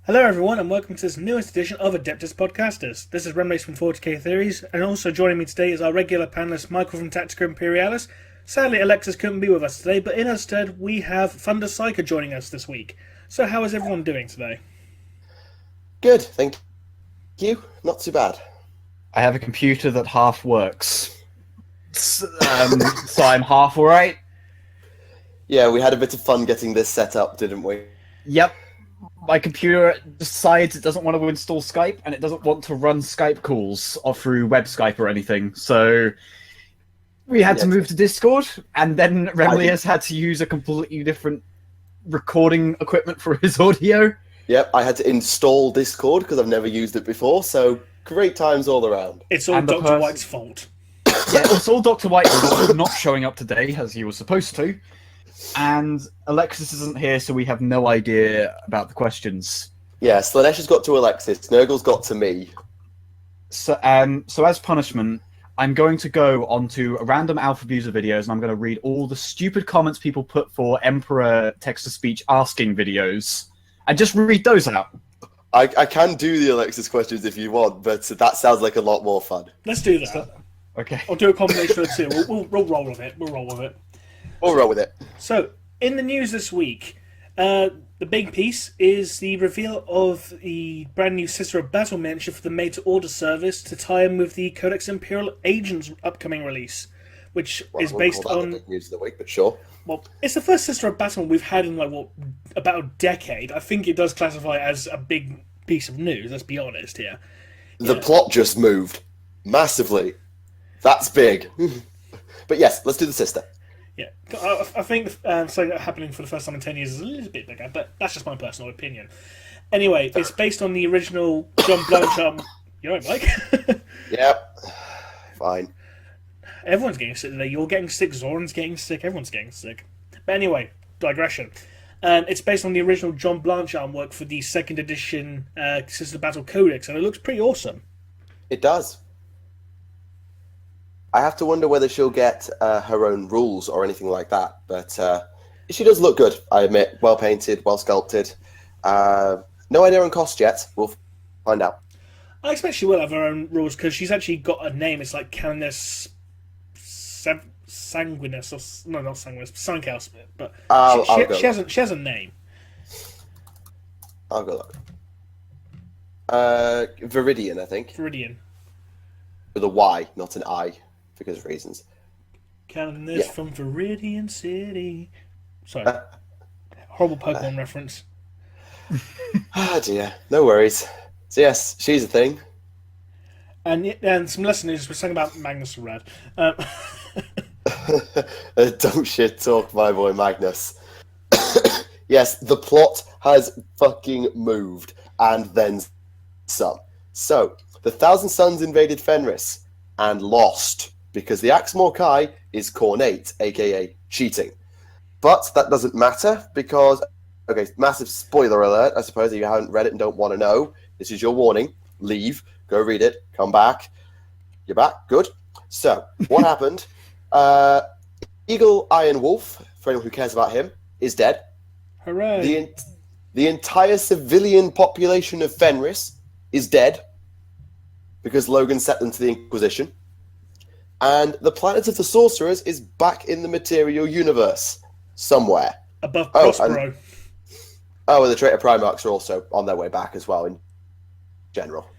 Hello everyone and welcome to this newest edition of Adeptus Podcastus. This is Remleiz from 40k Theories, and also joining me today is our regular panelist Michael from Tactica Imperialis. Sadly Alexis couldn't be with us today, but in her stead we have ThunderPsyker joining us this week. So how is everyone doing today? Good, thank you. Not too bad. I have a computer that half works. So I'm half alright. Yeah, we had a bit of fun getting this set up, didn't we? Yep. My computer decides it doesn't want to install Skype, and it doesn't want to run Skype calls or through web Skype or anything. So we had to move to Discord, and then Remleiz had to use a completely different recording equipment for his audio. Yep, I had to install Discord because I've never used it before, so great times all around. It's all Dr. White's fault. Yeah, it's all Dr. White not showing up today, as he was supposed to. And Alexis isn't here, so we have no idea about the questions. Yeah, Slanesh has got to Alexis, Nurgle's got to me. So as punishment, I'm going to go onto a random Alpha Abuser videos, and I'm going to read all the stupid comments people put for Emperor text-to-speech asking videos, and just read those out. I can do the Alexis questions if you want, but that sounds like a lot more fun. Let's do that. Okay. I'll do a combination of the two. We'll roll with it. We'll roll with it. We'll roll with it. So, in the news this week, the big piece is the reveal of the brand new Sister of Battle miniature for the Made-to-Order service to tie in with the Codex Imperial Agent's upcoming release, which is based on... the big news of the week, but sure. Well, it's the first Sister of Battle we've had in, about a decade. I think it does classify as a big piece of news, let's be honest here. The plot just moved. Massively. That's big. But yes, let's do the sister. Yeah, I think something happening for the first time in 10 years is a little bit bigger, but that's just my personal opinion. Anyway, it's based on the original John Blanchard... You all right, Mike? Yep. Fine. Everyone's getting sick today. You're getting sick, Zoran's getting sick, everyone's getting sick. But anyway, digression. It's based on the original John Blanchard work for the second edition Sister Battle Codex, and it looks pretty awesome. It does. I have to wonder whether she'll get her own rules or anything like that, but she does look good, I admit. Well painted, well sculpted. No idea on cost yet. We'll find out. I expect she will have her own rules, because she's actually got a name. It's like Canoness Sanguinus, or no, not Sanguinus, Suncaus, but she has a name. I'll go look. Viridian, I think. Viridian. With a Y, not an I, because of reasons. Canoness from Viridian City. Sorry. Horrible Pokemon reference. Ah, dear. No worries. So yes, she's a thing. And some lesson news, we're saying about Magnus and Rad. Don't shit talk, my boy Magnus. Yes, the plot has fucking moved, and then some. So, the Thousand Suns invaded Fenris, and lost, because the Axe Morkai is Cornate, aka cheating. But that doesn't matter, because... Okay, massive spoiler alert, I suppose, if you haven't read it and don't want to know. This is your warning. Leave, go read it, come back. You're back, good. So, what happened? Eagle Iron Wolf, for anyone who cares about him, is dead. Hooray! The entire civilian population of Fenris is dead, because Logan set them to the Inquisition. And the planet of the Sorcerers is back in the material universe, somewhere. Above Prospero. And the Traitor Primarchs are also on their way back as well, in general.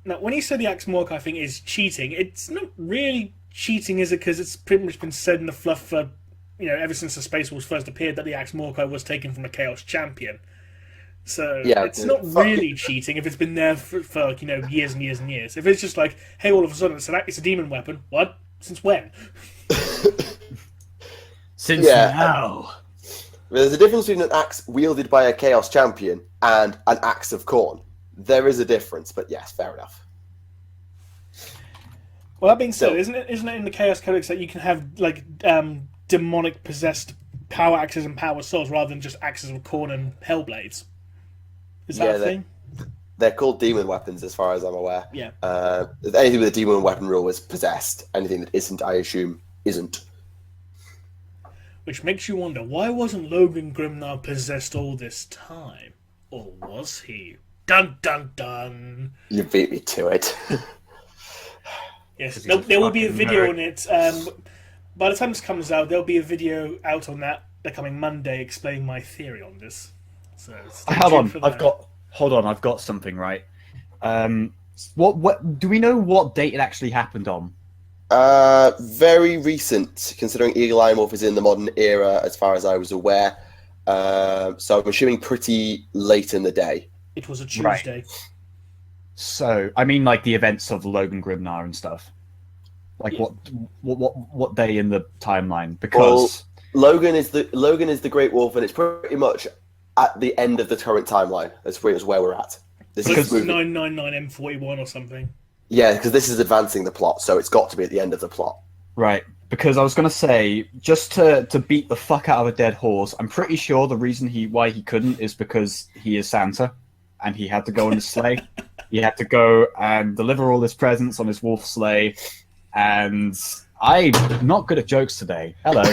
Now, when you say the Axe Morkai thing is cheating, it's not really cheating, is it? Because it's pretty much been said in the fluff for, ever since the Space Wolves first appeared, that the Axe Morkai was taken from a Chaos Champion. So, it's not really cheating if it's been there for years and years and years. If it's just like, hey, all of a sudden it's a demon weapon. What? Since when? Since now. There's a difference between an axe wielded by a Chaos Champion and an Axe of Khorne. There is a difference, but yes, fair enough. Well, that being said, isn't it in the Chaos Codex that you can have demonic possessed power axes and power swords rather than just axes of Khorne and Hellblades? Is that a thing? They're called demon weapons, as far as I'm aware. Yeah. Anything with a demon weapon rule is possessed. Anything that isn't, I assume, isn't. Which makes you wonder, why wasn't Logan Grimnar possessed all this time? Or was he? Dun dun dun. You beat me to it. Yes, He's a there will be a fucking video nerd. on it. By the time this comes out, there'll be a video out on that the coming Monday explaining my theory on this. So stay Hold tuned on, for that. I've got something right. What do we know what date it actually happened on? Very recent, considering Eagle Eye Morph is in the modern era, as far as I was aware. So I'm assuming pretty late in the day. It was a Right. Tuesday. So I mean, like the events of Logan Grimnar and stuff. Like Yeah. what day in the timeline? Because Logan is the Great Wolf, and it's pretty much at the end of the current timeline. That's where we're at. This It's is moving. 999 M41 or something. Yeah, because this is advancing the plot, so it's got to be at the end of the plot. right, because I was gonna say, just to beat the fuck out of a dead horse, I'm pretty sure the reason why he couldn't is because he is Santa, and he had to go on his sleigh. He had to go and deliver all his presents on his wolf sleigh, and I'm not good at jokes today. Hello.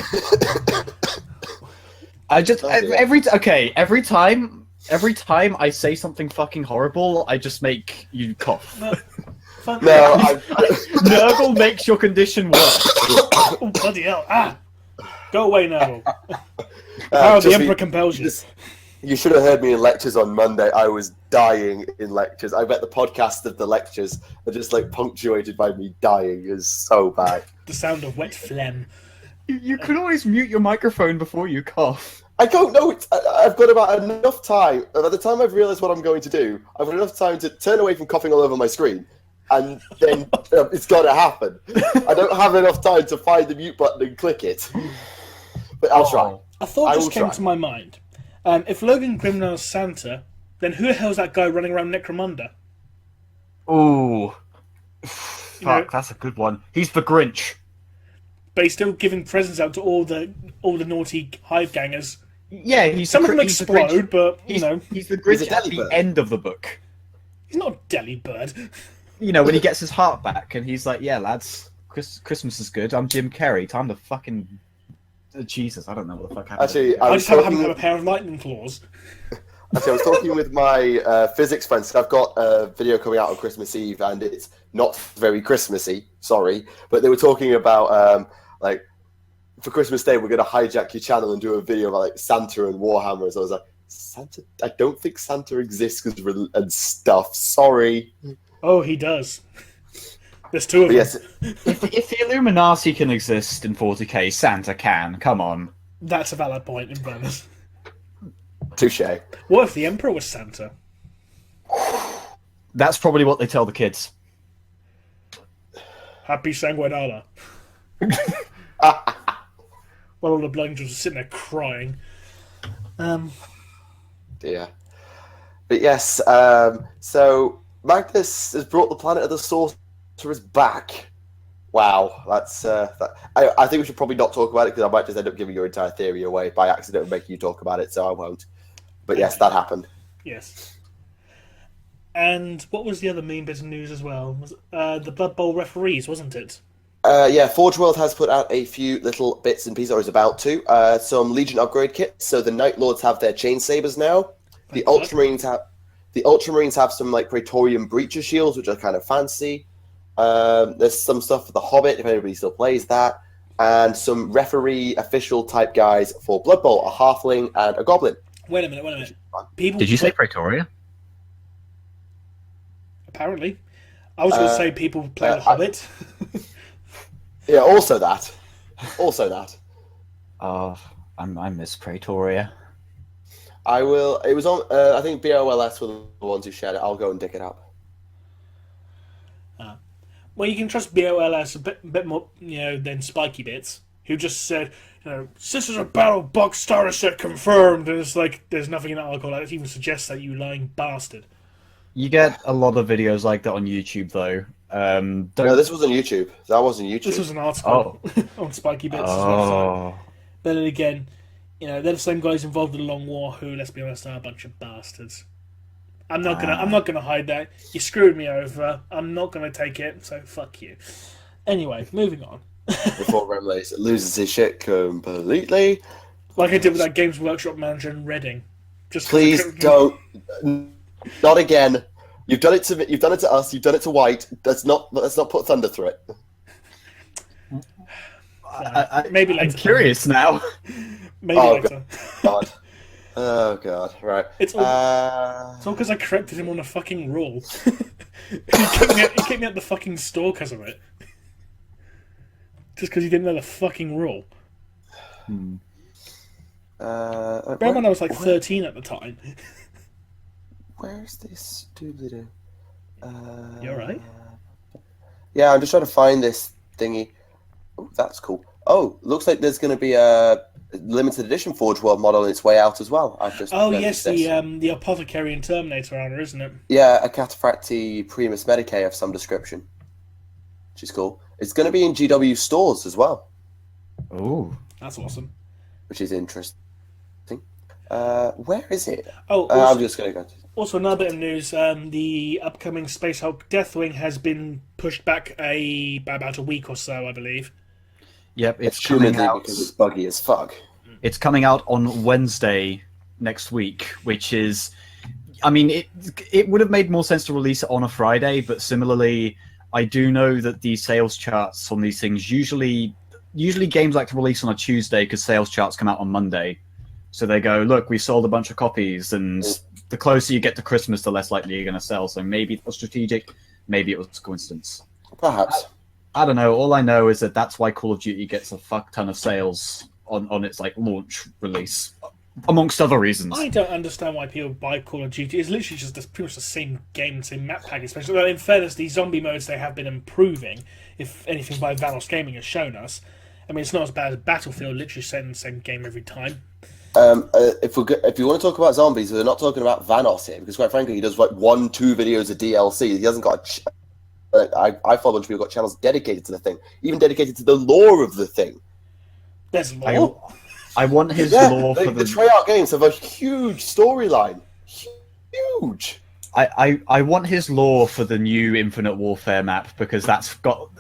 I just every time I say something fucking horrible, I just make you cough. No, fuck No, yeah. Nurgle makes your condition worse. Oh, bloody hell. Ah! Go away, Neville. Power the Emperor compels you. You should have heard me in lectures on Monday. I was dying in lectures. I bet the podcast of the lectures are just like punctuated by me dying. Is so bad. The sound of wet phlegm. You could always mute your microphone before you cough. I don't know. I've got about enough time. By the time I've realised what I'm going to do, I've got enough time to turn away from coughing all over my screen, and then it's got to happen. I don't have enough time to find the mute button and click it. But I'll try. A thought I just will came try. to my mind. If Logan Grimnar's Santa, then who the hell's that guy running around Necromunda? Ooh. You know- Fuck, that's a good one. He's the Grinch. But he's still giving presents out to all the naughty hive gangers. Yeah, he's Some of them he's the Grinch. explode, but He's, he's the He's Grinch a at the Delibird. end of the book. he's not a Delibird. You know, when he gets his heart back and he's like, yeah, lads, Christmas is good. I'm Jim Carrey. Time to fucking... Jesus, I don't know what the fuck happened. Actually, I was just haven't talking- have a pair of lightning claws. Actually, I was talking with my physics friends. I've got a video coming out on Christmas Eve, and it's not very Christmassy. Sorry, but they were talking about like for Christmas Day, we're going to hijack your channel and do a video about like Santa and Warhammer. So I was like, Santa? I don't think Santa exists and stuff. Sorry. Oh, he does. There's two of But them. yes, If the Illuminati can exist in 40k, Santa can. Come on. That's a valid point, in fairness. touche. What if the Emperor was Santa? That's probably what they tell the kids. Happy Sanguinala. While all the Blood Angels are sitting there crying. Dear. But yes, so Magnus has brought the planet of the sorcerers back. Wow, that's I think we should probably not talk about it because I might just end up giving your entire theory away by accident and making you talk about it, so I won't. But yes, that happened. Yes. And what was the other main bit of news as well? Was the Blood Bowl referees, wasn't it? Yeah, Forge World has put out a few little bits and pieces, or is about to. Some Legion upgrade kits. So the Night Lords have their chain sabers now. The Ultramarines have some like Praetorian Breacher shields, which are kind of fancy. There's some stuff for the Hobbit, if anybody still plays that, and some referee official type guys for Blood Bowl, a Halfling and a Goblin. Wait a minute. People Did you say Praetoria? Apparently. I was going to say people play the Hobbit. Yeah, also that. Oh, I miss Praetoria. I will. It was on. I think BOLS were the ones who shared it. I'll go and dig it up. Well, you can trust BOLS a bit more, than Spiky Bits, who just said, Sisters of Battle box starter set confirmed, and it's like, there's nothing in that article that even suggests that, you lying bastard. You get a lot of videos like that on YouTube, though. No, this was on YouTube. That wasn't YouTube. This was an article on Spiky Bits' website. Oh. But then again, they're the same guys involved in the Long War who, let's be honest, are a bunch of bastards. I'm not gonna hide that. You screwed me over. I'm not gonna take it. So fuck you. Anyway, moving on. Before Remleiz loses his shit completely. Like I did with that Games Workshop manager in Reading. Just Please don't. Not again. You've done it to me. You've done it to us. You've done it to White. Let's not put Thunder through it. Maybe later. I'm curious now. Maybe later. God. Oh God. Right. It's all because I corrected him on a fucking rule. he kicked me out the fucking store because of it. Just because he didn't know the fucking rule. Bear in mind I was like 13 at the time. Where's this doobly-doo? You alright? Yeah, I'm just trying to find this thingy. Oh, that's cool. Oh, looks like there's going to be a limited edition Forge World model on its way out as well. I've just yes, the Apothecary and Terminator armor, isn't it? Yeah, a Cataphracti Primus Medicae of some description, which is cool. It's going to be in GW stores as well. Oh, that's awesome. Which is interesting. Where is it? Also, I'm just going to go. Also, another bit of news: the upcoming Space Hulk Deathwing has been pushed back about a week or so, I believe. Yep, it's coming out because it's buggy as fuck. It's coming out on Wednesday next week, which is, I mean, it would have made more sense to release it on a Friday, but similarly, I do know that the sales charts on these things usually games like to release on a Tuesday because sales charts come out on Monday. So they go, look, we sold a bunch of copies, and the closer you get to Christmas, the less likely you're going to sell. So maybe it was strategic, maybe it was a coincidence. Perhaps. I don't know. All I know is that that's why Call of Duty gets a fuck ton of sales on its like launch release, amongst other reasons. I don't understand why people buy Call of Duty. It's literally just pretty much the same game, same map pack. Especially, well, in fairness, the zombie modes they have been improving. If anything, by Vanos Gaming has shown us. I mean, it's not as bad as Battlefield, literally set in the same game every time. If you want to talk about zombies, we're not talking about Vanos here, because quite frankly, he does like 1-2 videos of DLC. He hasn't got. I follow a bunch of people who got channels dedicated to the thing, even dedicated to the lore of the thing. There's lore. I want his lore for the Treyarch games have a huge storyline. Huge. I want his lore for the new Infinite Warfare map because that's got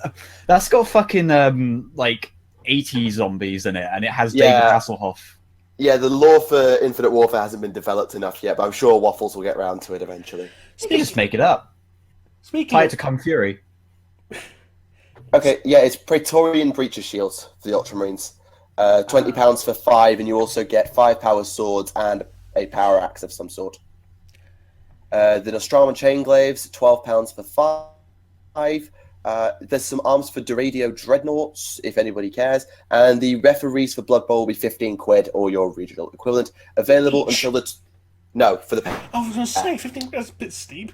fucking like 80 zombies in it, and it has David Hasselhoff. Yeah, the lore for Infinite Warfare hasn't been developed enough yet, but I'm sure Waffles will get around to it eventually. You can just make it up. Tie it to Kung Fury. Okay, yeah, it's Praetorian Breacher Shields for the Ultramarines. £20 for 5, and you also get 5 power swords and a power axe of some sort. The Nostraman Chainglaves, £12 for 5. There's some arms for Duradio Dreadnoughts, if anybody cares. And the referees for Blood Bowl will be 15 quid, or your regional equivalent. Available until the... No, for the... I was going to say, 15, that's a bit steep.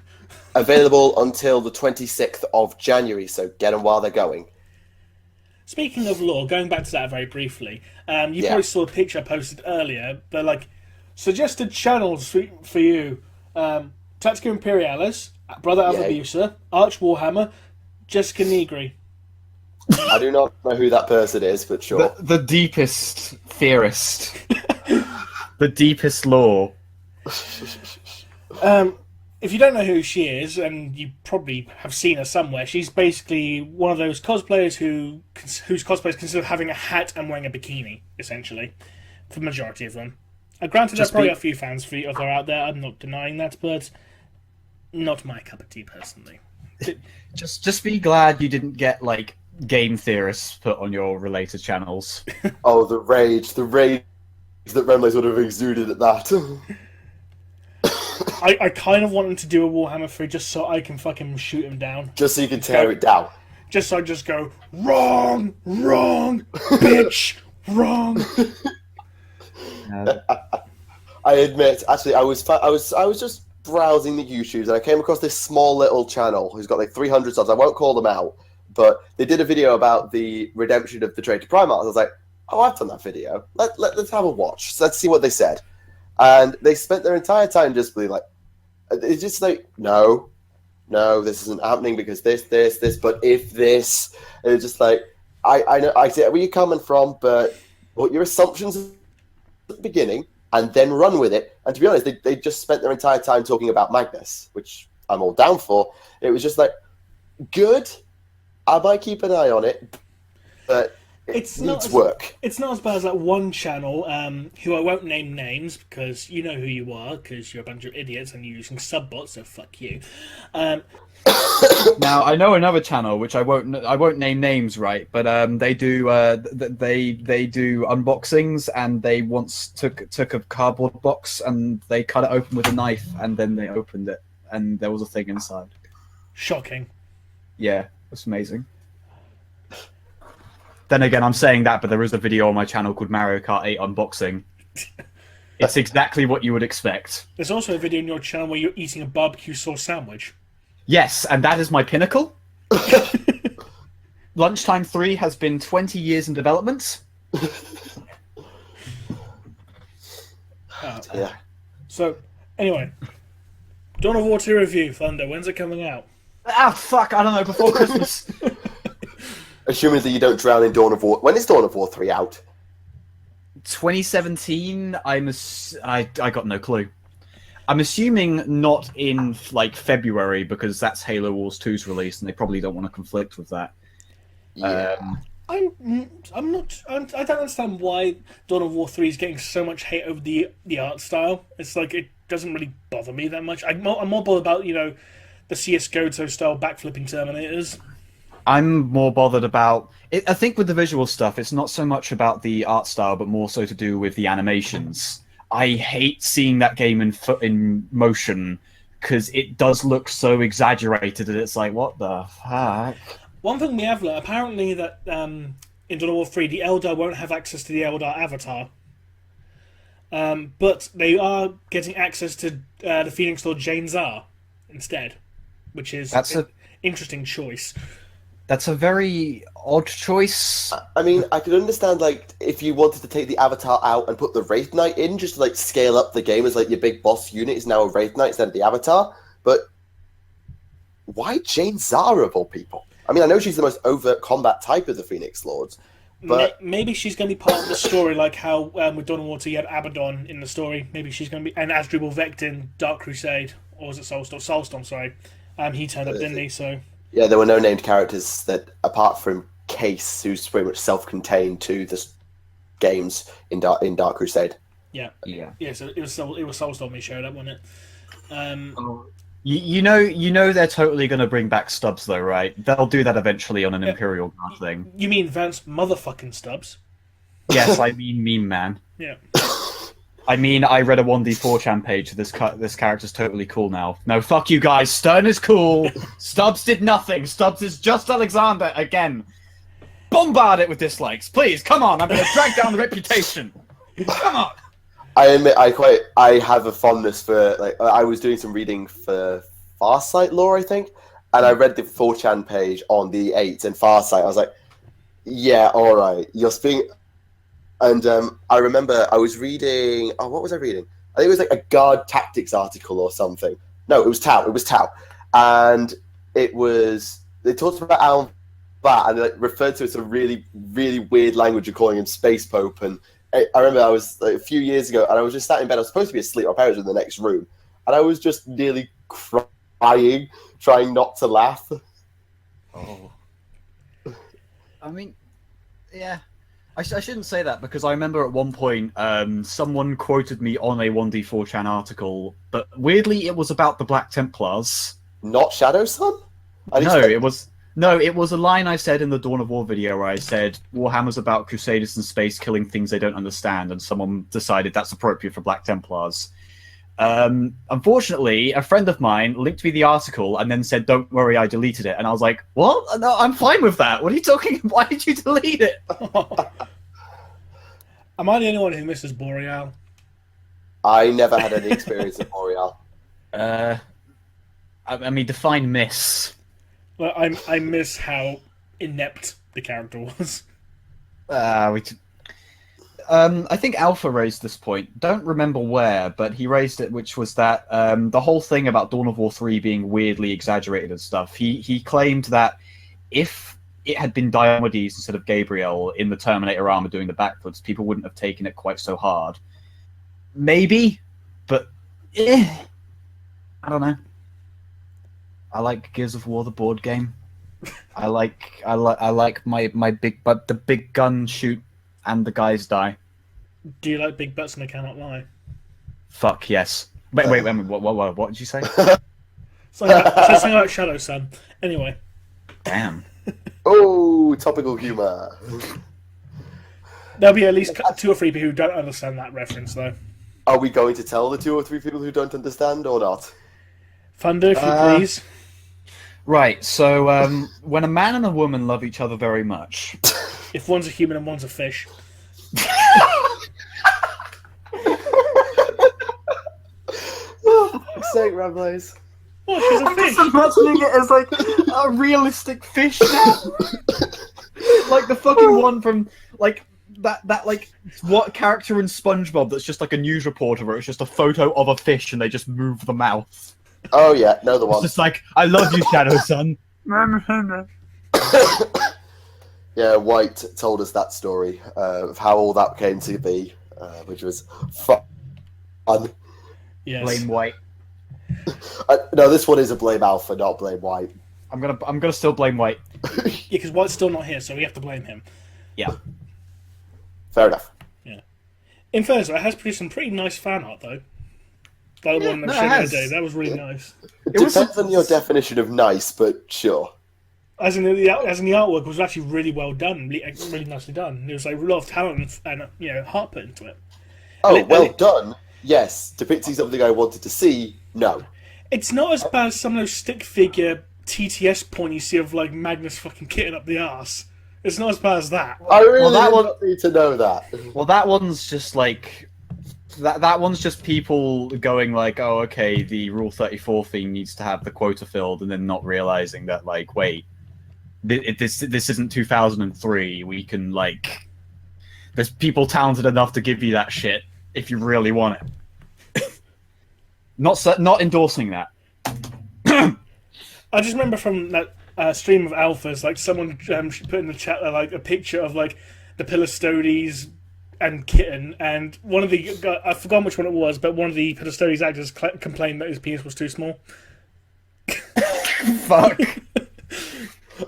Available until the 26th of January, so get them while they're going. Speaking of lore, going back to that very briefly, you probably saw a picture I posted earlier. They're like, suggested channels for you. Tactica Imperialis, Brother Avabusa, Arch Warhammer, Jessica Negri. I do not know who that person is, but sure. The deepest theorist. The deepest lore. If you don't know who she is, and you probably have seen her somewhere, she's basically one of those cosplayers whose cosplay is considered having a hat and wearing a bikini, essentially, for the majority of them. Granted, there's probably a few fans of her out there, I'm not denying that, but not my cup of tea, personally. Just be glad you didn't get, like, game theorists put on your related channels. Oh, the rage that Remleiz would have exuded at that. I kind of want him to do a Warhammer 3 just so I can fucking shoot him down. Just so you can tear it down. Just so I just go, wrong, bitch, wrong. I admit, actually, I was just browsing the YouTubes and I came across this small little channel who's got like 300 subs. I won't call them out, but they did a video about the redemption of the Traitor Primarchs. I was like, oh, I've done that video. Let's have a watch. So let's see what they said. And they spent their entire time just being like, it's just like, no, this isn't happening because this, but if this, and it's just like, I know, I see where you're coming from, but what your assumptions at the beginning, and then run with it. And to be honest, they just spent their entire time talking about Magnus, which I'm all down for. It was just like, good, I might keep an eye on it, but It's needs work. It's not as bad as that one channel, who I won't name names because you know who you are, because you're a bunch of idiots and you're using subbots, so fuck you. Now I know another channel which I won't name names, right? But they do they do unboxings, and they once took a cardboard box and they cut it open with a knife, and then they opened it and there was a thing inside. Shocking. Yeah, it's amazing. Then again, I'm saying that, but there is a video on my channel called Mario Kart 8 Unboxing. It's exactly what you would expect. There's also a video on your channel where you're eating a barbecue sauce sandwich. Yes, and that is my pinnacle. Lunchtime 3 has been 20 years in development. Yeah. So, anyway, Dawn of War 2 review, Thunder. When's it coming out? Ah, fuck, I don't know, before Christmas. Assuming that you don't drown in Dawn of War. When is Dawn of War 3 out? 2017, I got no clue. I'm assuming not in like February, because that's Halo Wars 2's release, and they probably don't want to conflict with that. Yeah. I don't understand why Dawn of War 3 is getting so much hate over the art style. It's like, it doesn't really bother me that much. I'm more bothered about, the CSGO style backflipping Terminators. I'm more bothered about it. I think with the visual stuff, it's not so much about the art style, but more so to do with the animations. I hate seeing that game in motion, because it does look so exaggerated, and it's like, what the fuck? One thing we have learned, apparently, that in Dawn of War 3, the Eldar won't have access to the Eldar avatar. But they are getting access to the Phoenix Lord Jane Zar instead, which is an interesting choice. That's a very odd choice. I mean, I could understand, like, if you wanted to take the Avatar out and put the Wraith Knight in, just to, like, scale up the game as, like, your big boss unit is now a Wraith Knight instead of the Avatar. But why Jane Zara, of all people? I mean, I know she's the most overt combat type of the Phoenix Lords, but... Maybe she's going to be part of the story, like how with Dawn of War 2 you had Abaddon in the story. Maybe she's going to be... And Asdrubal Vect in Dark Crusade. Or was it Soulstorm? Soulstorm, sorry. He turned up, didn't he? So... Yeah, there were no named characters that, apart from Case, who's pretty much self-contained to the games in Dark Crusade. Yeah. So it was Soulstorm who showed up, wasn't it? You know they're totally going to bring back Stubbs, though, right? They'll do that eventually on an Imperial Guard thing. You mean Vance motherfucking Stubbs? Yes, I mean Meme Man. Yeah. I mean, I read a 1D4chan page. This character's totally cool now. No, fuck you guys. Stern is cool. Stubbs did nothing. Stubbs is just Alexander again. Bombard it with dislikes, please. Come on, I'm going to drag down the reputation. Come on. I admit, I have a fondness for, like, I was doing some reading for Farsight lore, I think, and I read the 4chan page on the 8 and Farsight. I was like, yeah, all right, you're speaking. And I remember I was reading. Oh, what was I reading? I think it was like a guard tactics article or something. No, it was Tau. It was Tau, and they talked about Alan Bat and they referred to it as a really, really weird language of calling him Space Pope. And I remember I was like, a few years ago, and I was just sat in bed. I was supposed to be asleep. My parents were in the next room, and I was just nearly crying, trying not to laugh. Oh, I mean, yeah. I shouldn't say that, because I remember at one point someone quoted me on a 1D4chan article, but weirdly it was about the Black Templars. Not Shadow Sun? It was a line I said in the Dawn of War video where I said Warhammer's about Crusaders in space killing things they don't understand, and someone decided that's appropriate for Black Templars. Unfortunately, a friend of mine linked me the article and then said, "Don't worry, I deleted it." And I was like, "What? No, I'm fine with that. What are you talking about? Why did you delete it?" Am I the only one who misses Boreal? I never had any experience with Boreal. I mean, define miss. Well, I miss how inept the character was. I think Alpha raised this point. Don't remember where, but he raised it, which was that the whole thing about Dawn of War 3 being weirdly exaggerated and stuff. He claimed that if it had been Diomedes instead of Gabriel in the Terminator armor doing the backflips, people wouldn't have taken it quite so hard. Maybe, but I don't know. I like Gears of War, the board game. I like my big butt. The big gun shoot, and the guys die. Do you like big butts and I cannot lie? Fuck yes. Wait. What did you say? Something about Shadow Sun. Anyway. Damn. Oh, topical humour. There'll be at least 2 or 3 people who don't understand that reference, though. Are we going to tell the 2 or 3 people who don't understand or not? Thunder, if you please. Right, so when a man and a woman love each other very much... If one's a human and one's a fish. Oh, for fuck's sake, Remleiz. What, she's a fish? I'm imagining it as like a realistic fish now. Like the fucking one from like that like what character in SpongeBob that's just like a news reporter where it's just a photo of a fish and they just move the mouth. Oh yeah, no, the one. It's just like, I love you, Shadow Sun. Yeah, White told us that story of how all that came to be, which was fun. Yes. Blame White. No, this one is a blame Alpha, not blame White. I'm gonna still blame White. Yeah, because White's still not here, so we have to blame him. Yeah. Fair enough. Yeah. In fairness, it has produced some pretty nice fan art, though. Like the one that showed the other day. That was really nice. Depends on your definition of nice, but sure. As in the artwork was actually really well done, really nicely done. There was like a lot of talent and heart put into it. Oh, well done. Yes. Depicting something I wanted to see. No. It's not as bad as some of those stick figure TTS point you see of like Magnus fucking kitting up the arse. It's not as bad as that. I really don't need to know that. Well, that one's just like that one's just people going like, oh, okay, the Rule 34 thing needs to have the quota filled, and then not realizing that like, wait, this isn't 2003. We can like, there's people talented enough to give you that shit if you really want it. Not endorsing that. I just remember from that stream of alphas, like someone put in the chat like a picture of like the Pilastodes and Kitten, and one of the I forgot which one it was, but one of the Pilastodes actors complained that his penis was too small. Fuck.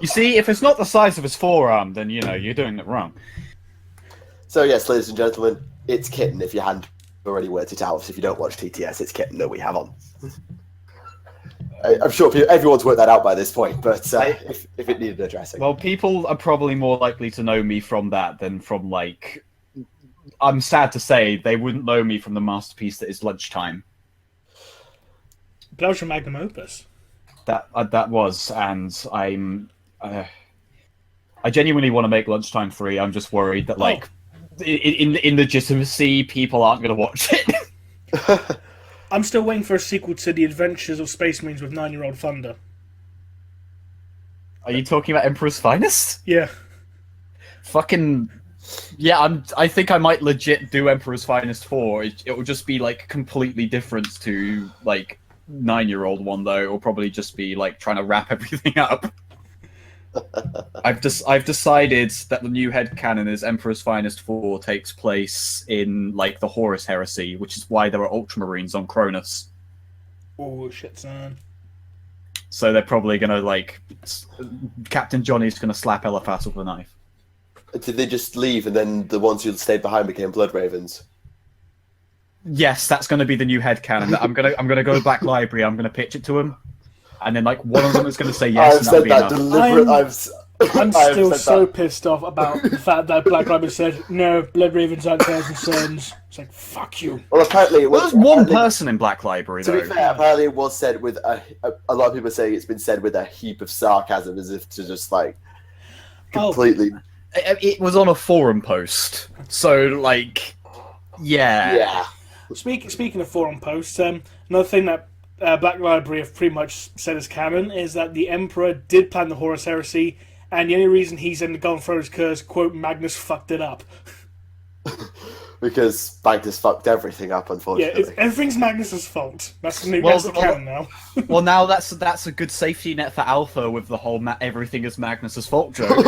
You see, if it's not the size of his forearm, then you're doing it wrong. So yes, ladies and gentlemen, it's Kitten. If you hadn't already worked it out, if you don't watch TTS, it's Kitten that we have on. I'm sure everyone's worked that out by this point, but if it needed addressing. Well, people are probably more likely to know me from that than from, like... I'm sad to say, they wouldn't know me from the masterpiece that is Lunchtime. But that was your magnum opus. That was, and I'm... I genuinely want to make Lunchtime 3. I'm just worried that, like, in legitimacy, people aren't going to watch it. I'm still waiting for a sequel to The Adventures of Space Marines with 9-year-old Thunder. Are you talking about Emperor's Finest? Yeah. Fucking... Yeah, I think I might legit do Emperor's Finest 4. It will just be, like, completely different to, like, 9-year-old one, though. It will probably just be, like, trying to wrap everything up. I've decided that the new headcanon is Emperor's Finest 4 takes place in, like, the Horus Heresy, which is why there are Ultramarines on Cronus. Oh, shit, son. So they're probably gonna, like... Captain Johnny's gonna slap Eliphas with a knife. Did they just leave and then the ones who stayed behind became Blood Ravens? Yes, that's gonna be the new headcanon. I'm gonna go back library, I'm gonna pitch it to him. And then, like, one of them is going to say yes, and that'll be enough. I'm still so pissed off about the fact that Black Library said, no, Blood Ravens aren't Thousand Sons. It's like, fuck you. Well, apparently it was... There's one person in Black Library, though. To be fair, apparently it was said with a lot of people say it's been said with a heap of sarcasm, as if to just, like, completely... It was on a forum post. So, like, yeah. Yeah. Speaking of forum posts, another thing that Black Library have pretty much said as canon is that the Emperor did plan the Horus Heresy, and the only reason he's in the Golden Throne is because, quote, Magnus fucked it up. Because Magnus fucked everything up, unfortunately. Yeah, everything's Magnus's fault. That's the new canon now. Well, now that's a good safety net for Alpha with the whole everything is Magnus's fault joke.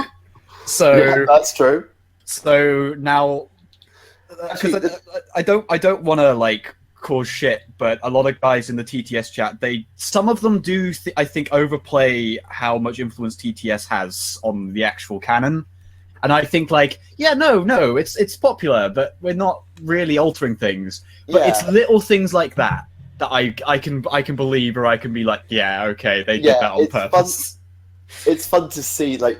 So yeah, that's true. So now, because I don't want to, like, cause shit, but a lot of guys in the TTS chat, some of them do, I think, overplay how much influence TTS has on the actual canon. And I think, like, yeah, no, it's popular, but we're not really altering things. But it's little things like that I can believe, or I can be like, yeah, okay, they did that on purpose. It's fun to see, like,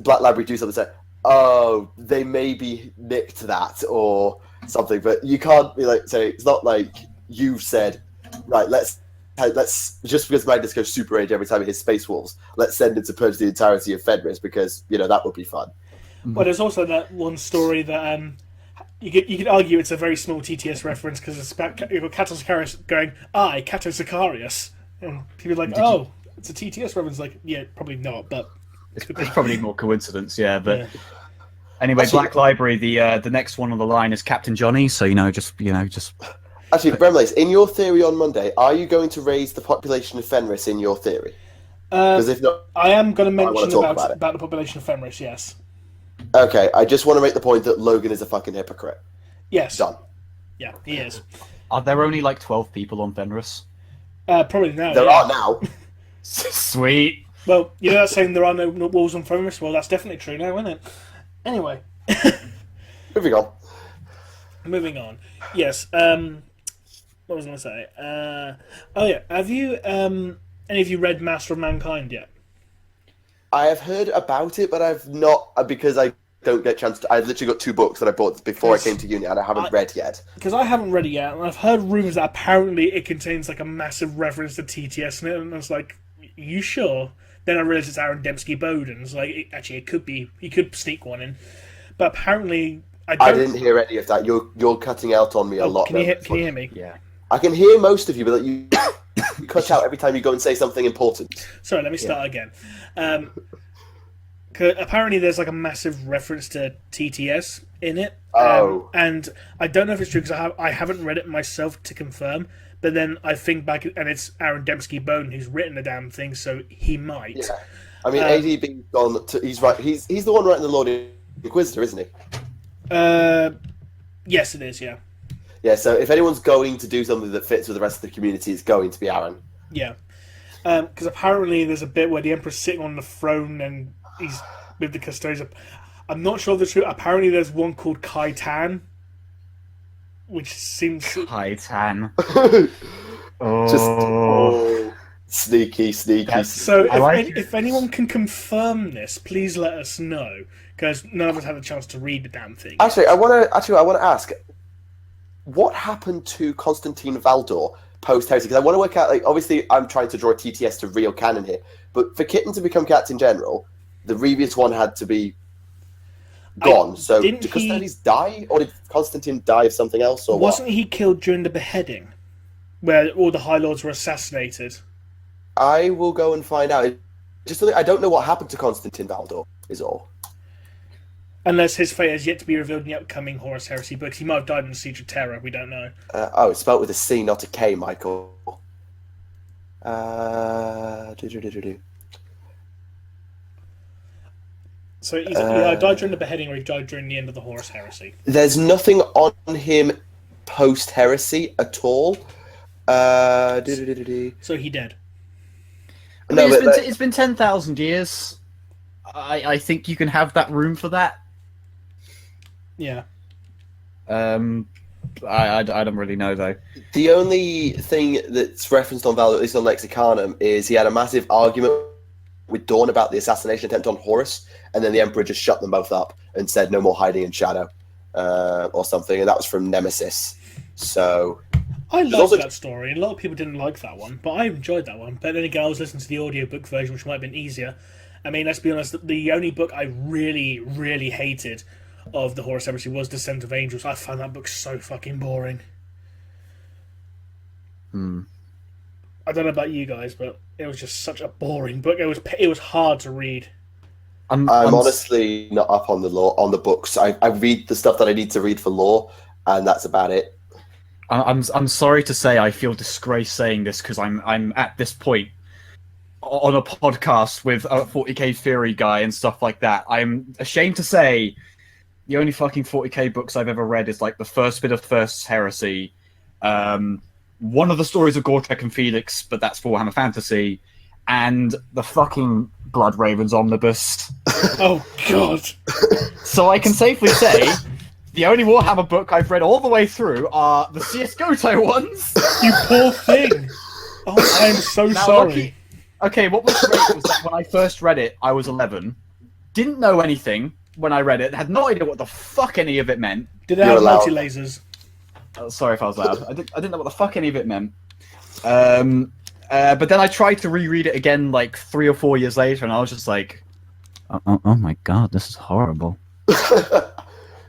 Black Library do something, say, oh, they maybe nicked that or something, but you can't be like, say, it's not like you've said, right, let's just because Magnus goes Super Age every time he hits Space Wolves, let's send him to purge the entirety of Fenris, because, that would be fun. Well, there's also that one story that you could argue it's a very small TTS reference because it's about Cato Sicarius going, I, Cato Sicarius. And people are like, it's a TTS reference. Like, yeah, probably not, but it's probably more coincidence, yeah. But anyway, actually, Black Library, the next one on the line is Captain Johnny. So just. Actually, Remleiz, in your theory on Monday, are you going to raise the population of Fenris in your theory? Because if not, I am going to mention about the population of Fenris. Yes. Okay, I just want to make the point that Logan is a fucking hypocrite. Yes. Done. Yeah, he is. Are there only like 12 people on Fenris? Probably now. There are now. Sweet. Well, that saying there are no walls on Fenris? Well, that's definitely true now, isn't it? Anyway. Moving on. Yes. What was I going to say? Have you any of you read Master of Mankind yet? I have heard about it, but I've not, because I don't get a chance to. I've literally got 2 books that I bought before I came to uni, and I haven't read yet. Because I haven't read it yet, and I've heard rumours that apparently it contains like a massive reference to TTS in it, and I was like, you sure? Then I realised it's Aaron Dembski-Bowden. It's like, it could be, he could sneak one in. But apparently, I didn't hear any of that. You're cutting out on me a lot. Can you hear me? Yeah. I can hear most of you, but you cut out every time you go and say something important. Sorry, let me start again. Apparently there's like a massive reference to TTS in it. And I don't know if it's true because I haven't read it myself to confirm, but then I think back and it's Aaron Dembski-Bowden who's written the damn thing, so he might. Yeah. I mean, ADB's gone to, he's right. He's the one writing the Lord Inquisitor, isn't he? Yes, it is, yeah. Yeah, so if anyone's going to do something that fits with the rest of the community, it's going to be Aaron. Yeah. Because apparently there's a bit where the Emperor's sitting on the throne and he's with the custodians. I'm not sure if that's true. Apparently there's one called Kaitan, which seems... Kaitan. Sneaky. So if anyone can confirm this, please let us know, because none of us had a chance to read the damn thing. Actually, I want to ask, what happened to Constantine Valdor post-Heresy? Because I want to work out, like, obviously I'm trying to draw a TTS to real canon here, but for Kitten to become Captain General, the previous one had to be gone. So did Custodes die, or did Constantine die of something else, or wasn't he killed during the beheading, where all the High Lords were assassinated? I will go and find out. Just I don't know what happened to Constantine Valdor, is all. Unless his fate has yet to be revealed in the upcoming Horus Heresy books. He might have died in the Siege of Terror, we don't know. It's spelled with a C, not a K, Michael. So he either died during the beheading or he died during the end of the Horus Heresy. There's nothing on him post-Heresy at all. So he dead. I mean, it's been 10,000 years. I think you can have that room for that. Yeah. I don't really know, though. The only thing that's referenced on Valdor, at least on Lexicanum, is he had a massive argument with Dawn about the assassination attempt on Horus, and then the Emperor just shut them both up and said no more hiding in shadow, or something, and that was from Nemesis. So... I liked that story, and a lot of people didn't like that one, but I enjoyed that one. But then again, I was listening to the audiobook version, which might have been easier. I mean, let's be honest, the only book I really, really hated of the Horus Heresy was Descent of Angels. I found that book so fucking boring. I don't know about you guys, but it was just such a boring book. It was hard to read. I'm honestly not up on the lore, on the books. I read the stuff that I need to read for lore, and that's about it. I'm sorry to say I feel disgraced saying this because I'm at this point on a podcast with a 40k theory guy and stuff like that. I'm ashamed to say the only fucking 40k books I've ever read is like the first bit of First Heresy, One of the stories of Gortrek and Felix, but that's for Warhammer Fantasy, and the fucking Blood Ravens omnibus. Oh god! So I can safely say the only Warhammer book I've read all the way through are the CS:GO ones. You poor thing. Oh, I'm so sorry. Okay, what was great was that when I first read it, I was 11. Didn't know anything when I read it. Had no idea what the fuck any of it meant. Did it have multi-lasers? Sorry if I was loud. I didn't know what the fuck any of it meant. But then I tried to reread it again like 3 or 4 years later, and I was just like, oh my god, this is horrible.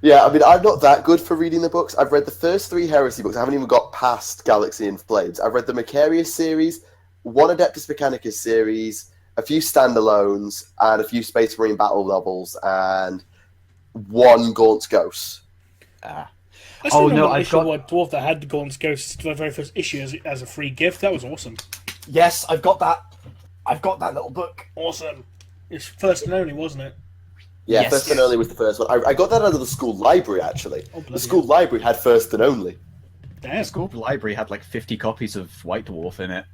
Yeah, I mean, I'm not that good for reading the books. I've read the first 3 Heresy books. I haven't even got past Galaxy in Flames. I've read the Macarius series, 1 Adeptus Mechanicus series, a few standalones, and a few Space Marine battle novels, and 1 Gaunt's Ghost. I still remember the issue of White Dwarf that had the Gaunt's Ghost to the very first issue as a free gift. That was awesome. Yes, I've got that. I've got that little book. Awesome. It's first and only, wasn't it? Yeah, Yes. First and Only was the first one. I got that out of the school library, actually. The school library had First and Only. Damn. The school library had like 50 copies of White Dwarf in it.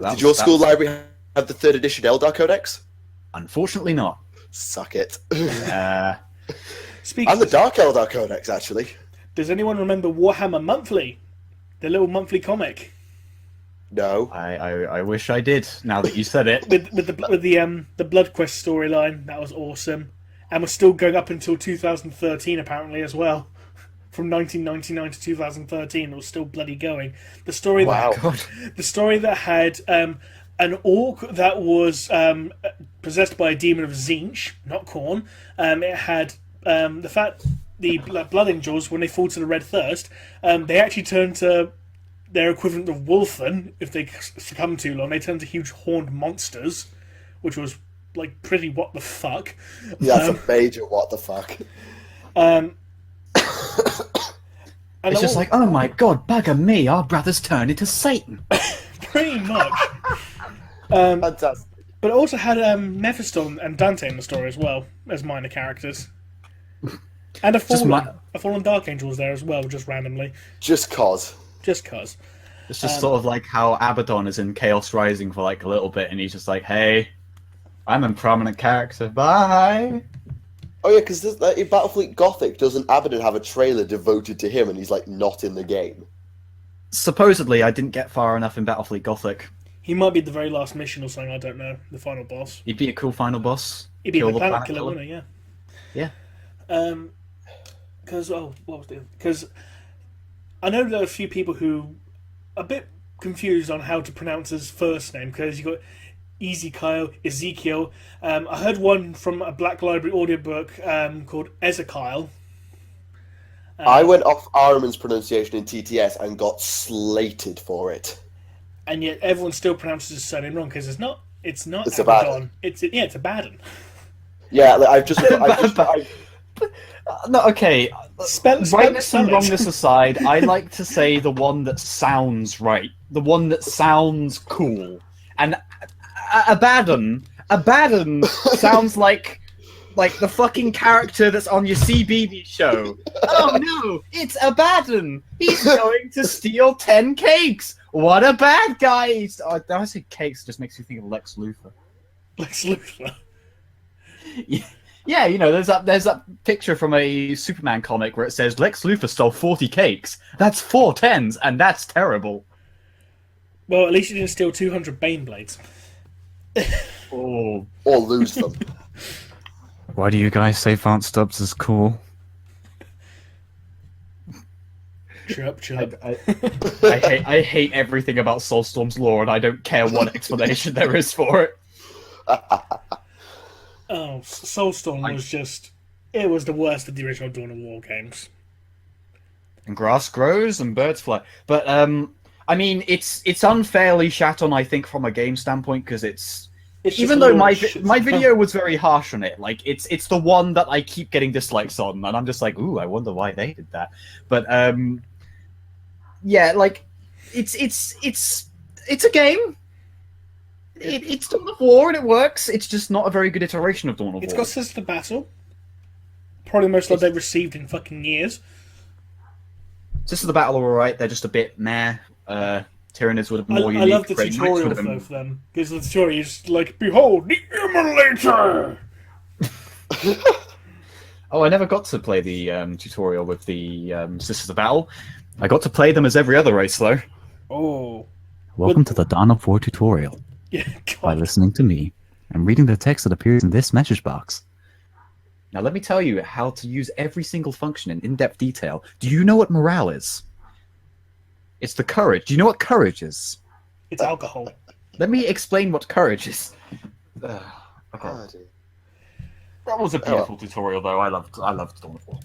Did your school library have the 3rd edition Eldar Codex? Unfortunately not. Suck it. Uh, And the Dark Eldar Codex, actually. Does anyone remember Warhammer Monthly? The little monthly comic? No. I wish I did, now that you said it. With the Blood Quest storyline, that was awesome. And we're still going up until 2013 apparently as well. From 1999 to 2013, it was still bloody going. The story the story that had an orc that was possessed by a demon of Tzeentch, not Khorne. It had the Blood Angels, when they fall to the Red Thirst, they actually turn to their equivalent of Wolfen. If they succumb too long, they turn to huge horned monsters, which was like pretty what the fuck. Yeah, that's a major what the fuck. It's just like, oh my god, bugger me, our brothers turn into Satan. Pretty much. Fantastic. But it also had Mephiston and Dante in the story as well, as minor characters. And a Fallen Dark Angel was there as well, just randomly. Just cause. Just cause. It's just sort of like how Abaddon is in Chaos Rising for like a little bit, and he's just like, hey, I'm a prominent character, bye! Oh yeah, because in Battlefleet Gothic, doesn't Abaddon have a trailer devoted to him, and he's like not in the game? Supposedly, I didn't get far enough in Battlefleet Gothic. He might be the very last mission or something, I don't know. The final boss. He'd be a cool final boss. He'd be the planet killer, wouldn't he? Yeah. Because I know there are a few people who are a bit confused on how to pronounce his first name, because you got Ezekiel. I heard one from a Black Library audiobook called Ezekiel. I went off Ahriman's pronunciation in TTS and got slated for it. And yet everyone still pronounces his surname wrong, because it's not Abaddon. It's Abaddon. Yeah, like, No, okay. Rightness and spell it. wrongness aside, I like to say the one that sounds right, the one that sounds cool. And Abaddon sounds like the fucking character that's on your CBB show. Oh no, it's Abaddon. He's going to steal 10 cakes. What a bad guy! Oh, did I say cakes? It just makes you think of Lex Luthor. Lex Luthor. Yeah, you know, there's that picture from a Superman comic where it says Lex Luthor stole 40 cakes. That's 4 10s, and that's terrible. Well, at least he didn't steal 200 Bane blades. Oh. or lose them. Why do you guys say Vance Stubbs is cool? Chirp. I hate everything about Soulstorm's lore, and I don't care what explanation there is for it. Oh, Soulstorm was just... It was the worst of the original Dawn of War games. And grass grows and birds fly. But, I mean, it's unfairly shat on, I think, from a game standpoint, because it's even though my video was very harsh on it, like, it's the one that I keep getting dislikes on, and I'm just like, ooh, I wonder why they did that. But, yeah, like, it's a game. It's Dawn of War and it works. It's just not a very good iteration of Dawn of War. It's got Sister Battle. Probably the most love they've received in fucking years. Sisters of Battle are alright. They're just a bit meh. Tyranids would have more I unique. love the Great Knights tutorial would have though been... for them because the tutorial is like, behold the immolator. Oh, I never got to play the tutorial with the Sisters of Battle. I got to play them as every other race, though. Oh, Welcome to the Dawn of War tutorial. yeah, By God. listening to me and reading the text that appears in this message box. Now, let me tell you how to use every single function in in-depth detail. Do you know what morale is? It's the courage. Do you know what courage is? It's alcohol. Let me explain what courage is. Okay. Oh, dear. That was a beautiful tutorial, though. I loved Dawn of War.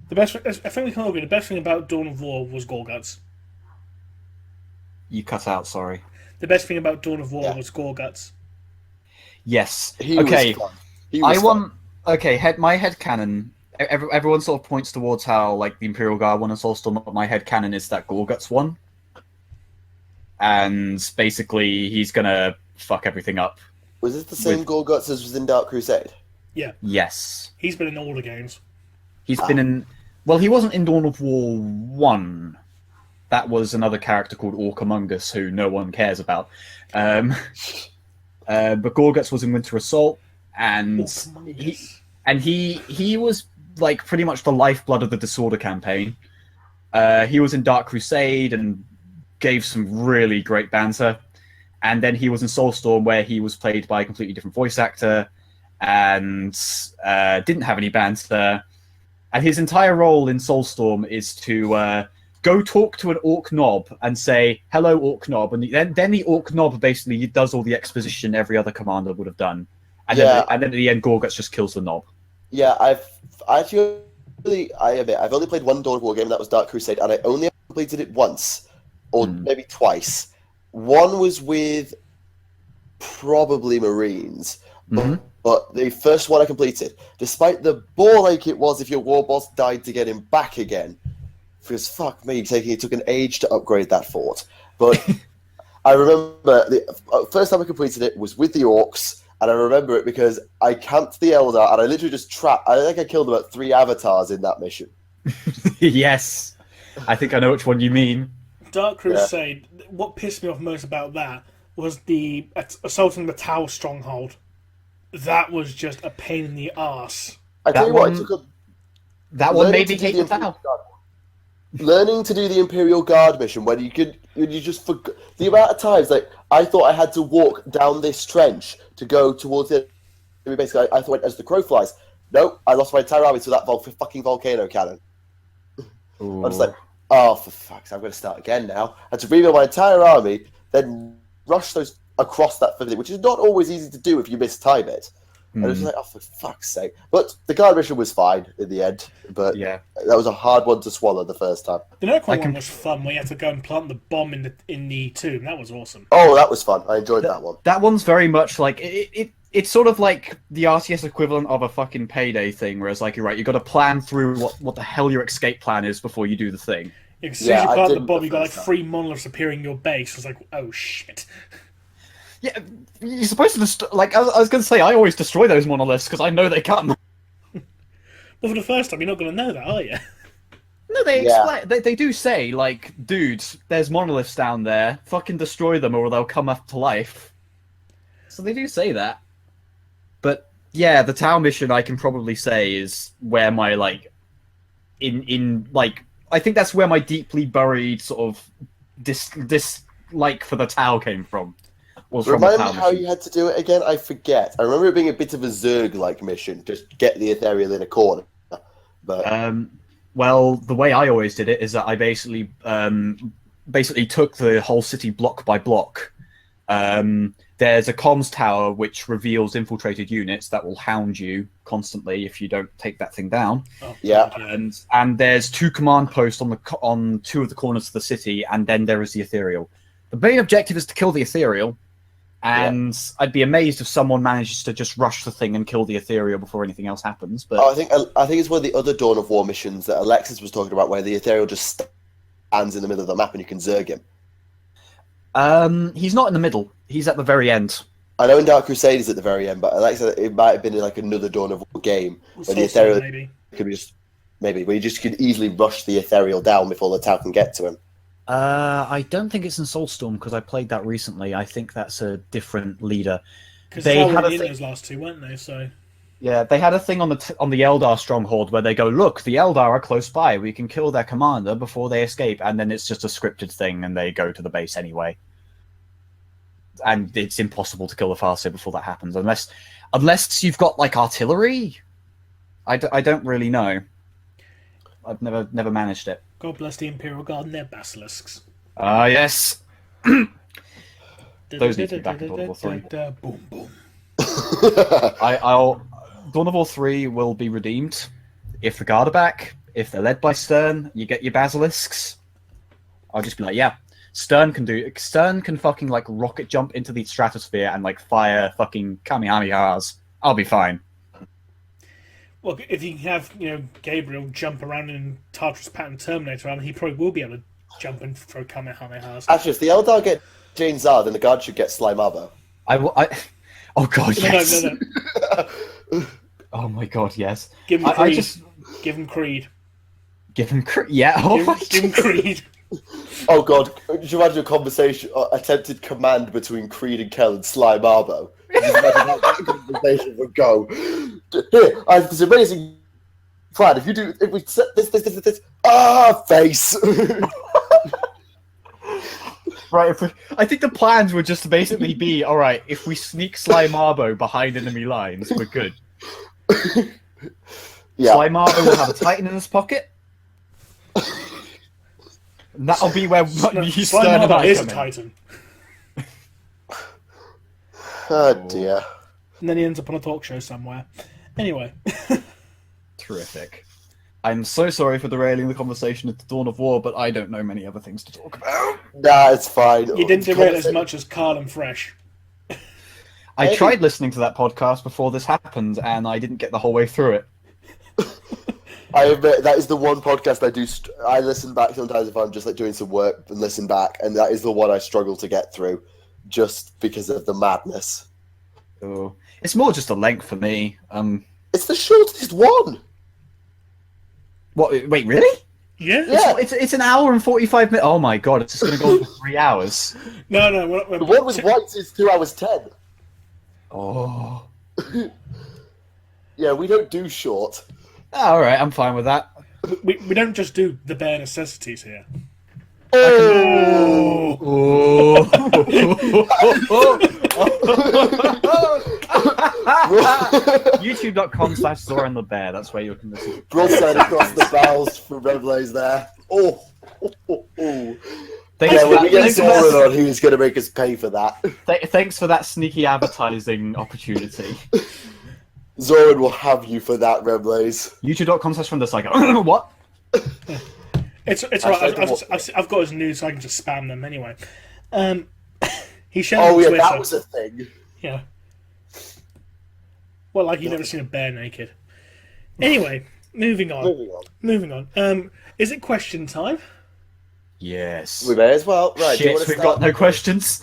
The best, I think we can all agree, the best thing about Dawn of War was Gorguts. You cut out, sorry. The best thing about Dawn of War Yeah. was Gorguts. Yes. He Okay. was fun. He was I fun. want... Okay, my headcanon... Everyone sort of points towards how, like, the Imperial Guard one and Soulstorm, but my headcanon is that Gorguts one. And basically, he's gonna fuck everything up. Was this the same Gorguts as was in Dark Crusade? Yes. He's been in all the games. He's been in... Well, he wasn't in Dawn of War 1. That was another character called Orc Among Us, who no one cares about. But Gorguts was in Winter Assault, and he was like pretty much the lifeblood of the Disorder campaign. He was in Dark Crusade and gave some really great banter. And then he was in Soulstorm, where he was played by a completely different voice actor and didn't have any banter. And his entire role in Soulstorm is to go talk to an Orc Knob and say, "Hello, Orc Knob," and then the Orc Knob basically does all the exposition every other commander would have done. And then at the end, Gorguts just kills the knob. Yeah, I admit, I've only played one Dawn of War game, that was Dark Crusade, and I only completed it once, or maybe twice. One was with probably Marines, but the first one I completed, despite the ball ache it was if your war boss died to get him back again, because fuck me, it took an age to upgrade that fort. But I remember the first time I completed it was with the Orcs, and I remember it because I camped the Eldar, and I literally just trapped. I think I killed about 3 avatars in that mission. Yes, I think I know which one you mean. Dark Crusade, what pissed me off most about that was the assaulting the Tower stronghold. That was just a pain in the arse. I tell you what, it took that one made me hate the Tower. Learning to do the Imperial Guard mission when you just forgot the amount of times like I thought I had to walk down this trench to go towards it. Basically, I thought as the crow flies. No, I lost my entire army to that fucking volcano cannon. I'm just like, oh, for fuck's sake, I'm going to start again now. I had to rebuild my entire army, then rush those across that field, which is not always easy to do if you mistime it. And it was like, oh, for fuck's sake. But the guard mission was fine in the end. But Yeah. that was a hard one to swallow the first time. The Necron one was fun, where you had to go and plant the bomb in the tomb. That was awesome. Oh, that was fun. I enjoyed that one. That one's very much like it's sort of like the RTS equivalent of a fucking Payday thing, whereas like you're right, you got to plan through what the hell your escape plan is before you do the thing. As soon as you I plant the didn't bomb, the you got like first time. 3 monoliths appearing in your base. I was like, oh shit. Yeah, you're supposed to I was going to say, I always destroy those monoliths because I know they come. Well, for the first time, you're not going to know that, are you? No, they Yeah. explain. They do say, like, dudes, there's monoliths down there. Fucking destroy them, or they'll come up to life. So they do say that. But yeah, the town mission I can probably say is where my I think that's where my deeply buried sort of dislike for the Tau came from. Was from the Remind me Tau how mission. you had to do it again? I forget. I remember it being a bit of a Zerg-like mission. Just get the Ethereal in a corner. But Well, the way I always did it is that I basically took the whole city block by block. There's a comms tower which reveals infiltrated units that will hound you constantly if you don't take that thing down. Oh, Yeah. And there's 2 command posts on 2 of the corners of the city, and then there is the Ethereal. The main objective is to kill the Ethereal, and I'd be amazed if someone manages to just rush the thing and kill the Ethereal before anything else happens. But I think it's one of the other Dawn of War missions that Alexis was talking about, where the Ethereal just stands in the middle of the map and you can Zerg him. he's not in the middle. He's at the very end. I know in Dark Crusade is at the very end, but Alexis, it might have been in like another Dawn of War game where the Soulstorm, Ethereal maybe. could be just. Maybe where you just could easily rush the ethereal down before the tower can get to him. I don't think it's in Soulstorm because I played that recently. I think that's a different leader. Because They they had were a in thing- those last two, weren't they? So Yeah, they had a thing on the Eldar stronghold where they go, look, the Eldar are close by. We can kill their commander before they escape, and then it's just a scripted thing, and they go to the base anyway. And it's impossible to kill the Farseer before that happens, unless you've got like artillery. I don't really know. I've never managed it. God bless the Imperial Guard and their basilisks. Ah, yes. Those need to be back in Dawn of War 3. Boom, boom. I'll Dawn of War 3 will be redeemed if the Guard are back. If they're led by Stern, you get your basilisks. I'll just be like, yeah, Stern can fucking like rocket jump into the stratosphere and like fire fucking kamehamehas. I'll be fine. Well, if you can have, Gabriel jump around in Tartarus pattern Terminator armor, he probably will be able to jump and throw Kamehamehas. Actually, if the Eldar get Jane Zar, then the guard should get Slime Arbo. Oh god, yes. No. Oh my god, yes. Give him Creed. Give him Creed. Give him Creed. Yeah. Oh my Give him Creed. Oh god, could you imagine a conversation, attempted command between Creed and Kel and Slime Arbo? Just imagine how that conversation would go. Here, I have this amazing plan. If we set this, face. Right, I think the plans would just basically be, all right, if we sneak Slime Arbo behind enemy lines, we're good. Yeah. Slime Arbo will have a Titan in his pocket. And that'll be where Slime Stern and Arbo I is a come in. Titan. Oh dear. And then he ends up on a talk show somewhere. Anyway. Terrific. I'm so sorry for derailing the conversation at the Dawn of War, but I don't know many other things to talk about. Nah, it's fine. You didn't derail as much as Carl and Fresh. I tried listening to that podcast before this happened, and I didn't get the whole way through it. I admit that is the one podcast I do. I listen back sometimes if I'm just like doing some work and listen back, and that is the one I struggle to get through, just because of the madness. Oh. It's more just the length for me. It's the shortest one. What? Wait, really? Yeah? Yeah. It's an hour and 45 minutes. Oh my god, it's just going to go for 3 hours. No. The one with whites is 2 hours 10. Oh. Yeah, we don't do short. All right, I'm fine with that. We don't just do the bare necessities here. Oh. YouTube.com/ZoranTheBear. That's where you can listen. Broadside across the bows for Remleiz there. Oh. Thanks, Yeah, for when we that, get Zoran on, who's going to make us pay for that? thanks for that sneaky advertising opportunity. Zoran will have you for that, Remleiz. YouTube.com/ThunderPsyker. What? It's alright. I've got his news, so I can just spam them anyway. He shared Oh on yeah, Twitter. that was a thing. Yeah. Well, like you've never seen a bear naked. Anyway, moving on. Is it question time? Yes. We may as well. Right, do you Shit, want to we've start? got no questions.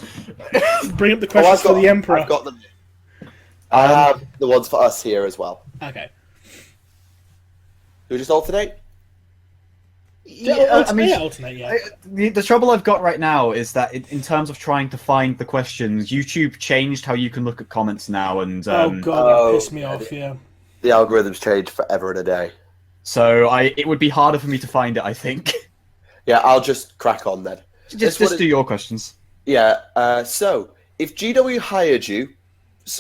Bring up the questions for the Emperor. I've got them. I have the ones for us here as well. Okay. Do we just alternate? Alternate, yeah. The trouble I've got right now is that in terms of trying to find the questions, YouTube changed how you can look at comments now, and Oh god, that pissed me off, yeah. The algorithms change forever and a day. so it would be harder for me to find it, I think. Yeah, I'll just crack on then. just do your questions. Yeah, so, if GW hired you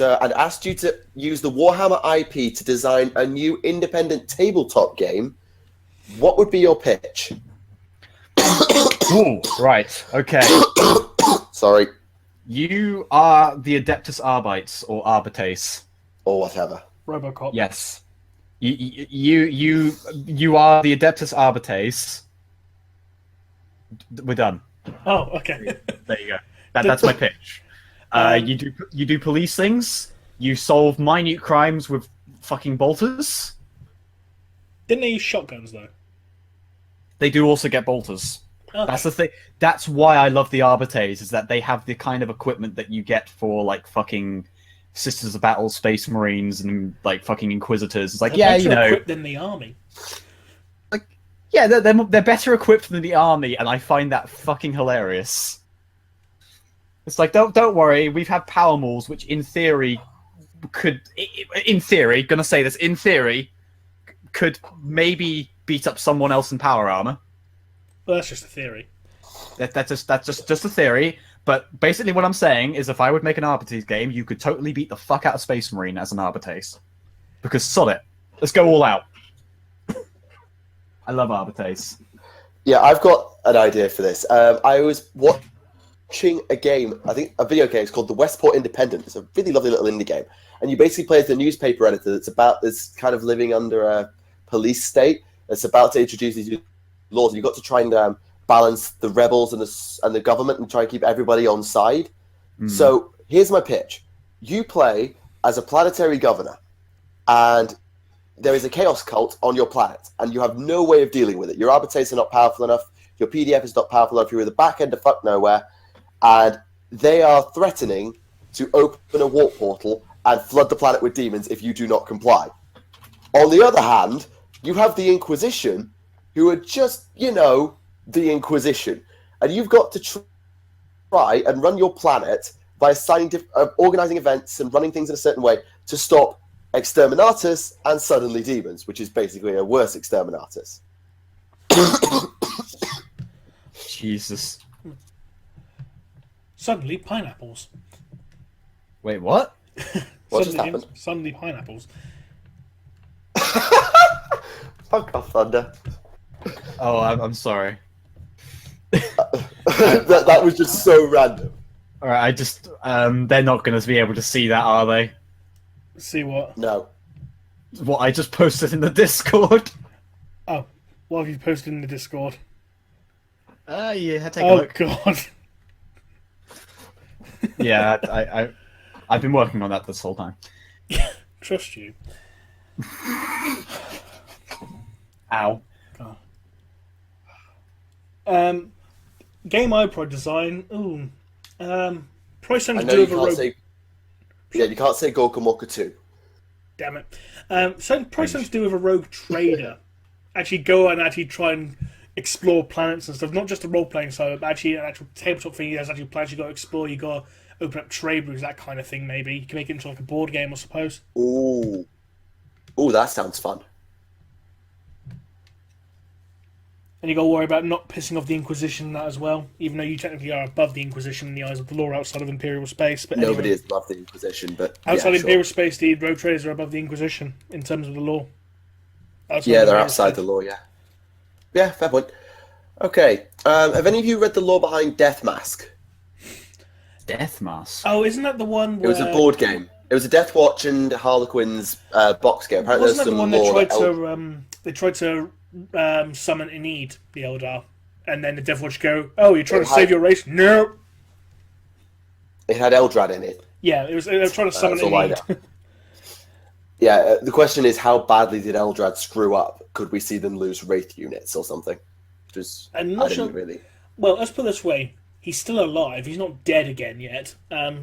and asked you to use the Warhammer IP to design a new independent tabletop game, what would be your pitch? Ooh, right, okay. Sorry. You are the Adeptus Arbites, or Arbites. Or whatever. Robocop. Yes. You are the Adeptus Arbites. We're done. Oh, okay. There you go. That's my pitch. You do police things. You solve minute crimes with fucking bolters. Didn't they use shotguns, though? They do also get bolters. Okay. That's the thing. That's why I love the Arbites, is that they have the kind of equipment that you get for like fucking Sisters of Battle, Space Marines, and like fucking Inquisitors. It's like, They're yeah, better you know. equipped than the army. Yeah, they're better equipped than the army, and I find that fucking hilarious. It's like, don't worry, we've had power mauls, which in theory could maybe beat up someone else in power armor. Well, that's just a theory. That's just a theory. But basically, what I'm saying is, if I would make an Arbitrace game, you could totally beat the fuck out of Space Marine as an Arbitrace. Because sod it, let's go all out. I love Arbitrace. Yeah, I've got an idea for this. I was watching a game, I think a video game. It's called The Westport Independent. It's a really lovely little indie game, and you basically play as the newspaper editor that's kind of living under a police state that's about to introduce these laws. And you've got to try and balance the rebels and the government and try and keep everybody on side. So here's my pitch: you play as a planetary governor, and there is a chaos cult on your planet, and you have no way of dealing with it. Your arbitrators are not powerful enough. Your PDF is not powerful enough. You're in the back end of fuck nowhere, and they are threatening to open a warp portal and flood the planet with demons if you do not comply. On the other hand, you have the Inquisition, who are just, the Inquisition, and you've got to try and run your planet by organizing events and running things in a certain way to stop Exterminatus and suddenly demons, which is basically a worse Exterminatus. Jesus. Suddenly, pineapples. Wait, what? What just happened? Suddenly, pineapples. Fuck off, Thunder. Oh, I'm sorry. that was just so random. Alright, I just... they're not going to be able to see that, are they? See what? No. What I just posted in the Discord. Oh, what have you posted in the Discord? Yeah, take a look. Oh, God. Yeah, I've been working on that this whole time. Trust you. Ow. God. Game I Pro design. Ooh. Probably something I to know do you with a can't rogue. say... Yeah, you can't say Gorkamoka 2. Damn it. Probably something to do with a rogue trader. Actually go and actually try and explore planets and stuff. Not just the role-playing side, but actually an actual tabletop thing. There's actually plans you got to explore. You got to open up trade routes, that kind of thing, maybe. You can make it into like a board game, I suppose. Ooh, that sounds fun. And you got to worry about not pissing off the Inquisition and that as well, even though you technically are above the Inquisition in the eyes of the law outside of Imperial space. But Nobody anyway, is above the Inquisition, but outside yeah, Imperial sure. space, the rogue traders are above the Inquisition in terms of the law. Yeah, they're outside the law, yeah. Yeah, fair point. Okay, have any of you read the lore behind Death Mask? Death Mask. Oh, isn't that the one where... It was a board game. It was a Death Watch and Harlequin's box game. Apparently Wasn't that the one they they tried to summon Enid, the Eldar, and then the Death Watch go, "Oh, you're trying to save your race?" No. It had Eldrad in it. Yeah, they were trying to summon That's all I Enid. know. Yeah, the question is, how badly did Eldrad screw up? Could we see them lose Wraith units or something? Just, I'm I not didn't sure. really. Well, let's put it this way: he's still alive. He's not dead again yet.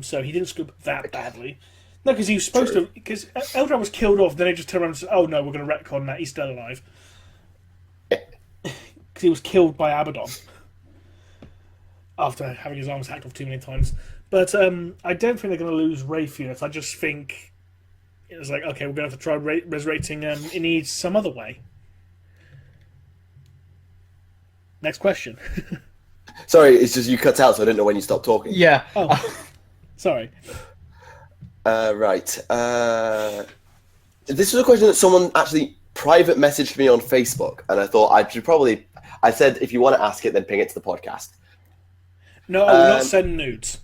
So he didn't screw up that badly. No, because he was supposed to. Because Eldrad was killed off. Then they just turned around and said, "Oh no, we're going to retcon that. He's still alive." Because he was killed by Abaddon after having his arms hacked off too many times. But I don't think they're going to lose Wraith units. I just think it's like, okay, we're going to have to try resurrecting Enid some other way. Next question. Sorry, it's just you cut out, so I didn't know when you stopped talking. Yeah. Oh, sorry. Right. This was a question that someone actually private messaged me on Facebook, and I thought I should probably... I said, if you want to ask it, then ping it to the podcast. No, not send nudes.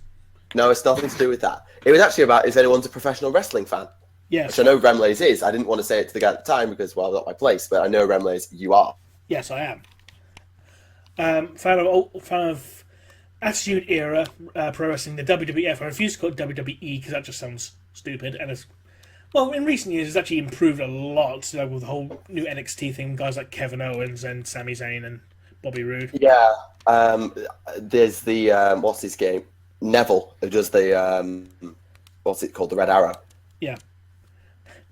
No, it's nothing to do with that. It was actually about if anyone's a professional wrestling fan. Yes. Which I know Remleiz is. I didn't want to say it to the guy at the time because, well, not my place, but I know Remleiz, you are. Yes, I am. Fan of Attitude Era Pro Wrestling, the WWF. I refuse to call it WWE because that just sounds stupid. And it's, well, in recent years, it's actually improved a lot with the whole new NXT thing. Guys like Kevin Owens and Sami Zayn and Bobby Roode. Yeah. There's the what's his game? Neville, who does the what's it called? The Red Arrow. Yeah.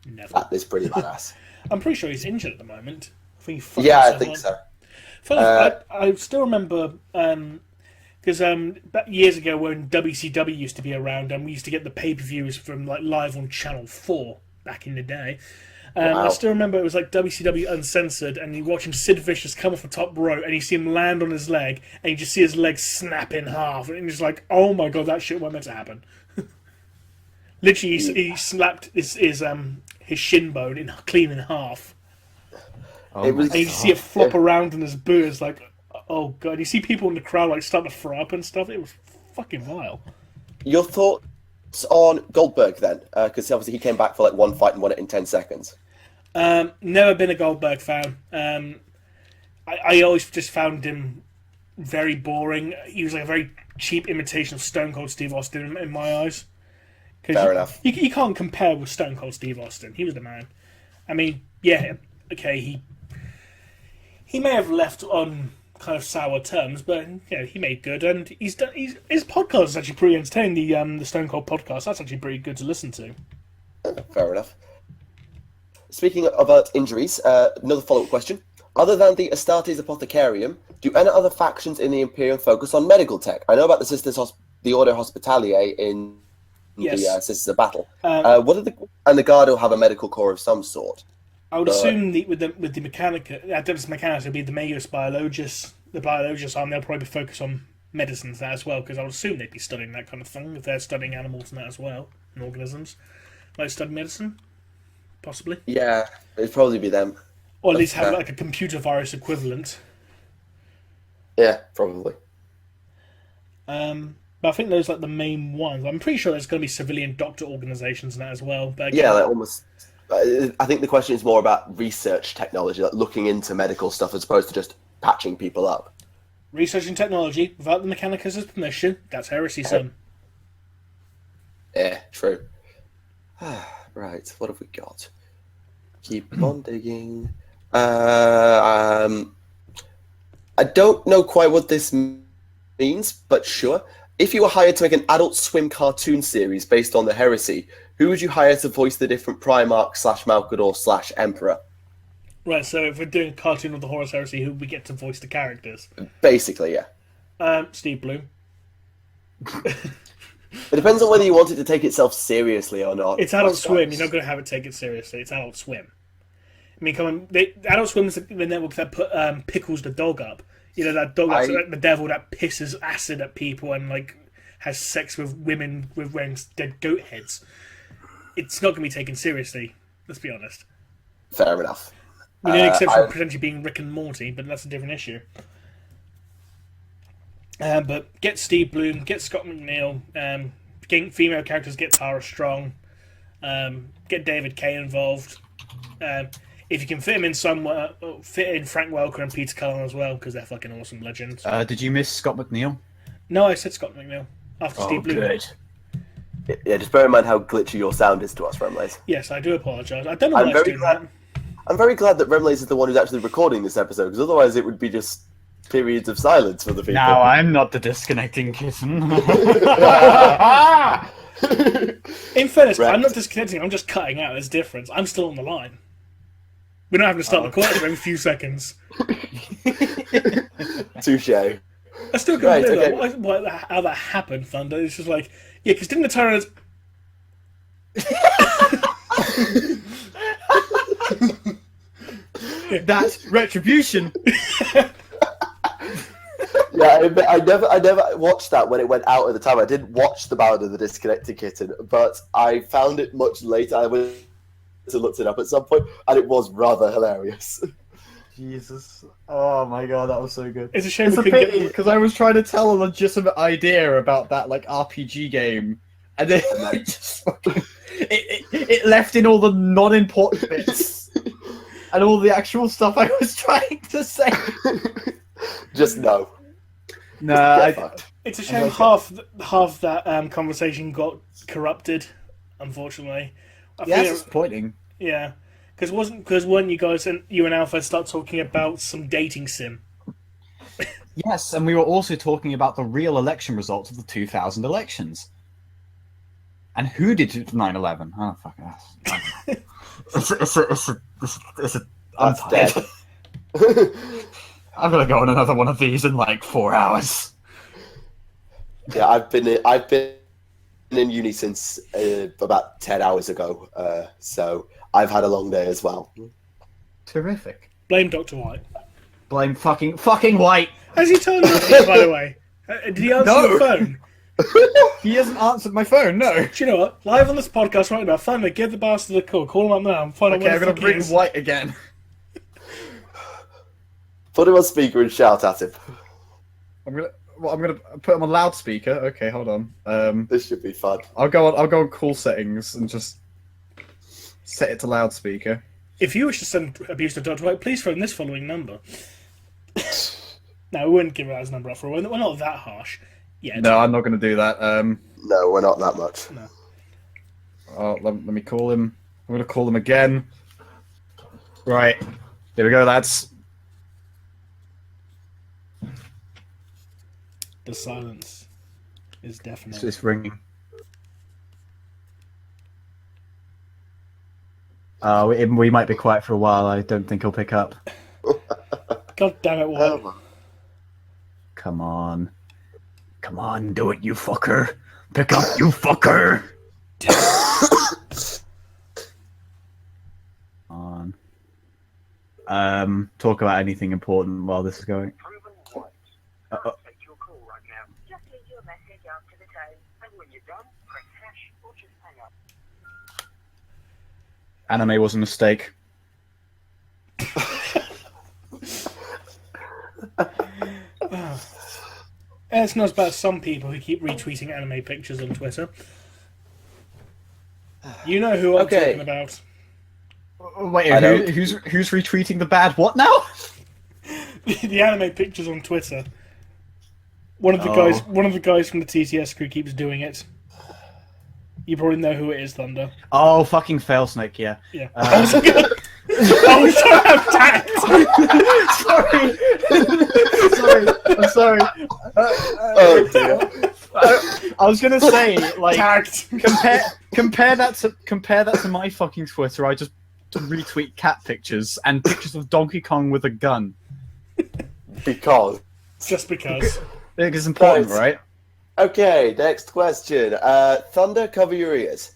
Never. That is pretty badass. I'm pretty sure he's injured at the moment. I think he Yeah, I think so. I still remember because years ago when WCW used to be around, and we used to get the pay-per-views from like live on Channel 4 back in the day. Wow. I still remember it was like WCW Uncensored, and you watch him Sid Vicious come off the top rope, and you see him land on his leg, and you just see his leg snap in half, and you're just like, oh my god, that shit wasn't meant to happen. Literally, he slapped his shin bone clean in half. Oh, It was- And you see it flop around in his boot. It's like, oh god. You see people in the crowd like start to throw up and stuff. It was fucking vile. Your thoughts on Goldberg then? Because obviously he came back for like one fight and won it in 10 seconds. Never been a Goldberg fan. I always just found him very boring. He was like a very cheap imitation of Stone Cold Steve Austin in my eyes. Fair enough. You can't compare with Stone Cold Steve Austin. He was the man. I mean, yeah, okay, he may have left on kind of sour terms, but he made good, and his podcast is actually pretty entertaining. The Stone Cold podcast, that's actually pretty good to listen to. Fair enough. Speaking of injuries, another follow-up question. Other than the Astartes Apothecarium, do any other factions in the Imperium focus on medical tech? I know about the Order Hospitalier in Yes. the Sisters of Battle. And the Guard have a medical corps of some sort. I would assume with the Mechanica, Adeptus Mechanicus would be the Magus Biologus. The Biologus arm, they'll probably focus on medicines there as well, because I would assume they'd be studying that kind of thing if they're studying animals and that as well, and organisms. Like study medicine, possibly. Yeah, it'd probably be them. Or at least have like a computer virus equivalent. Yeah, probably. But I think those are like the main ones. I'm pretty sure there's going to be civilian doctor organisations and that as well. But again, Yeah, like almost. I think the question is more about research technology, like looking into medical stuff as opposed to just patching people up. research and technology without the Mechanicus' permission, that's heresy, son. Yeah, true. Right, what have we got? Keep on digging. I don't know quite what this means, but sure. If you were hired to make an Adult Swim cartoon series based on the Heresy, who would you hire to voice the different Primarch / Malcador / Emperor? Right, so if we're doing a cartoon of the Horus Heresy, who we get to voice the characters? Basically, yeah. Steve Bloom. It depends on whether you want it to take itself seriously or not. It's Adult Swim, you're not going to have it take it seriously. It's Adult Swim. I mean, come on, Adult Swim is the network that put Pickles the dog up. You know, that dog that's like the devil that pisses acid at people and like has sex with women with wearing dead goat heads. It's not going to be taken seriously, let's be honest. Fair enough. With the only exception potentially being Rick and Morty, but that's a different issue. But get Steve Bloom, get Scott McNeil, get female characters, get Tara Strong, get David Kay involved. If you can fit him in somewhere, fit in Frank Welker and Peter Cullen as well, because they're fucking awesome legends. Did you miss Scott McNeil? No, I said Scott McNeil after Steve Bloom. Good. Yeah, just bear in mind how glitchy your sound is to us, Remleiz. Yes, I do apologise. I don't know why I was doing that. I'm very glad that Remleiz is the one who's actually recording this episode, because otherwise it would be just periods of silence for the people. Now I'm not the disconnecting kitten. In fairness, Right. I'm not disconnecting, I'm just cutting out. There's a difference. I'm still on the line. We're not having to start recording every few seconds. Touche. I still can't Right, believe okay. how that happened, Thunder. It's just like, yeah, because didn't the Tyrants... That's retribution. Yeah, I never watched that when it went out at the time. I didn't watch the Ballad of the Disconnected Kitten, but I found it much later. I went to look it up at some point, and it was rather hilarious. Jesus. Oh my god, that was so good. It's a shame It's we a couldn't pity, get... because I was trying to tell a legitimate idea about that like RPG game, and then it just fucking... It left in all the non-important bits, and all the actual stuff I was trying to say. Just no. Nah, Get fucked. It's a shame half that conversation got corrupted, unfortunately. I yeah, feel- it's disappointing. Yeah, because when you guys and you and Alpha start talking about some dating sim. Yes, and we were also talking about the real election results of the 2000 elections. And who did 9/11? Oh, fuck us. It's a I'm That's tired. dead. I'm gonna go on another one of these in like 4 hours. Yeah, I've been in uni since about 10 hours ago, so I've had a long day as well. Terrific. Blame Dr. White. Blame fucking White. Has he turned up, by the way? Did he answer No. the phone? He hasn't answered my phone. No. Do you know what? Live on this podcast right now, Thunder, give the bastard a call. Call him up now and find out Okay, where I'm the gonna fuck bring he is. White again. Put him on speaker and shout at him. I'm gonna put him on loudspeaker. Okay, hold on. This should be fun. I'll go on call settings and just set it to loudspeaker. If you wish to send abuse to Dr. White, please phone this following number. No, we wouldn't give out his number up for a while. We're not that harsh. Yeah. No, I'm not gonna do that. No, we're not that much. No. Let me call him. I'm gonna call him again. Right. Here we go, lads. The silence is deafening. It's ringing. We might be quiet for a while. I don't think he'll pick up. God damn it, White. Come on. Come on, do it, you fucker. Pick up, you fucker. Come on. Talk about anything important while this is going. Anime was a mistake. It's not about some people who keep retweeting anime pictures on Twitter. You know who I'm talking about. Wait, who's retweeting the bad what now? The anime pictures on Twitter. One of the guys from the TTS crew keeps doing it. You probably know who it is, Thunder. Oh, fucking Failsnake, yeah. Yeah. Oh, shut up, tact! I'm sorry. Oh dear. I was gonna say, like, Tact! compare that to my fucking Twitter. I just retweet cat pictures and pictures of Donkey Kong with a gun. Because. Just because. It's important, right? Okay, next question. Thunder, cover your ears.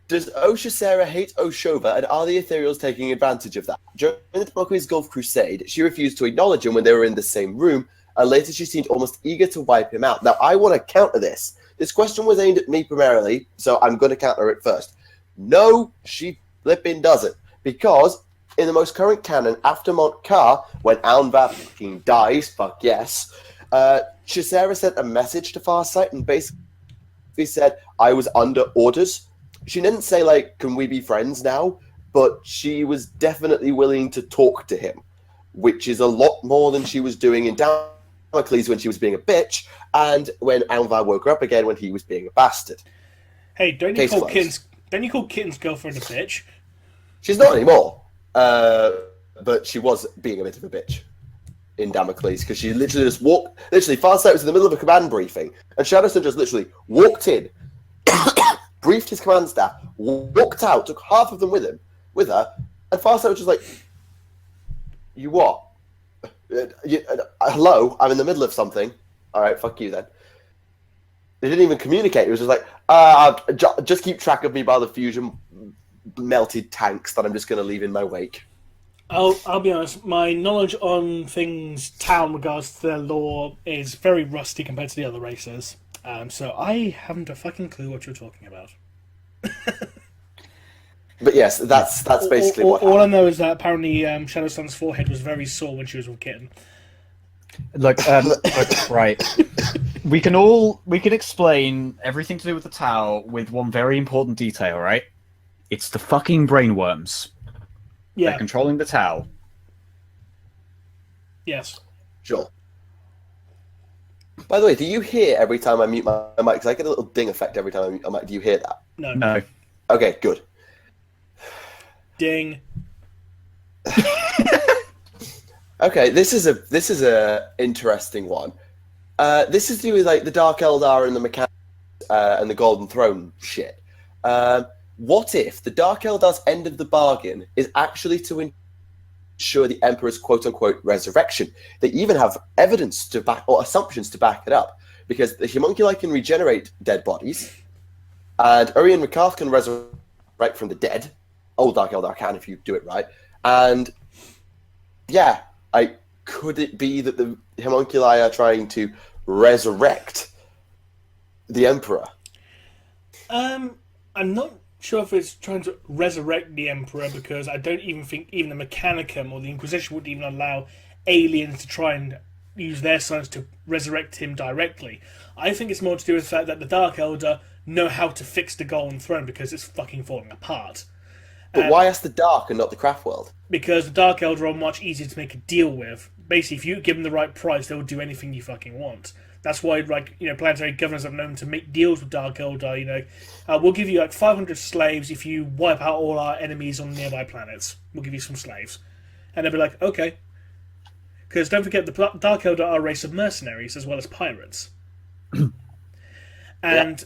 Does Oshasera hate Oshova, and are the Ethereals taking advantage of that? During the Democracy's Gulf Crusade, she refused to acknowledge him when they were in the same room, and later she seemed almost eager to wipe him out. Now, I want to counter this. This question was aimed at me primarily, so I'm going to counter it first. No, she flipping doesn't. Because in the most current canon, after Mont-Ka, when Aunvar fucking dies, fuck yes, Shisera sent a message to Farsight and basically said, I was under orders. She didn't say, like, can we be friends now? But she was definitely willing to talk to him, which is a lot more than she was doing in Damocles when she was being a bitch, and when Aunvar woke her up again when he was being a bastard. Hey, don't you call Kitten's girlfriend a bitch? She's not anymore, but she was being a bit of a bitch in Damocles, because she literally just walked. Literally, Farsight was in the middle of a command briefing, and Shadowson just literally walked in, briefed his command staff, walked out, took half of them with her, and Farsight was just like, "You what? Hello, I'm in the middle of something. All right, fuck you then." They didn't even communicate. It was just like, just keep track of me by the fusion melted tanks that I'm just going to leave in my wake. I'll be honest, my knowledge on things Tau in regards to their lore is very rusty compared to the other races. So I haven't a fucking clue what you're talking about. But yes, that's basically what happened. All I know is that apparently Shadowsun's forehead was very sore when she was with Kitten. Look, right. We can explain everything to do with the Tau with one very important detail, right? It's the fucking brainworms. Yeah. They're controlling the Tau. Yes. Sure. By the way, do you hear every time I mute my mic? Because I get a little ding effect every time I mute my mic. Do you hear that? No. No. Okay, good. Ding. Okay, this is a interesting one. This is to do with like the Dark Eldar and the mechanics and the Golden Throne shit. What if the Dark Eldar's end of the bargain is actually to ensure the Emperor's quote-unquote resurrection. They even have evidence to back, or assumptions to back it up, because the homunculi can regenerate dead bodies, and Urian Rakath can resurrect from the dead. Old Dark Eldar can if you do it right. And yeah, could it be that the homunculi are trying to resurrect the Emperor? I'm not sure if it's trying to resurrect the Emperor, because I don't even think even the Mechanicum or the Inquisition would even allow aliens to try and use their science to resurrect him directly. I think it's more to do with the fact that the Dark Eldar know how to fix the Golden Throne because it's fucking falling apart. But why ask the Dark and not the Craft World? Because the Dark Eldar are much easier to make a deal with. Basically, if you give them the right price, they'll do anything you fucking want. That's why, planetary governors have known to make deals with Dark Eldar. We'll give you 500 slaves if you wipe out all our enemies on nearby planets. We'll give you some slaves, and they'll be like, okay. Because don't forget, the Dark Eldar are a race of mercenaries as well as pirates, and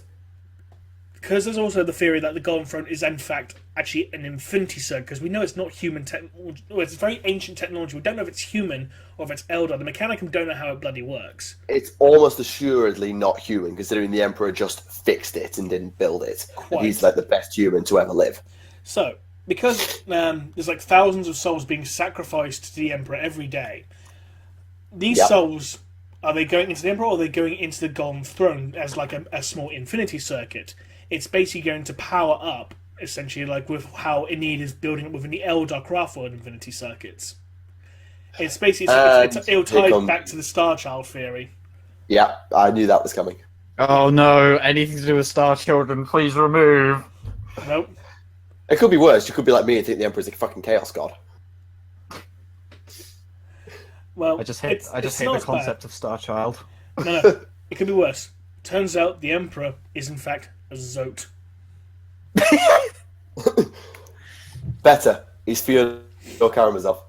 because there's also the theory that the Golden Throne is in fact actually an Infinity Circle, because we know it's not human technology. Well, it's very ancient technology. We don't know if it's human or if it's Eldar. The Mechanicum don't know how it bloody works. It's almost assuredly not human, considering the Emperor just fixed it and didn't build it. And he's the best human to ever live. So, because there's thousands of souls being sacrificed to the Emperor every day, these souls, are they going into the Emperor or are they going into the Golden Throne as a small Infinity Circuit? It's basically going to power up, essentially, with how Enid is building up within the Eldar Craft World Infinity Circuits. It's basically it'll tie back to the Star Child theory. Yeah, I knew that was coming. Oh no, anything to do with Star Children, please remove. Nope. It could be worse. You could be like me and think the Emperor's a fucking chaos god. Well, I just hate the concept of Star Child. No, it could be worse. Turns out the Emperor is in fact a Zote. Better. He's Theodore Karamazov.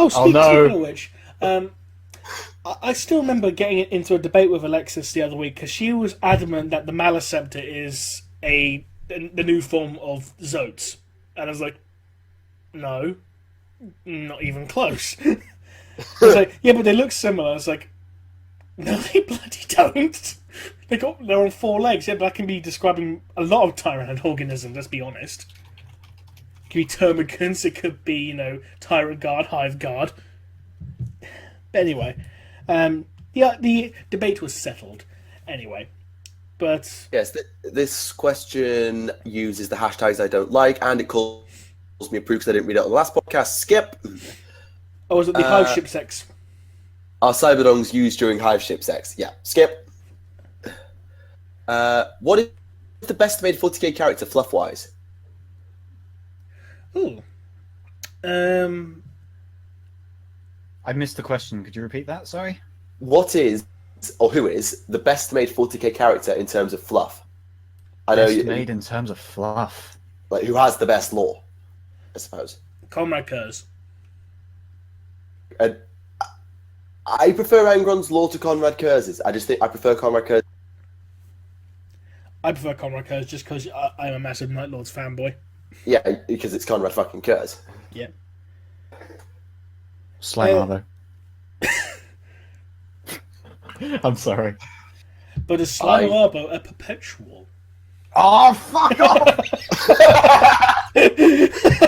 Speaking of which, I still remember getting into a debate with Alexis the other week because she was adamant that the Maleceptor is the new form of Zotes, and I was like, no, not even close. I was like, yeah, but they look similar. It's like, no, they bloody don't. They're on four legs. Yeah, but that can be describing a lot of tyrant organisms. Let's be honest. It could be termagants. It could be tyrant guard, hive guard. But anyway, the debate was settled. Anyway, but yes, this question uses the hashtags I don't like, and it calls me a proof because I didn't read it on the last podcast. Skip. Oh, was it the hive ship sex? Are Cyberdongs used during hive ship sex? Yeah. Skip. What is the best made 40k character fluff-wise? Ooh. I missed the question. Could you repeat that? Sorry. What is, or who is, the best made 40k character in terms of fluff? I know Best made in terms of fluff. Who has the best lore, I suppose. Comrade Kurz. I prefer Angron's lore to Conrad Kurz's. I just think I prefer Conrad Kurz. I prefer Comrade Kurz just because I'm a massive Night Lords fanboy. Yeah, because it's Conrad fucking Kurz. Yeah. Slime I'm sorry. But is Slime Arbo a perpetual? Oh, fuck off!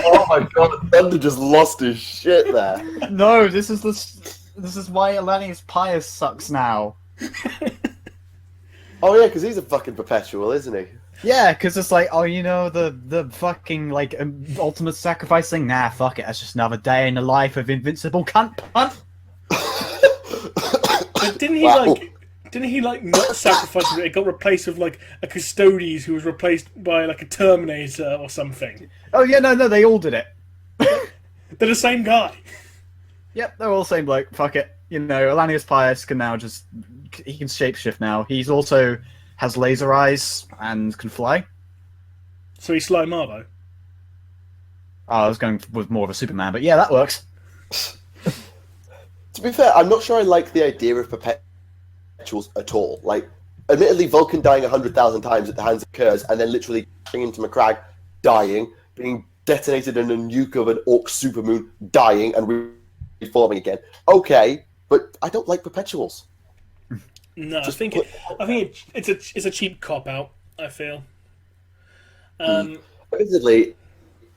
Oh my god, Thunder just lost his shit there. No, this is why Elanius Pius sucks now. Oh yeah, because he's a fucking perpetual, isn't he? Yeah, because it's like, the fucking, ultimate sacrifice thing? Nah, fuck it, that's just another day in the life of invincible cunt punt. But didn't he not sacrifice it? It got replaced with a Custodes who was replaced by a Terminator or something. Oh yeah, no, they all did it. They're the same guy. Yep, they're all the same bloke. Fuck it. Elanius Pius can now he can shapeshift now. He's also has laser eyes and can fly. So he's Slime Arbo. Oh, I was going with more of a Superman, but yeah, that works. To be fair, I'm not sure I like the idea of perpetuals at all. Admittedly, Vulcan dying 100,000 times at the hands of Kurz, and then literally crashing into McCrag, dying, being detonated in a nuke of an orc supermoon, dying and reforming again. Okay, but I don't like perpetuals. No, Just I think it's a cheap cop out. I feel. Admittedly,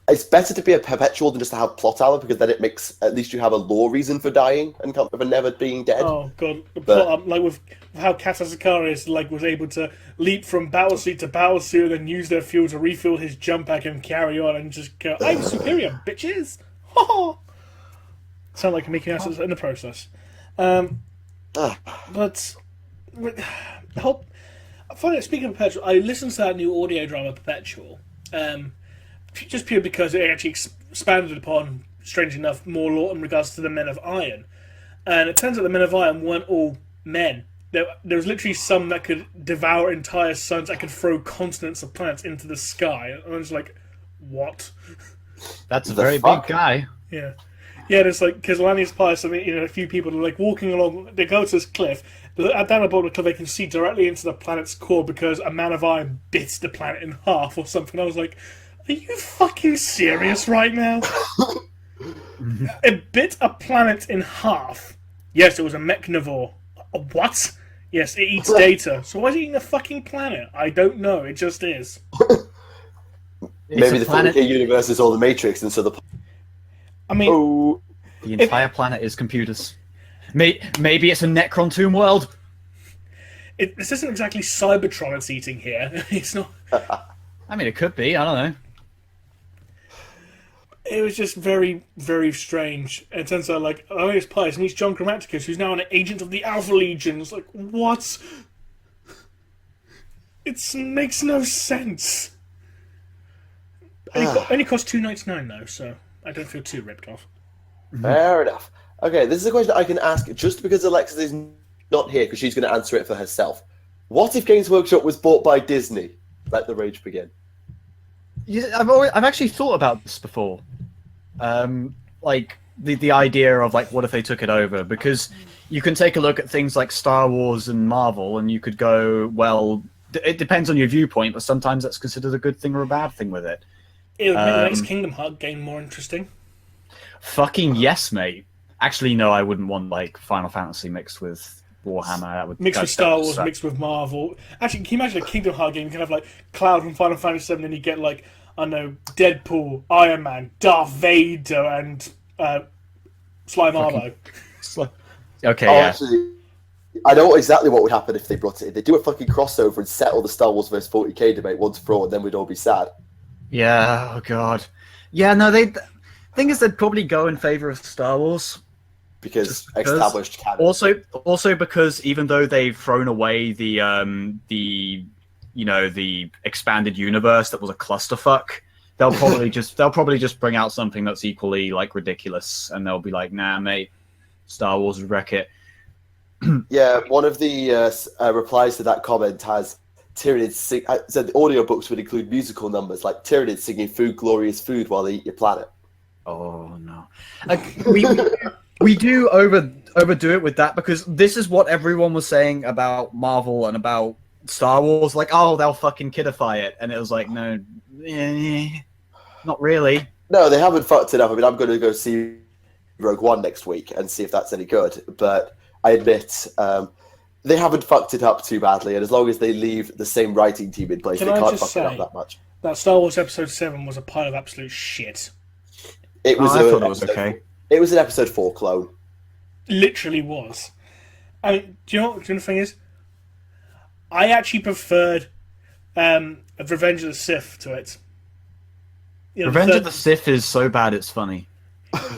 it's better to be a perpetual than just to have plot armor, because then it makes, at least you have a lore reason for dying and for never being dead. Oh god, the plot, like with how Katasakarius was able to leap from battlesuit to battlesuit and use their fuel to refuel his jump pack and carry on and just go, I'm superior, bitches! Sound like making us in the process. But finally, speaking of Perpetual, I listened to that new audio drama Perpetual. Just purely because it actually expanded upon, strange enough, more lore in regards to the Men of Iron. And it turns out the Men of Iron weren't all men. There was literally some that could devour entire suns, that could throw continents of planets into the sky. And I was like, what? That's a very big guy. Yeah. Yeah, there's because Lanius Pius, a few people are walking along, they go to this cliff, down the bottom of the cliff they can see directly into the planet's core because a Man of Iron bit the planet in half or something. I was like, are you fucking serious right now? It bit a planet in half. Yes, it was a mechnivore. What? Yes, it eats data. So why is it eating a fucking planet? I don't know. It just is. Maybe the 40K universe is all the Matrix, and so the... The entire planet is computers. Maybe it's a Necron Tomb world. This isn't exactly Cybertron it's eating here. It's not... I mean, it could be. I don't know. It was just very, very strange. And it turns out, Lanius Pius meets John Grammaticus, who's now an agent of the Alpha Legion. It's like, what? It makes no sense. Only cost $2.99 though, so I don't feel too ripped off. Fair enough. Okay, this is a question I can ask just because Alexis is not here, because she's going to answer it for herself. What if Games Workshop was bought by Disney? Let the rage begin. Yeah, I've actually thought about this before. The idea of what if they took it over? Because you can take a look at things like Star Wars and Marvel, and you could go, well, it depends on your viewpoint, but sometimes that's considered a good thing or a bad thing with it. It would make the next Kingdom Hearts game more interesting. Fucking yes, mate. Actually, no, I wouldn't want Final Fantasy mixed with Warhammer. That would mixed with Star Wars, mixed with Marvel. Actually, can you imagine a Kingdom Hearts game? You can have Cloud from Final Fantasy VII, and you get I don't know, Deadpool, Iron Man, Darth Vader, and Slime Arlo. Okay, yeah. Actually, I know exactly what would happen if they brought it in. They do a fucking crossover and settle the Star Wars vs 40k debate once for all, and then we'd all be sad. Yeah. Oh god. Yeah. No. Thing is, they'd probably go in favor of Star Wars. Because established canon. Also because even though they've thrown away the expanded universe that was a clusterfuck, they'll probably just bring out something that's equally like ridiculous, and they'll be like, nah, mate, Star Wars would wreck it. Yeah, one of the replies to that comment has Tyranids said the audiobooks would include musical numbers like Tyranids singing "Food, Glorious Food" while they eat your planet. Oh no, we do overdo it with that, because this is what everyone was saying about Marvel and about Star Wars. Like, oh, they'll fucking kidify it, and it was like, no, not really. No, they haven't fucked it up. I mean, I'm going to go see Rogue One next week and see if that's any good. But I admit, they haven't fucked it up too badly, and as long as they leave the same writing team in place, they can't fuck it up that much. That Star Wars Episode 7 was a pile of absolute shit. It was. I thought it was okay. It was an Episode 4 clone. Literally was. I mean, do you know what the thing is? I actually preferred Revenge of the Sith to it. Revenge of the Sith is so bad it's funny.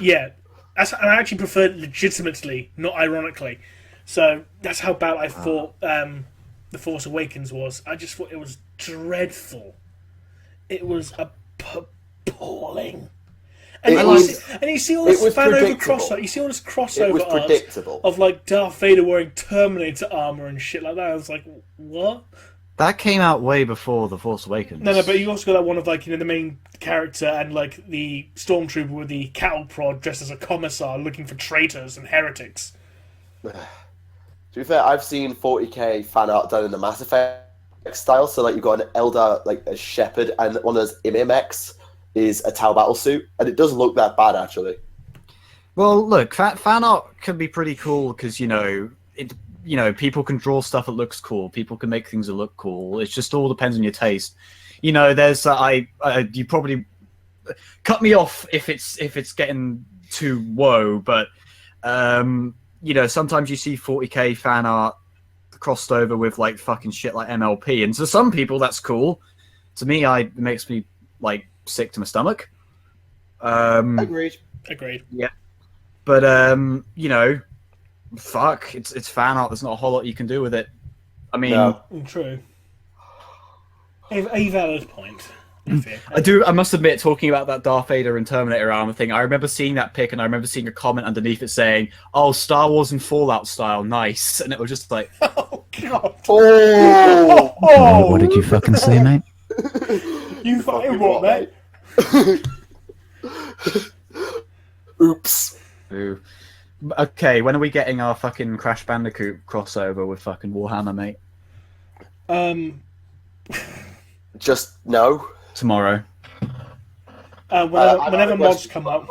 Yeah. I actually preferred legitimately, not ironically. So that's how bad I thought The Force Awakens was. I just thought it was dreadful. It was appalling. And you see all this fan over crossover. You see all this crossover of Darth Vader wearing Terminator armor and shit like that. I was like, what? That came out way before The Force Awakens. No, but you also got that one of the main character and the stormtrooper with the cattle prod dressed as a commissar looking for traitors and heretics. To be fair, I've seen 40k fan art done in the Mass Effect style. So you've got an Eldar, a shepherd, and one of those Imimex is a Tau battle suit, and it doesn't look that bad actually. Well, look, fan art can be pretty cool because people can draw stuff that looks cool. People can make things that look cool. It just all depends on your taste. There's you probably cut me off if it's getting too woe, but sometimes you see 40k fan art crossed over with like fucking shit like MLP, and to some people that's cool. To me, it makes me like sick to my stomach. Agreed. Yeah, but fuck, it's fan art. There's not a whole lot you can do with it. I mean, No. True. A valid point. I must admit, talking about that Darth Vader and Terminator armor thing, I remember seeing that pic and I remember seeing a comment underneath it saying, "Oh, Star Wars and Fallout style, nice," and it was just like, oh god. Oh, What did you fucking say, mate? You fucking what, mate? Oops. ooh. Okay, when are we getting our fucking Crash Bandicoot crossover with fucking Warhammer, mate? Just no. Tomorrow. Whenever mods come up.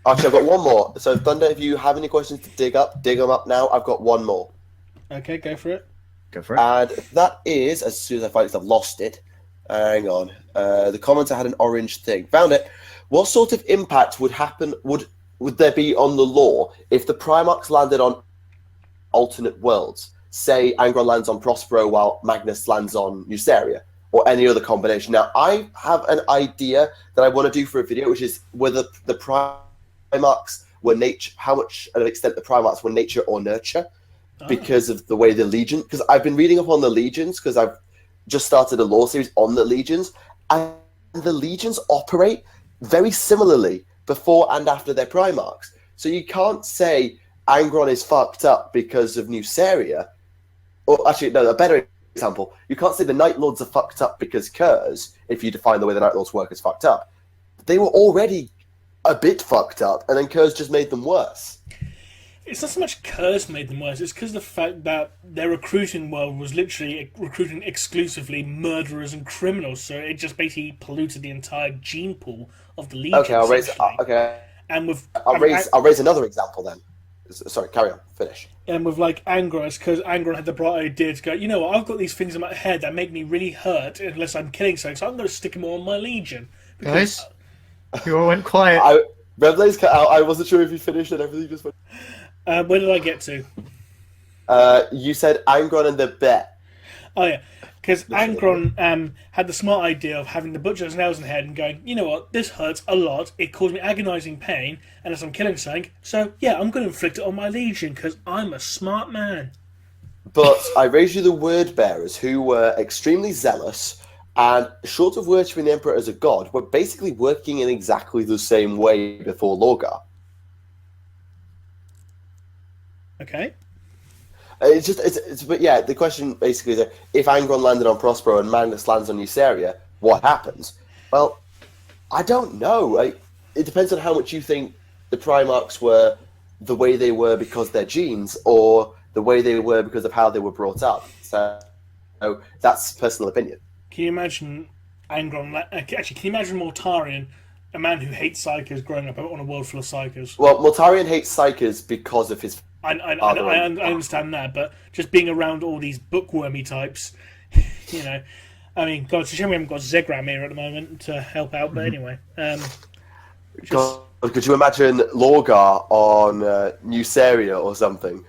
Actually, I've got one more. So, Thunder, if you have any questions to dig them up now. I've got one more. Okay, go for it. Go for it. And that is, as soon as I find it, I've lost it. Hang on. The commenter had an orange thing. Found it. What sort of impact would there be on the lore if the Primarchs landed on alternate worlds? Say Angron lands on Prospero while Magnus lands on Nuceria, or any other combination. Now, I have an idea that I want to do for a video, which is whether the Primarchs were nature, how much of an extent the Primarchs were nature or nurture, because of the way the Legion. Because I've been reading up on the Legions, because I've just started a lore series on the Legions, and the Legions operate very similarly before and after their Primarchs. So you can't say Angron is fucked up because of Nuceria. Or actually, no, a better example, you can't say the Night Lords are fucked up because Kurz, if you define the way the Night Lords work as fucked up. They were already a bit fucked up, and then Kurz just made them worse. It's not so much Kurz made them worse, it's because of the fact that their recruiting world was literally recruiting exclusively murderers and criminals, so it just basically polluted the entire gene pool of the Legion. Okay, I'll raise another example then. Sorry, carry on. Finish. And with like Angron, because Angron had the bright idea to go, you know what, I've got these things in my head that make me really hurt unless I'm killing something, so I'm going to stick them all on my Legion. Guys, you all went quiet. Remleiz cut out. I wasn't sure if you finished and everything just went. Where did I get to? You said Angron and the bet. Oh yeah, because Angron had the smart idea of having the butcher's nails in the head and going, you know what, this hurts a lot, it caused me agonising pain, unless I'm killing something, so yeah, I'm going to inflict it on my Legion, because I'm a smart man. But I raised you the word bearers, who were extremely zealous, and short of worshipping the Emperor as a god, were basically working in exactly the same way before Lorgar. Okay. But yeah, the question basically is, if Angron landed on Prospero and Magnus lands on Nuceria, what happens? Well, I don't know. It depends on how much you think the Primarchs were the way they were because they're genes, or the way they were because of how they were brought up. So that's personal opinion. Can you imagine Angron? Actually, can you imagine Mortarion, a man who hates Psykers, growing up on a world full of Psykers? Well, Mortarion hates Psykers because of his. I understand that, but just being around all these bookwormy types, you know, I mean, God, it's a shame we haven't got Zegram here at the moment to help out. But anyway, God, could you imagine Lorgar on Nuceria or something?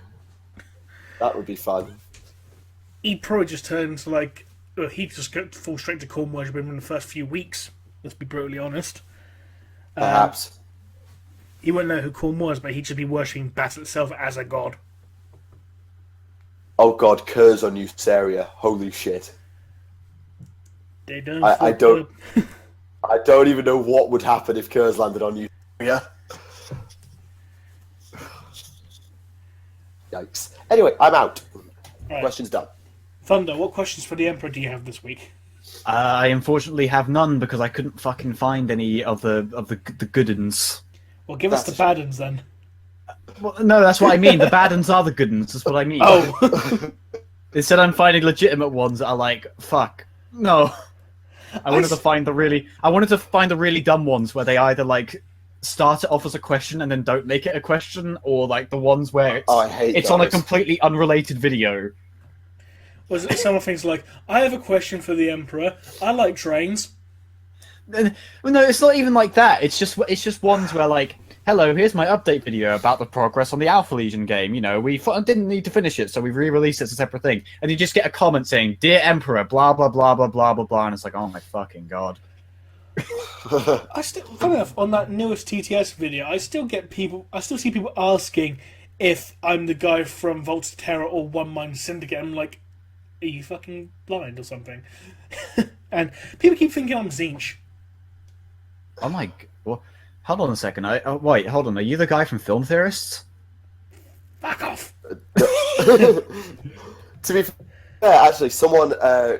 That would be fun. He'd probably just turn to like he'd just fall straight to corn worship in the first few weeks. Let's be brutally honest. Perhaps. He wouldn't know who Khorne was, but he'd just be worshipping battle itself as a god. Oh god, Kurz on Nuceria. Holy shit. They don't. I don't. I don't even know what would happen if Kurz landed on Nuceria. Yikes. Anyway, I'm out. Right. Questions done. Thunder, what questions for the Emperor do you have this week? I unfortunately have none because I couldn't fucking find any of the good uns. Well, give us the bad uns then. Well, no, that's what I mean. The bad uns are the good uns. That's what I mean. Oh. Instead, I'm finding legitimate ones that are like, fuck, no. I wanted to find the really dumb ones where they either like start it off as a question and then don't make it a question, or like the ones where it's on a completely unrelated video. Was it some things like, I have a question for the Emperor. I like trains. Well, no, it's not even like that. It's just ones where like, hello, here's my update video about the progress on the Alpha Legion game. You know, we didn't need to finish it, so we re-released it as a separate thing. And you just get a comment saying, "Dear Emperor, blah blah blah blah blah blah blah," and it's like, oh my fucking god. Funny enough, on that newest TTS video, I still see people asking if I'm the guy from Volta Terra or One Mind Syndicate. I'm like, are you fucking blind or something? And people keep thinking I'm Zinch. I'm like, well, hold on a second. Wait, hold on. Are you the guy from Film Theorists? Fuck off. To be fair, actually, someone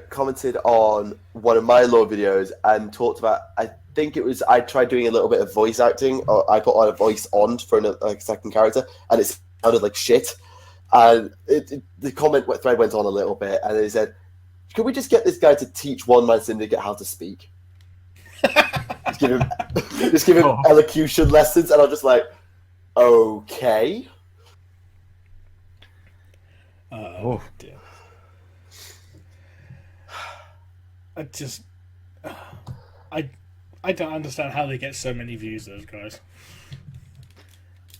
commented on one of my lore videos and talked about. I think it was I tried doing a little bit of voice acting. Or I put on a voice on for a second character, and it sounded like shit. And the comment thread went on a little bit, and they said, "Could we just get this guy to teach One Man Syndicate how to speak? just give him elocution lessons." And I'm just like, okay. Oh dear. I don't understand how they get so many views, those guys.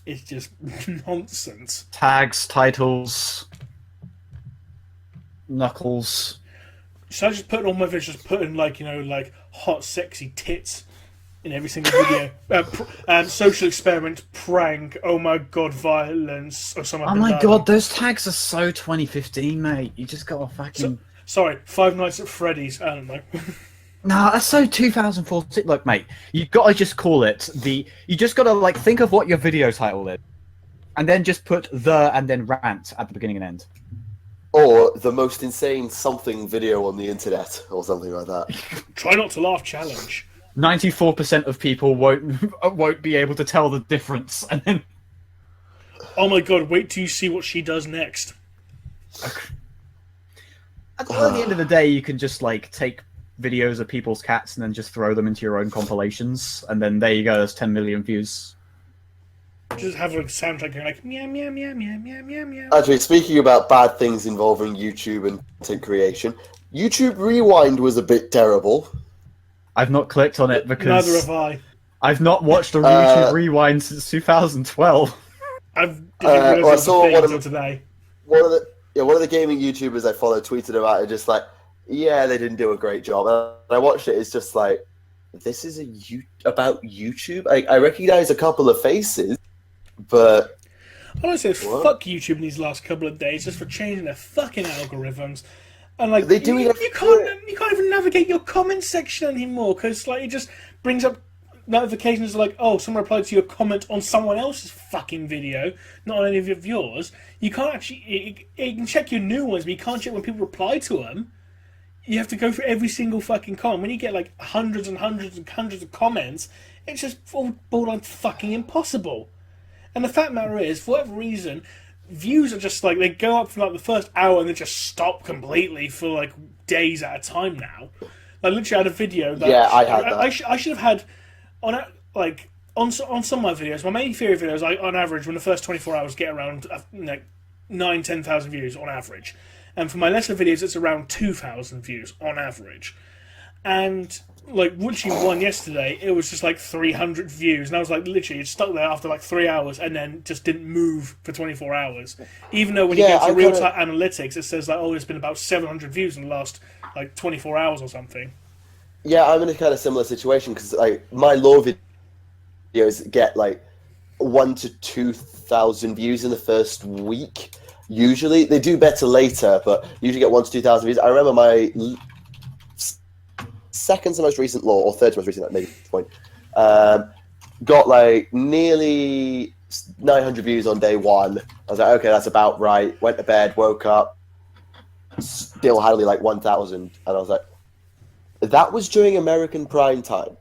It's just nonsense. Tags, titles, knuckles. So I just put on my videos, just put in like, like hot, sexy tits in every single video. Social experiment, prank, oh my god, violence, or something. Oh my god, those tags are so 2015, mate. You just gotta fucking. Sorry, Five Nights at Freddy's. I don't know. Nah, that's so 2014. Look, mate, you gotta just call it the. You just gotta like think of what your video title is, and then just put the and then rant at the beginning and end. Or the most insane something video on the internet, or something like that. Try not to laugh challenge. 94% of people won't be able to tell the difference, and then. Oh my god! Wait till you see what she does next. At the end of the day, you can just like take videos of people's cats and then just throw them into your own compilations, and then there you go. There's 10 million views. Just have a soundtrack going like meow meow meow meow meow meow meow. Actually, speaking about bad things involving YouTube and content creation, YouTube Rewind was a bit terrible. I've not clicked on it because neither have I. I've not watched a YouTube Rewind since 2012. I saw one of today. One of the gaming YouTubers I follow tweeted about it, just like, yeah, they didn't do a great job. And I watched it. It's just like, this is about YouTube. I recognize a couple of faces, but honestly, fuck YouTube in these last couple of days just for changing their fucking algorithms. And like, they do you can't even navigate your comment section anymore because like it just brings up notifications like, oh, someone replied to your comment on someone else's fucking video, not on any of yours. You can't actually. You can check your new ones, but you can't check when people reply to them. You have to go through every single fucking comment. When you get like hundreds and hundreds and hundreds of comments, it's just all borderline fucking impossible. And the fact of the matter is, for whatever reason, views are just like, they go up for like the first hour and then just stop completely for like days at a time now. I literally had a video that I had that. I should have had on some of my videos, my main theory videos, on average, when the first 24 hours get around 9,000-10,000 views on average. And for my lesser videos, it's around 2,000 views on average. And like literally one yesterday, it was just like 300 views, and I was like, literally, it stuck there after like 3 hours, and then just didn't move for 24 hours. Even though when you go to real-time analytics, it says like, oh, there's been about 700 views in the last like 24 hours or something. Yeah, I'm in a kind of similar situation because like my lore videos get like 1,000 to 2,000 views in the first week. Usually, they do better later, but usually get 1,000 to 2,000 views. I remember my second to most recent lore, or third to most recent at maybe this point, got like nearly 900 views on day one. I was like, okay, that's about right. Went to bed, woke up, still had only like 1,000, and I was like, that was during American prime time.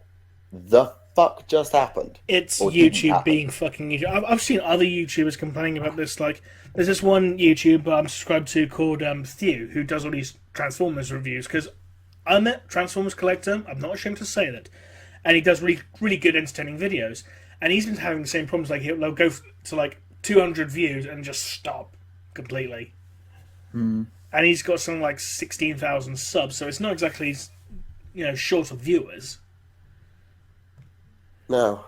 The fuck just happened? It's YouTube being fucking YouTube. I've seen other YouTubers complaining about this. Like, there's this one YouTuber I'm subscribed to called Theo, who does all these Transformers reviews, because I'm a Transformers collector. I'm not ashamed to say that. And he does really, really good, entertaining videos. And he's been having the same problems. Like he'll go to like 200 views and just stop completely. And he's got something like 16,000 subs, so it's not exactly, short of viewers. No.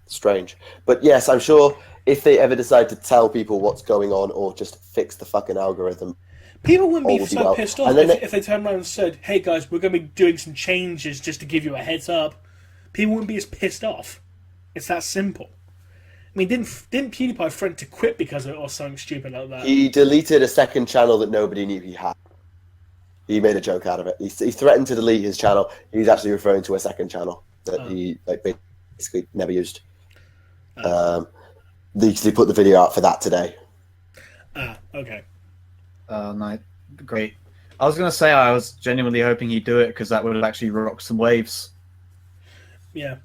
Strange. But yes, I'm sure if they ever decide to tell people what's going on or just fix the fucking algorithm, People wouldn't all be will so well. pissed off And then if they turned around and said, "Hey guys, we're going to be doing some changes just to give you a heads up." People wouldn't be as pissed off. It's that simple. I mean, didn't PewDiePie threaten to quit because of it or something stupid like that? He deleted a second channel that nobody knew he had. He made a joke out of it. He threatened to delete his channel. He's actually referring to a second channel that he basically never used. They put the video out for that today. Okay. No, great. I was gonna say I was genuinely hoping he'd do it because that would have actually rocked some waves. Yeah.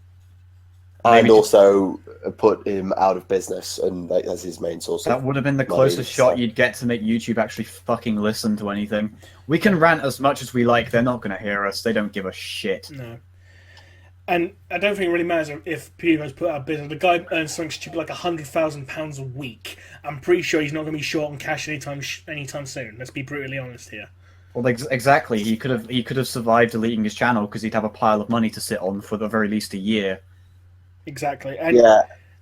And also put him out of business, and as his main source. That would have been the closest shot you'd get to make YouTube actually fucking listen to anything. We can rant as much as we like, they're not going to hear us, they don't give a shit. No. And I don't think it really matters if PewDiePie's put out business. The guy earns something stupid like £100,000 a week. I'm pretty sure he's not going to be short on cash anytime soon. Let's be brutally honest here. Well, exactly. He could have survived deleting his channel because he'd have a pile of money to sit on for the very least a year. Exactly. And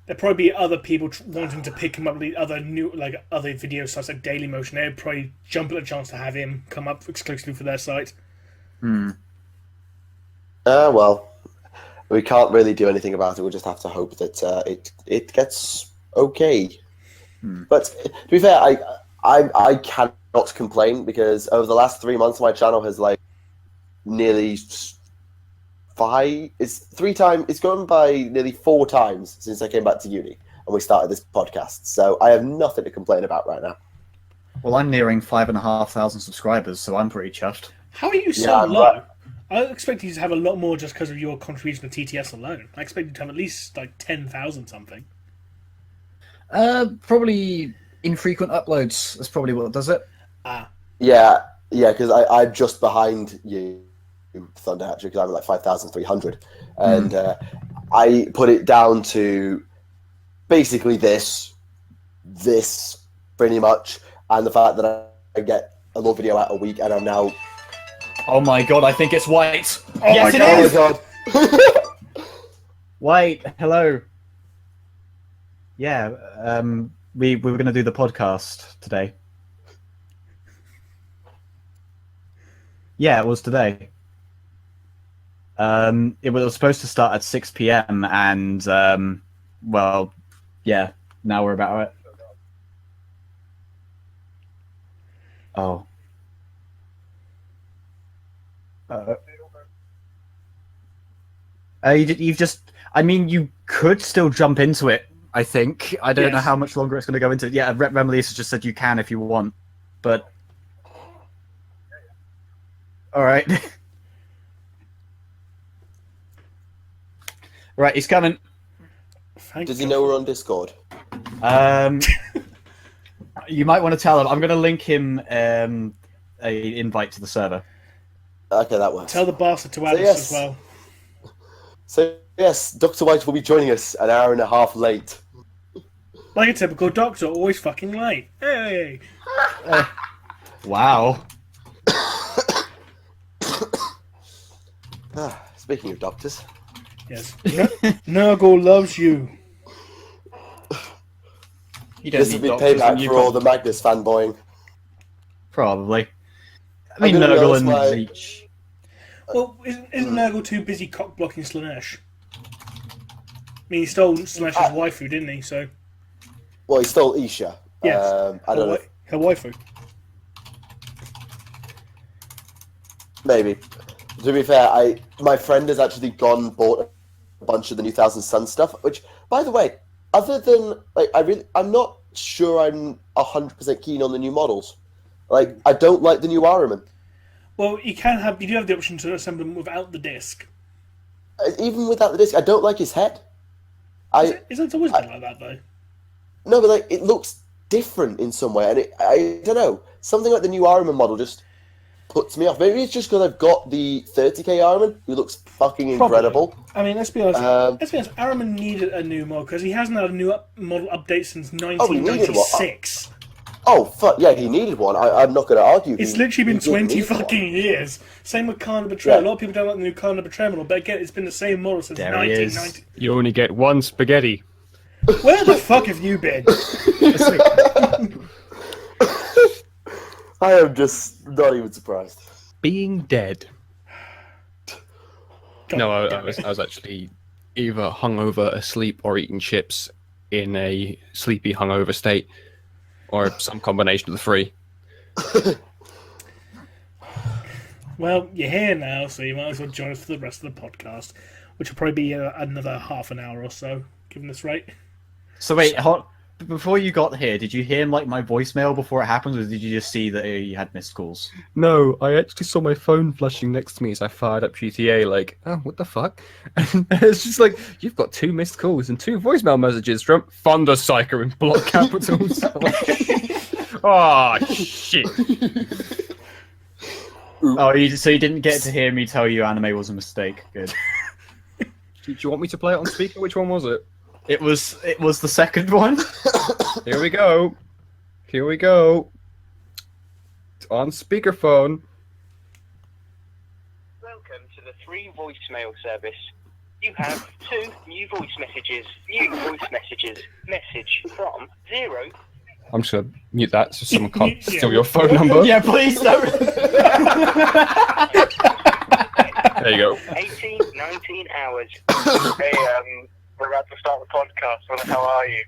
there'd probably be other people wanting to pick him up, other video sites like Dailymotion. They'd probably jump at the chance to have him come up exclusively for their site. Well, we can't really do anything about it. We'll just have to hope that it gets okay. But to be fair, I cannot complain because over the last 3 months, my channel has nearly it's gone by nearly 4 times since I came back to uni and we started this podcast. So I have nothing to complain about right now. Well, I'm nearing 5,500 subscribers, so I'm pretty chuffed. How are you so low? I expect you to have a lot more just because of your contribution to TTS alone. I expect you to have at least 10,000 something. Probably infrequent uploads. That's probably what does it. Yeah, because I'm just behind you, Thunder, actually, because I'm at 5,300. And I put it down to basically this pretty much, and the fact that I get a little video out a week, and I'm now... Oh my god, I think it's White! Oh yes, it is! Oh my god. White, hello. Yeah, we were going to do the podcast today. Yeah, it was today. It was supposed to start at 6 p.m. and, well, yeah, now we're about it. Oh. You've just... I mean, you could still jump into it, I think. I don't know how much longer it's going to go into. Yeah, Remleiz has just said you can if you want, but... Alright. Right, he's coming. Does he know we're on Discord? You might want to tell him. I'm going to link him a invite to the server. Okay, that works. Tell the bastard to add us as well. So, yes, Dr. White will be joining us an hour and a half late. Like a typical doctor, always fucking late. Hey! Wow. Speaking of doctors. Yes. Nurgle loves you. This will be payback for all the Magnus fanboying. Probably. I mean, Nurgle and Zeech. Well, isn't Nurgle too busy cock-blocking Slanesh? I mean, he stole Slanesh's waifu, didn't he? So. Well, he stole Isha. Yes. I don't know. Her waifu. Maybe. To be fair, my friend has actually gone and bought a bunch of the new Thousand Sun stuff. Which, by the way, other than I'm not sure I'm 100% keen on the new models. I don't like the new Ahriman. Well, you do have the option to assemble them without the disc. Even without the disc, I don't like his head. It's always been like that, though. No, but it looks different in some way, and I don't know, something like the new Ahriman model just puts me off. Maybe it's just because I've got the 30k Araman, who looks fucking incredible. I mean, let's be honest. Araman needed a new mod because he hasn't had a new model update since 1996. Oh, fuck, yeah, he needed one. I'm not going to argue. It's literally been 20 fucking years. Same with Khan of Betrayal. A lot of people don't like the new Khan of Betrayal model, but again, it's been the same model since 1990. You only get one spaghetti. Where the fuck have you been? I am just not even surprised. Being dead. God No, I damn was it. actually either hungover, asleep, or eating chips in a sleepy, hungover state, or some combination of the three. Well, you're here now, so you might as well join us for the rest of the podcast, which will probably be another half an hour or so, given this rate. So wait, before you got here, did you hear like my voicemail before it happened, or did you just see that you had missed calls? No, I actually saw my phone flashing next to me as I fired up GTA, like, oh, what the fuck? And it's just like, you've got 2 missed calls and 2 voicemail messages from ThunderPsyker in block capitals. Oh, shit. Oh, so you didn't get to hear me tell you anime was a mistake. Good. Do you want me to play it on speaker? Which one was it? It was the second one. Here we go. Here we go. On speakerphone. Welcome to the free voicemail service. You have 2 new voice messages. New voice messages. Message from 0. I'm just gonna mute that so someone can't steal your phone number. Yeah, please don't. There you go. 18, 19 hours. Hey, we're about to start the podcast. Well, how are you?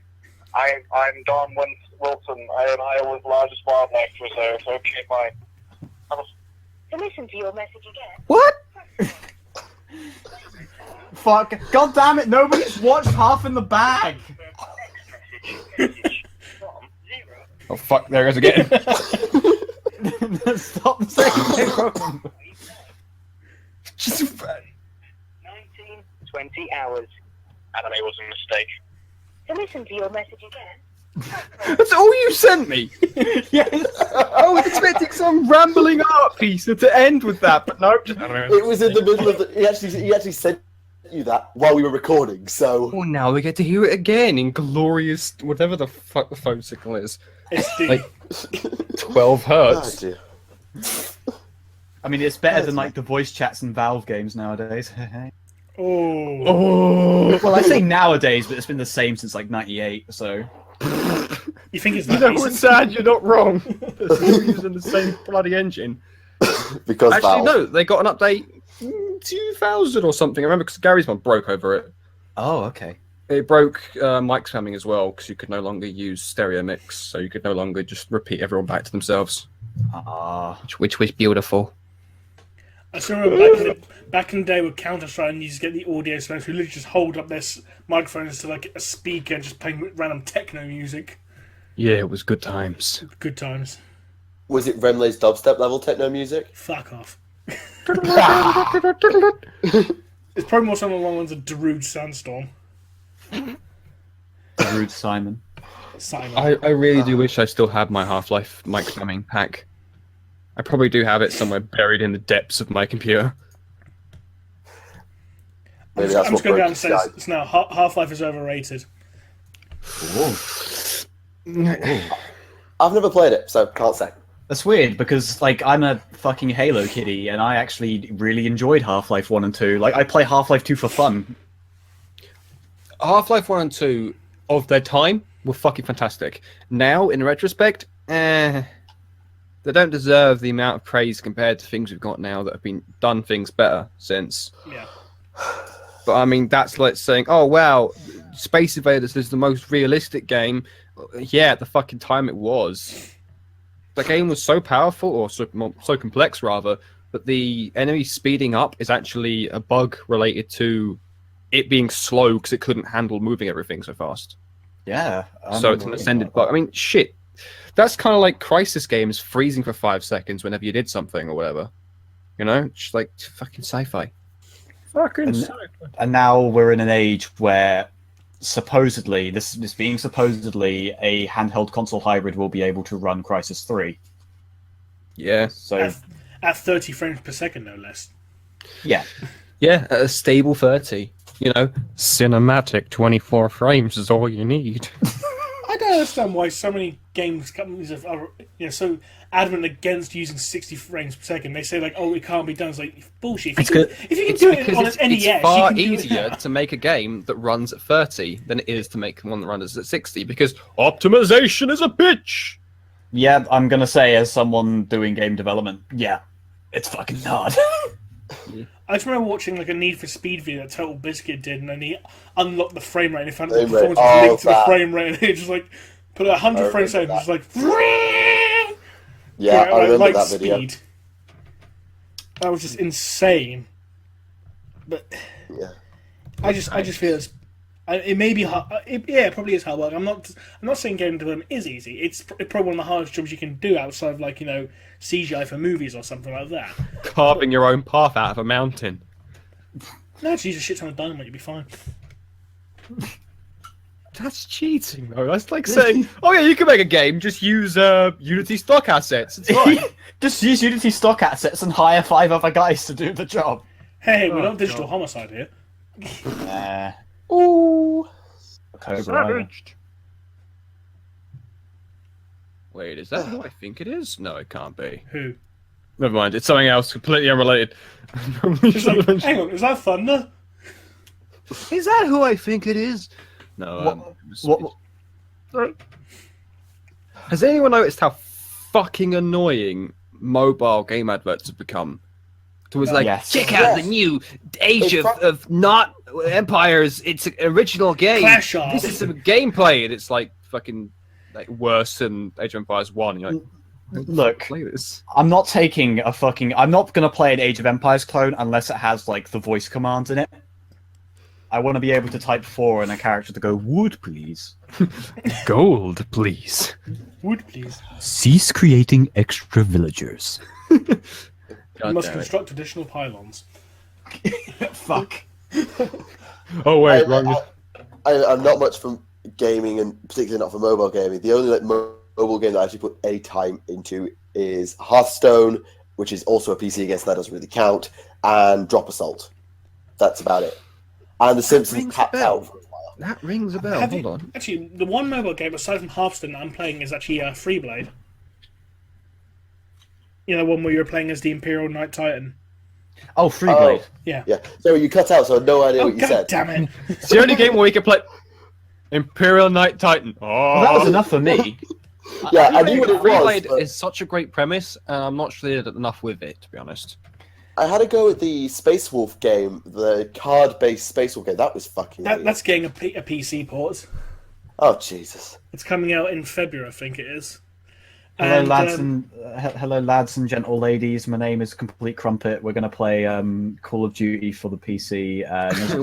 I'm Don Wilson. I am Iowa's largest wildlife reserve. Okay, fine. To listen to your message again. What? Fuck! God damn it! Nobody's watched Half in the Bag. Message from 0. Oh fuck! There it goes again. Stop the second thing. Just 19, 20 hours. Anime was a mistake. To listen to your message again. That's all you sent me. Yes. I was expecting some rambling art piece to end with that, but no. It was in the middle of the... He actually sent you that while we were recording, so... Well, now we get to hear it again in glorious... whatever the fuck the phone signal is. It's the... Like, 12 Oh, hertz. dear. I mean, it's better than like the voice chats and Valve games nowadays. Oh. Well, I say nowadays, but it's been the same since like '98. So You think it's You that know recent? what's sad? You're not wrong. They're still using the same bloody engine. Because Actually, Valve. no, they got an update 2000 or something. I remember because Gary's one broke over it. oh, okay. It broke mic spamming as well because you could no longer use stereo mix, so you could no longer just repeat everyone back to themselves, which was beautiful. I still remember back in the day with Counter-Strike, and you just get the audio space who literally just hold up their microphones to like a speaker and just playing random techno music. Yeah, it was good times. Good times. Was it Remleiz dubstep level techno music? Fuck off. It's probably more something along the lines of Darude Sandstorm. Rude Simon. Simon. I really do wish I still had my Half-Life mic spamming pack. I probably do have it somewhere buried in the depths of my computer. Maybe that's I'm what just going broke down and his say guy. it's now Half-Life is overrated. I've never played it, so can't say. That's weird because like I'm a fucking Halo kiddie, and I actually really enjoyed Half-Life 1 and 2. Like I play Half-Life 2 for fun. Half-Life 1 and 2 of their time were fucking fantastic. Now, in retrospect, they don't deserve the amount of praise compared to things we've got now that have been done things better since. Yeah. But I mean, that's like saying, oh wow, Space Invaders is the most realistic game. Yeah, at the fucking time it was. The game was so powerful, or so complex rather, that the enemy speeding up is actually a bug related to it being slow because it couldn't handle moving everything so fast. Yeah. So it's an ascended bug. I mean, shit. That's kind of like Crisis games freezing for 5 seconds whenever you did something or whatever. You know? Just like fucking sci-fi. Fucking sci-fi. And now we're in an age where supposedly, this being supposedly a handheld console hybrid will be able to run Crisis 3. Yeah. So At 30 frames per second, no less. Yeah. Yeah, at a stable 30. You know, cinematic 24 frames is all you need. I don't understand why so many games companies are so adamant against using 60 frames per second. They say, like, oh, it can't be done. It's like, bullshit. If you can do it on an NES, it's far you can easier to make a game that runs at 30 than it is to make one that runs at 60, because optimization is a bitch! Yeah, I'm gonna say, as someone doing game development, yeah, it's fucking hard. I just remember watching like a Need for Speed video that Total Biscuit did, and then he unlocked the frame rate and he found the performance was linked to the frame rate, and he just like put 100 frames a second, just like Yeah, I remember that video. Speed. That was just insane. But Yeah. I just feel it may be hard. It probably is hard work. I'm not saying game development is easy. It's probably one of the hardest jobs you can do outside of like CGI for movies or something like that. Carving your own path out of a mountain. No, just use a shit ton of dynamite, you'll be fine. That's cheating, though. That's like saying, oh yeah, you can make a game, just use Unity stock assets. It's fine. Just use Unity stock assets and hire 5 other guys to do the job. Hey, we're not digital homicide here. Nah. Ooh. Savaged. Wait, is that who I think it is? No, it can't be. Who? Never mind, it's something else, completely unrelated. It's like, hang on, is that Thunder? Is that who I think it is? No. Has anyone noticed how fucking annoying mobile game adverts have become? It was like, Yes. check out the new Age of Not Empires. It's an original game. Clash of. This is some gameplay, and it's like fucking like worse than Age of Empires 1. You're like, Look, play this. I'm not taking a fucking... I'm not going to play an Age of Empires clone unless it has, like, the voice commands in it. I want to be able to type 4 and a character to go, wood, please. Gold, please. Wood, please. Cease creating extra villagers. You must construct additional pylons. Fuck. Oh wait, wrong. I'm not much from gaming, and particularly not for mobile gaming. The only like mobile game that I actually put any time into is Hearthstone, which is also a PC. I guess that doesn't really count, and Drop Assault. That's about it. And The Simpsons tapped out for a while. That rings a bell. Hold on. Actually, the one mobile game aside from Hearthstone that I'm playing is actually Freeblade. You know, one where you're playing as the Imperial Knight Titan. Oh, Freeblade. Yeah. Yeah. So you cut out, so I had no idea Oh, what you God said. damn it! It's the only game where we can play Imperial Knight Titan. Oh, Well, that was enough for me. Yeah, I knew what it was. Freeblade But is such a great premise, and I'm not sure they did enough with it, to be honest. I had to go with the Space Wolf game, the card-based Space Wolf game. That was fucking weird. That's getting a PC port. Oh, Jesus. It's coming out in February, I think it is. Hello, And, lads hello, lads and gentle ladies. My name is Complete Crumpet. We're going to play Call of Duty for the PC.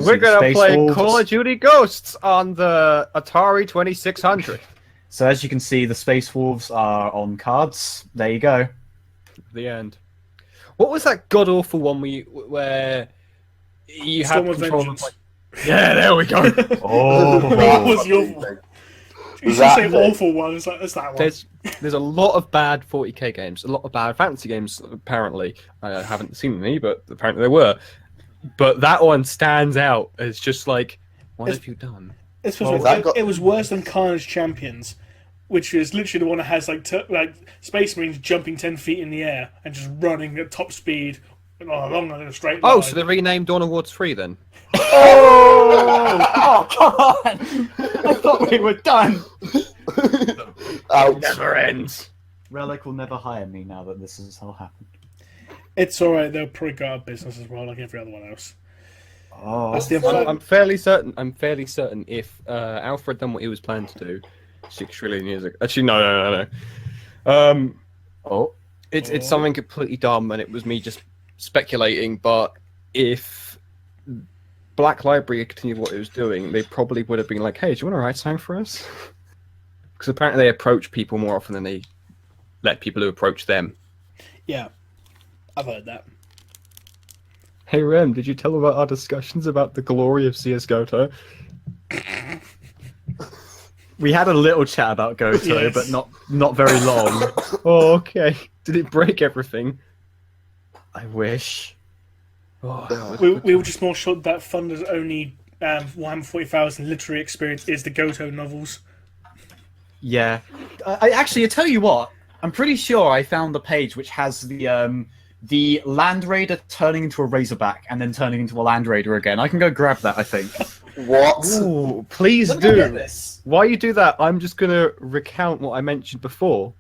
We're going to play Call of Duty Ghosts on the Atari 2600. So as you can see, the Space Wolves are on cards. There you go. The end. What was that god-awful one where you had Storm of control Vengeance. Yeah, there we go. What was your... You should That say thing. awful one. It's that one. There's a lot of bad 40k games, a lot of bad fantasy games. Apparently, I haven't seen any, but apparently there were. But that one stands out as just like, what have you done? This was it was worse than Carnage Champions, which is literally the one that has like Space Marines jumping 10 feet in the air and just running at top speed along a straight line. Oh, so they renamed Dawn of War 3 then? Oh, come on! I thought we were done. Ouch. Never ends. Relic will never hire me now that this has all happened. It's alright, they'll probably go out of business as well, like every other one else. Oh, That's the I'm fairly certain if Alfred done what he was planning to do 6 trillion years ago. Actually, no. It's something completely dumb, and it was me just speculating. But if Black Library continued what it was doing, they probably would have been like, "Hey, do you want to write something for us?" Because apparently they approach people more often than they let people who approach them. Yeah, I've heard that. Hey Rem, did you tell about our discussions about the glory of CS:GO? we had a little chat about Goto, Yes. but not very long. Oh, okay. Did it break everything? I wish. Oh, We were just more shocked that Thunder's only Warhammer 40,000 literary experience is the Goto novels. Yeah. I tell you what, I'm pretty sure I found the page which has the Land Raider turning into a Razorback and then turning into a Land Raider again. I can go grab that, I think. What? Ooh, please Let me get do. this. While you do that, I'm just going to recount what I mentioned before.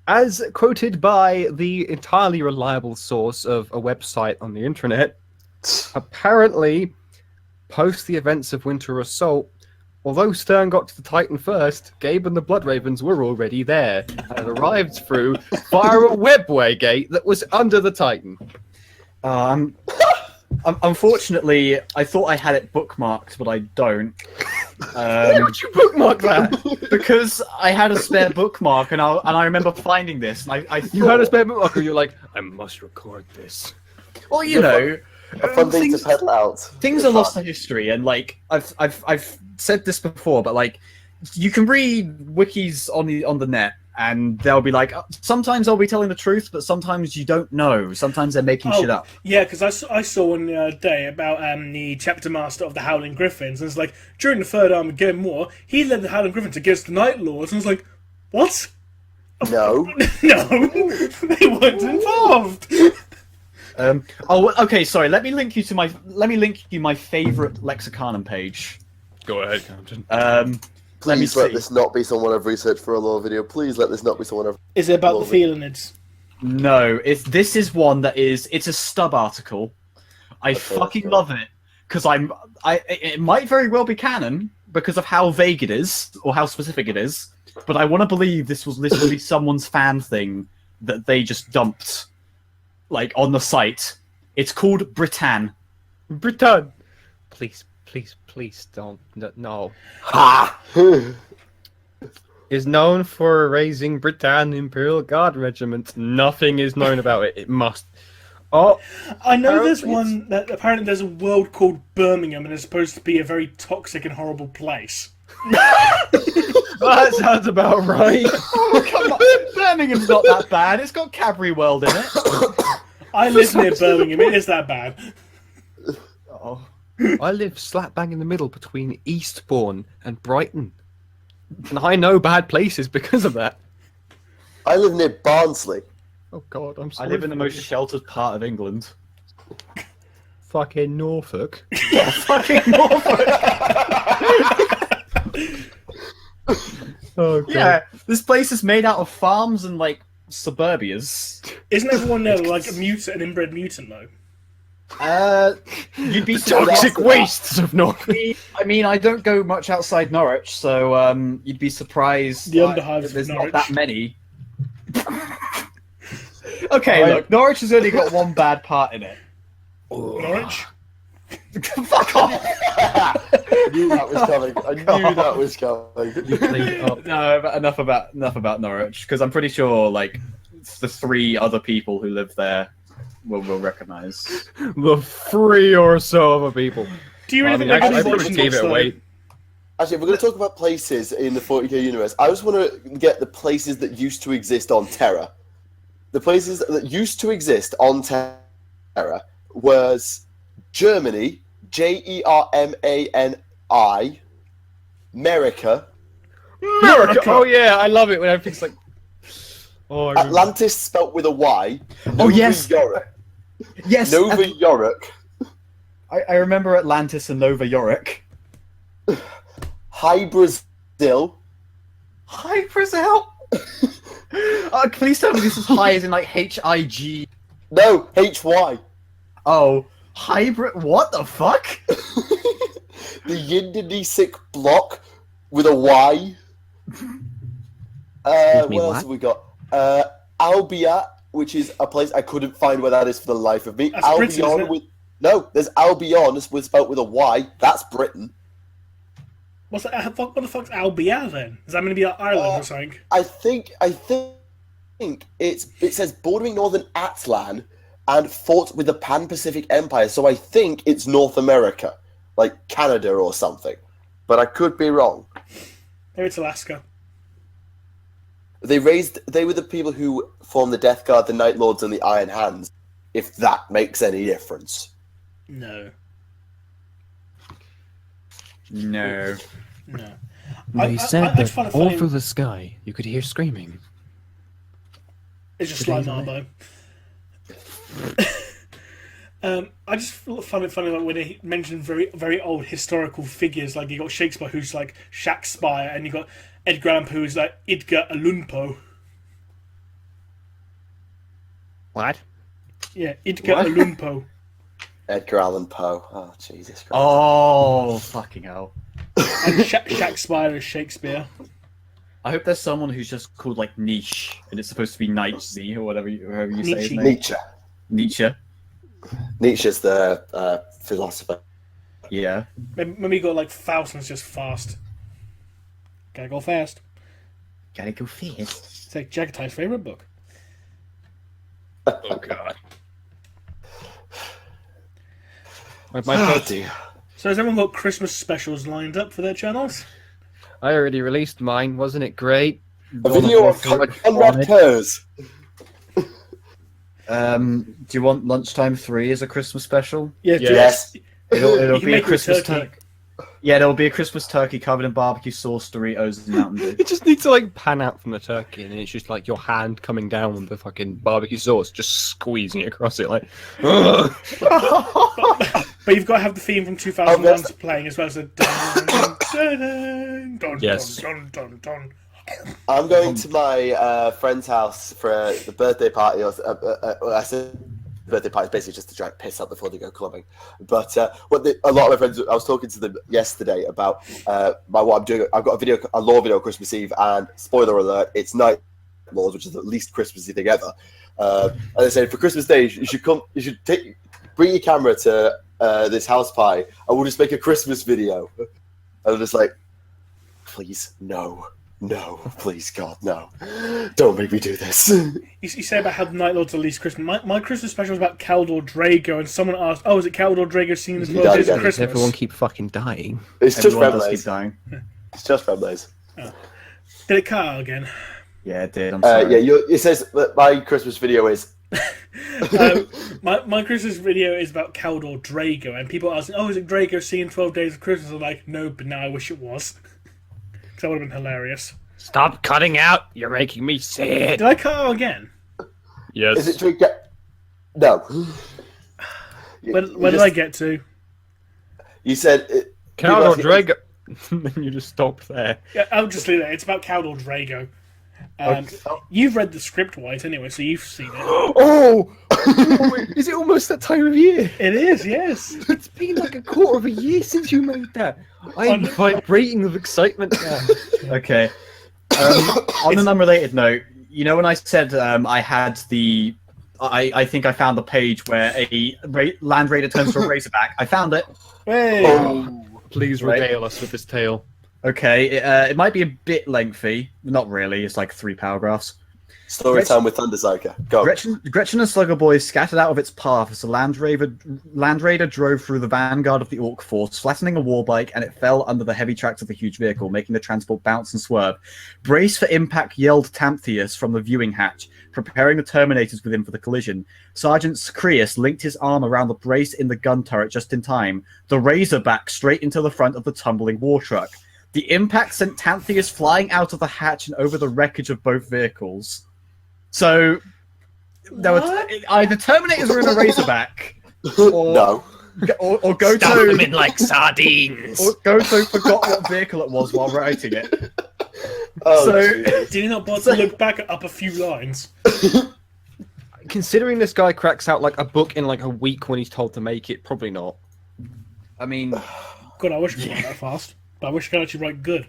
As quoted by the entirely reliable source of a website on the internet, apparently, post the events of Winter Assault, although Stern got to the Titan first, Gabe and the Blood Ravens were already there and arrived through via a webway gate that was under the Titan. Unfortunately, I thought I had it bookmarked, but I don't. Why would you bookmark that? Because I had a spare bookmark, and I remember finding this, and I thought, You had a spare bookmark, and you're like, I must record this. well, you know, A fun thing to peddle out. things are lost to history, and like I've said this before, but like you can read wikis on the net, and they'll be like, sometimes they'll be telling the truth, but sometimes you don't know. Sometimes they're making shit up. Yeah, because I saw one the other day about the chapter master of the Howling Griffins, and it's like, during the Third Armageddon War, he led the Howling Griffins against the Night Lords, and I was like, what? No. No, they weren't involved. Okay. Sorry. Let me link you my favorite Lexicanum page. Go ahead, Captain. Let me Please let see. this not be someone I've researched for a lore video. Please let this not be someone I've... Is it about Love the it. Felinids? No, this is one that it's a stub article. I fucking okay. love it because it might very well be canon because of how vague it is or how specific it is. But I want to believe this was literally someone's fan thing that they just dumped, like on the site. It's called Britann. Britain! Please don't. No. Ha! Is known for raising Britain Imperial Guard Regiment. Nothing is known about it. It must. Oh, I know there's apparently one that apparently there's a world called Birmingham, and it's supposed to be a very toxic and horrible place. that sounds about right. Oh, come on. Birmingham's not that bad. It's got Cadbury World in it. I live near Birmingham. It is that bad. Oh. I live slap bang in the middle between Eastbourne and Brighton. And I know bad places because of that. I live near Barnsley. Oh god, I'm I sorry. live in the most sheltered part of England. fucking Norfolk. Fucking Norfolk. Oh god. Yeah, this place is made out of farms and like suburbias. Isn't everyone there like a mutant, an inbred mutant though? You'd be The toxic after that. wastes of Norfolk. I mean, I don't go much outside Norwich, so you'd be surprised. The underhives of there's Norwich. not that many. Okay, look, Norwich has only got one bad part in it. Norwich? Fuck off! I knew that was coming. I knew that was coming. You played it up. No, but enough about Norwich, because I'm pretty sure like the three other people who live there will recognise. The 3 or so other people. Do you really I mean, think actually, I anybody probably gave it away. Actually, if we're going to talk about places in the 40k universe, I just want to get the places that used to exist on Terra. The places that used to exist on Terra was Germany, Germani, America, America! Oh yeah, I love it when everything's like... Oh, I remember. Atlantis spelt with a Y, Oh, Nova yes. Yorick, Yes, Nova Yorick, I remember Atlantis and Nova Yorick. High Brazil, Hi, Brazil. Please tell me this is high as in like H-I-G. no, HY. Oh, hybrid. What the fuck? The Yindonesic block with a Y. Excuse me, What else what? have we got? Albion, which is a place I couldn't find where that is for the life of me. That's Britain, isn't it? with no, there's Albion with spelt with a Y. That's Britain. What's that? What the fuck's Albia then? Is that going to be like Ireland or something? I think it says bordering northern Atlan and fought with the Pan-Pacific Empire. So I think it's North America, like Canada or something. But I could be wrong. Maybe it's Alaska. They were the people who formed the Death Guard, the Night Lords, and the Iron Hands. If that makes any difference. No. No. No. They said I just that find it all funny. through the sky you could hear screaming. It's just like Marbo. I just find it funny, like when they mention very, very old historical figures. Like you got Shakespeare, who's like Shakespeare, and you got Edgar Allan Poe, who's like Edgar Allan Poe. What? Yeah, Edgar Allan Poe. Edgar Allan Poe. Oh, Jesus Christ. Oh, fucking hell. And Shakespeare is Shakespeare. I hope there's someone who's just called like Niche, and it's supposed to be Nietzsche or whatever however you say his name. Nietzsche. Nietzsche. Nietzsche's the philosopher. Yeah. Maybe you got like thousands just fast. Gotta go fast. Gotta go fast. It's like Jagatai's favourite book. Oh god. Dear. So has everyone got Christmas specials lined up for their channels? I already released mine, wasn't it great? A video of Conrad Purrs. Do you want Lunchtime 3 as a Christmas special? Yeah. Yes. It'll You can be a make it Christmas turkey. turkey. Yeah, there'll be a Christmas turkey covered in barbecue sauce, Doritos, and Mountain Dew. You just need to like pan out from the turkey, and it's just like your hand coming down with the fucking barbecue sauce, just squeezing it across it, like. Ugh. But you've got to have the theme from 2001 playing as well as a dun, dun, dun, dun, Yes. dun, dun, dun, dun. I'm going to my friend's house for the birthday party. I said birthday party is basically just to try and piss up before they go clubbing. But a lot of my friends, I was talking to them yesterday about what I'm doing. I've got a lore video on Christmas Eve, and spoiler alert, it's Night Lords, which is the least Christmassy thing ever. And they said for Christmas Day, you should bring your camera to this house party, and we'll just make a Christmas video. And I'm just like, please, no, please, God, no. Don't make me do this. You say about how the Night Lords are least Christmas. My Christmas special was about Caldor Drago, and someone asked, "Oh, is it Caldor Drago seen as 12 days of again. Christmas?" Everyone keep fucking dying. It's just Everyone does keep Remleiz. dying. It's just Remleiz. Did it cut out again? Yeah, it did. I'm sorry. It says that my Christmas video is. My Christmas video is about Caldor Drago, and people asking, "Oh, is it Drago seeing 12 days of Christmas?" I'm like, "No, but now I wish it was." Because that would have been hilarious. Stop cutting out! You're making me sad. Did I cut out again? Yes. Is it Drake? No. Where did I get to? You said. Caldor people asking- Drago. Then you just stop there. Yeah, I'll just leave it. It's about Caldor Drago. You've read the script, White, anyway, so you've seen it. Oh! Is it almost that time of year? It is, yes. It's been like a quarter of a year since you made that. I'm vibrating with excitement now. Okay. On an unrelated note, you know when I said I had the... I think I found the page where a land raider turns to a razorback. I found it. Hey. Oh, please regale us with this tale. Okay, it might be a bit lengthy. Not really, it's like 3 paragraphs. Story time with ThunderPsyker. Go. Gretchen and Slugger Boys scattered out of its path as the Land Raider drove through the vanguard of the Orc force, flattening a war bike, and it fell under the heavy tracks of the huge vehicle, making the transport bounce and swerve. "Brace for impact," yelled Tamptheus from the viewing hatch, preparing the Terminators within for the collision. Sergeant Creus linked his arm around the brace in the gun turret just in time. The Razorback straight into the front of the tumbling war truck. The impact sent Tamptheus flying out of the hatch and over the wreckage of both vehicles. So, there were either Terminators were in a Razorback, or No. or Stuff them in Goto like sardines. forgot what vehicle it was while writing it. Oh, So- Jesus. Did he not bother to look back up a few lines? Considering this guy cracks out like a book in like a week when he's told to make it, probably not. I mean, God, I wish I could write that fast. But I wish I could actually write good.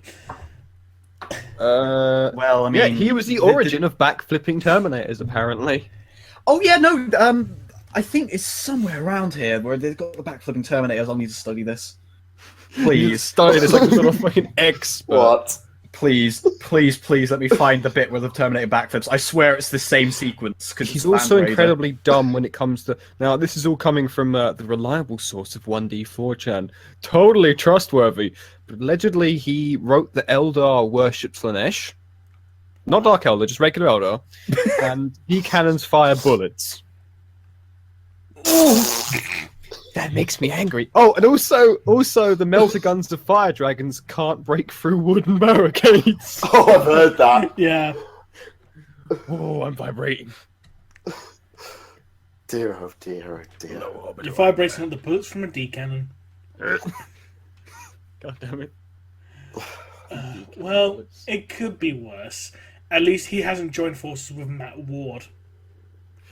well, I mean, Yeah, he was the origin of backflipping Terminators, apparently. Oh yeah, no. I think it's somewhere around here where they've got the backflipping Terminators. I'll need to study this. He Please, started as like a little fucking expert. What? please, let me find the bit where the Terminator backflips. I swear it's the same sequence. Cause He's it's also Land Raider. incredibly dumb when it comes to... Now, this is all coming from the reliable source of 1D4chan. Totally trustworthy. But allegedly, he wrote the Eldar worship Slanesh. Not Dark Elder, just regular Elder. And Headcanons fire bullets. That makes me angry. Oh, and also the melter guns of fire dragons can't break through wooden barricades. Oh, I've heard that. Yeah. Oh, I'm vibrating. Dear, oh dear, oh dear. You're vibrating on the bullets from a D cannon. God damn it. Well, it could be worse. At least he hasn't joined forces with Matt Ward.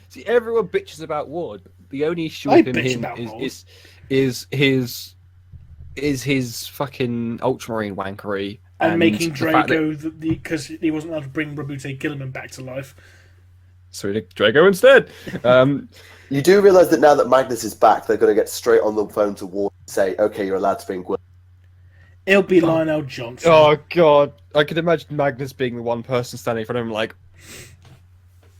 See, everyone bitches about Ward. The only issue I with bitch him about Ward. is his fucking ultramarine wankery And making the fact that- Drago, because he wasn't allowed to bring Rabute Gilliman back to life. So he did Drago instead. You do realise that now that Magnus is back, they're going to get straight on the phone to Ward and say, okay, you're allowed to bring Gwyn. It'll be Lionel Johnson. Oh god, I could imagine Magnus being the one person standing in front of him like,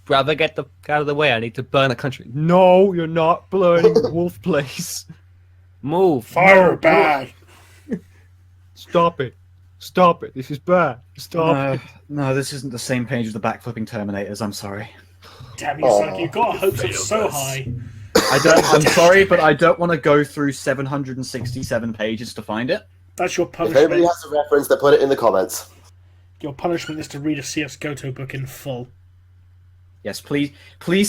"Brother, get out of the way. I need to burn a country." No, you're not burning Wolf Place. Move. Fire move, back! move. Stop it. Stop it. This is bad. Stop it. No, this isn't the same page as the backflipping Terminators. I'm sorry. Damn you, Sonic, you've got hopes up so high. I'm sorry, but I don't want to go through 767 pages to find it. That's your If punishment. anybody has a reference, then put it in the comments. Your punishment is to read a CS Goto book in full. Yes, please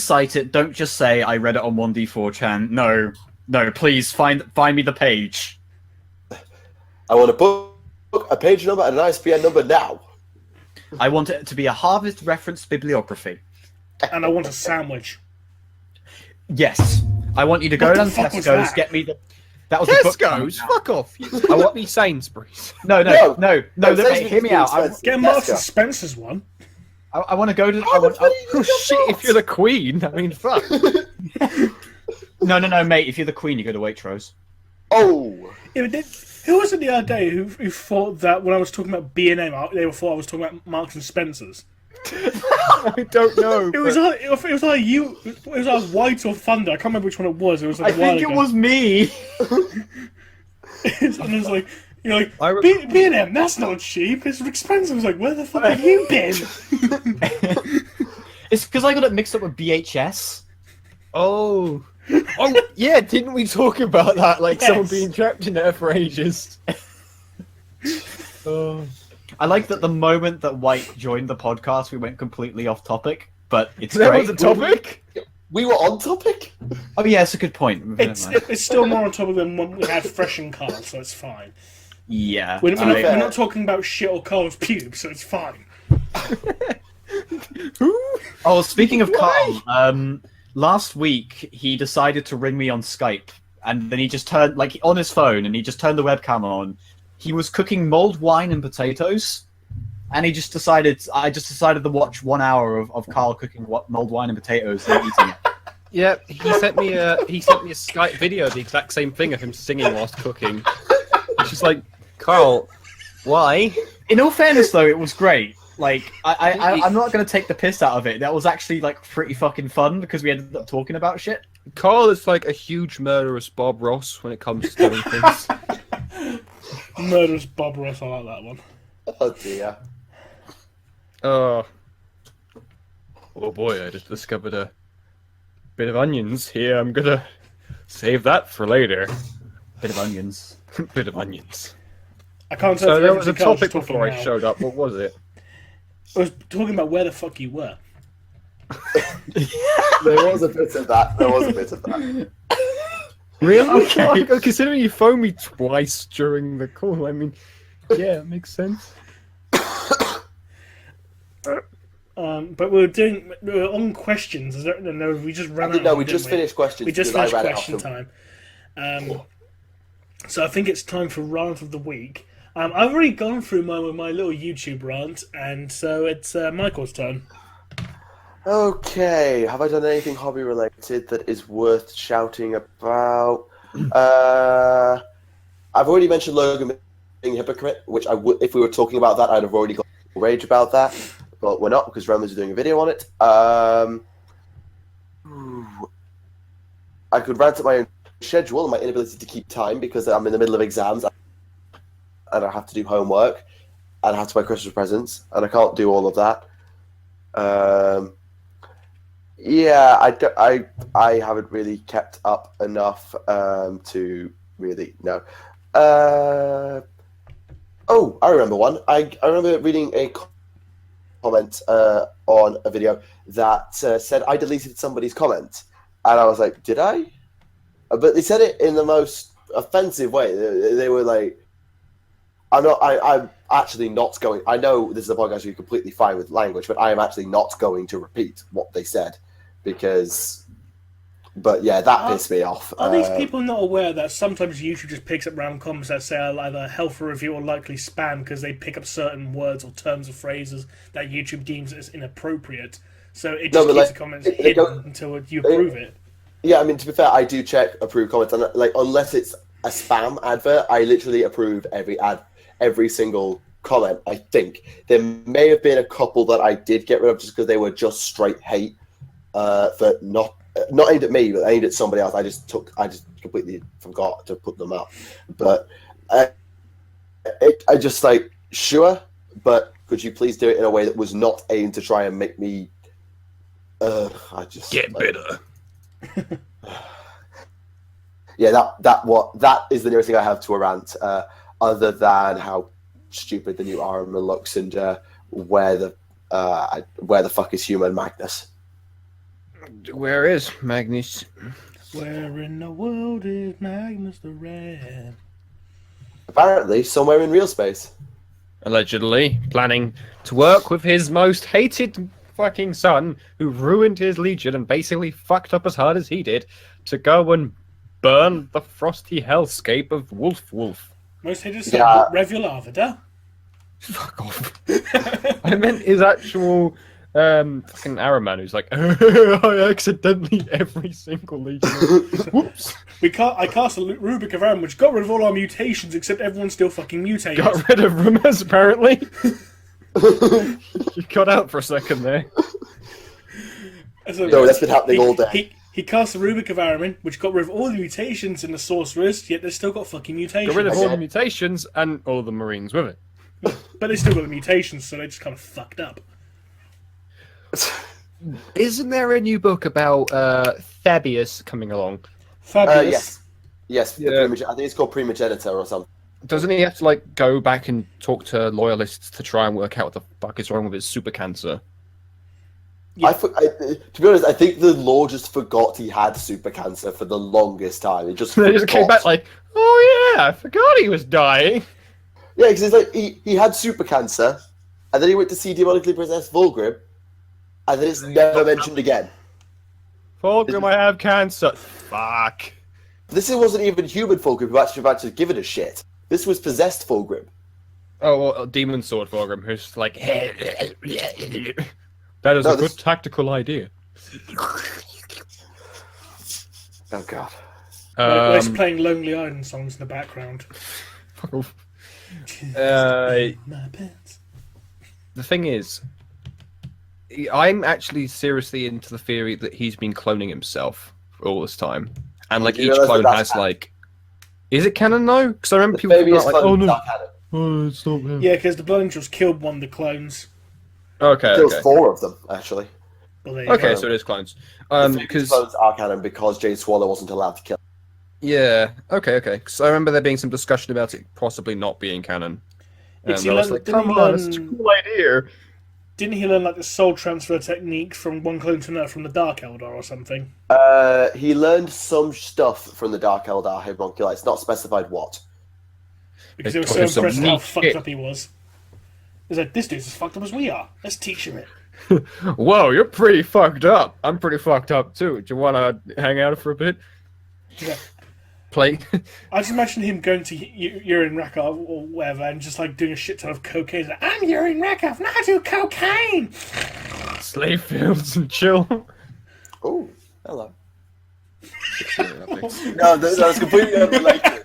cite it. Don't just say I read it on 1D4chan. No, please find me the page. I want a book, a page number, and an ISBN number now. I want it to be a Harvard reference bibliography. And I want a sandwich. Yes, I want you to go What the down to fuck was Tesco's, that? get me the. That was a book. Tesco's? Fuck off. I want me Sainsbury's. No, No, mate, hear me out. Get Marks and Spencer's one. I want to go to. Oh shit, if you're the queen, I mean, fuck. No, mate. If you're the queen, you go to Waitrose. Oh! Yeah, but who was it the other day who thought that when I was talking about B&M, they thought I was talking about Marks and Spencer's? I don't know. It was like you. It was like White or Thunder. I can't remember which one it was. It was like I a while think it ago. was me. And it was like, you're like, B&M, that's not cheap. It's expensive. I was like, where the fuck have you been? It's because I got it mixed up with BHS. Oh, yeah, didn't we talk about that? Like someone Yes. being trapped in there for ages. Oh. I like that the moment that White joined the podcast, we went completely off topic, but it's That great. was a topic? We were on topic? Oh yeah, it's a good point. It's still more on top of than when we had Fresh and Carl, so it's fine. Yeah. We're not talking about shit or Carl's pubes, so it's fine. Oh, speaking of Carl, last week he decided to ring me on Skype, and then he just turned on his phone, and he just turned the webcam on. He was cooking mulled wine and potatoes, and I just decided to watch 1 hour of Carl cooking mulled wine and potatoes and eating it. Yeah, he sent me a Skype video, the exact same thing of him singing whilst cooking. It's just like, Carl, why? In all fairness, though, it was great. Like, I'm not going to take the piss out of it. That was actually, pretty fucking fun, because we ended up talking about shit. Carl is like a huge murderous Bob Ross when it comes to doing things. Murderous Bob Ross, I like that one. Oh dear. Oh boy, I just discovered a bit of onions here. I'm gonna save that for later. Bit of onions. Bit of onions. I can't tell So if there you're was a talking topic now. before I showed up. What was it? I was talking about where the fuck you were. There was a bit of that. Really? Okay. Considering you phoned me twice during the call, I mean, yeah, it makes sense. But we were on questions. No, we just ran out. No, we didn't just finished questions. We just because finished I ran it question off time. So I think it's time for rant of the week. I've already gone through my little YouTube rant, and so it's Michael's turn. Okay, have I done anything hobby related that is worth shouting about? I've already mentioned Logan being a hypocrite, which if we were talking about that, I'd have already got rage about that, but we're not because Romans are doing a video on it. I could rant at my own schedule and my inability to keep time because I'm in the middle of exams and I have to do homework and I have to buy Christmas presents and I can't do all of that. Yeah, I haven't really kept up enough to really know. Oh, I remember one. I remember reading a comment on a video that said I deleted somebody's comment, and I was like, did I? But they said it in the most offensive way. They were like, I'm actually not going. I know this is a podcast where you're completely fine with language, but I am actually not going to repeat what they said because. But yeah, that pissed me off. Are these people not aware that sometimes YouTube just picks up random comments that say either helpful review or likely spam because they pick up certain words or terms or phrases that YouTube deems as inappropriate? So it just keeps the comments hidden until you approve it. Yeah, I mean, to be fair, I do check approved comments, and like unless it's a spam advert, I literally approve every single comment. I think there may have been a couple that I did get rid of just because they were just straight hate for not aimed at me, but aimed at somebody else. I just completely forgot to put them up. But I just like, sure, but could you please do it in a way that was not aimed to try and make me I just get better. Yeah, that is the nearest thing I have to a rant, other than how stupid the new armor looks and where the fuck is human Magnus? Where is Magnus? Where in the world is Magnus the Red? Apparently, somewhere in real space. Allegedly planning to work with his most hated fucking son, who ruined his legion and basically fucked up as hard as he did, to go and burn the frosty hellscape of Wolf. Most hated son, Revulavida. Fuck off. I meant his actual fucking Arrow Man who's like, I accidentally every single legion. Whoops. I cast a Rubric of Aram, which got rid of all our mutations, except everyone's still fucking mutated. Got rid of rumors, apparently. You cut out for a second there. No, that's been happening all day. He cast the Rubric of Aramin, which got rid of all the mutations in the sorcerers, yet they've still got fucking mutations. Got rid of all the mutations and all the Marines with it. But they still got the mutations, so they just kind of fucked up. Isn't there a new book about Fabius coming along? Fabulous. Yes. Yeah. I think it's called Primogenitor or something. Doesn't he have to like go back and talk to loyalists to try and work out what the fuck is wrong with his super cancer? Yeah. To be honest, I think the law just forgot he had super cancer for the longest time. It just They just came back like, oh yeah, I forgot he was dying. Yeah, because it's like he had super cancer, and then he went to see demonically possessed Volgrim, and then it's never mentioned again. Fulgrim, I have cancer. Fuck. This wasn't even human Fulgrim who actually given a shit. This was possessed Fulgrim. Oh, well, Demon Sword Fulgrim, who's like, that is a good tactical idea. Oh god. We're just playing Lonely Island songs in the background. Fuck off. The thing is, I'm actually seriously into the theory that he's been cloning himself for all this time, and like each clone has like, is it canon though? Because I remember people being like, "Oh no, it's not him." Yeah, because the Blood Angels killed one of the clones. Okay, Kills 4 of them actually. Well, okay, so it is clones. Because clones are canon because Jade Swallow wasn't allowed to kill. Yeah. Okay. Because I remember there being some discussion about it possibly not being canon. And I was like, come on, it's a cool idea. Didn't he learn like the soul transfer technique from one clone to another from the Dark Eldar or something? He learned some stuff from the Dark Eldar Homunculi. It's not specified what. Because he was so impressed how fucked up he was. He's like, this dude's as fucked up as we are. Let's teach him it. Whoa, you're pretty fucked up. I'm pretty fucked up too. Do you want to hang out for a bit? Yeah. Play. I just imagine him going to Urine Rakov or whatever and just like doing a shit ton of cocaine. Like, I'm Urine Rakov, now I do cocaine! Slave fields and chill. Oh, hello. No, that's completely unrelated.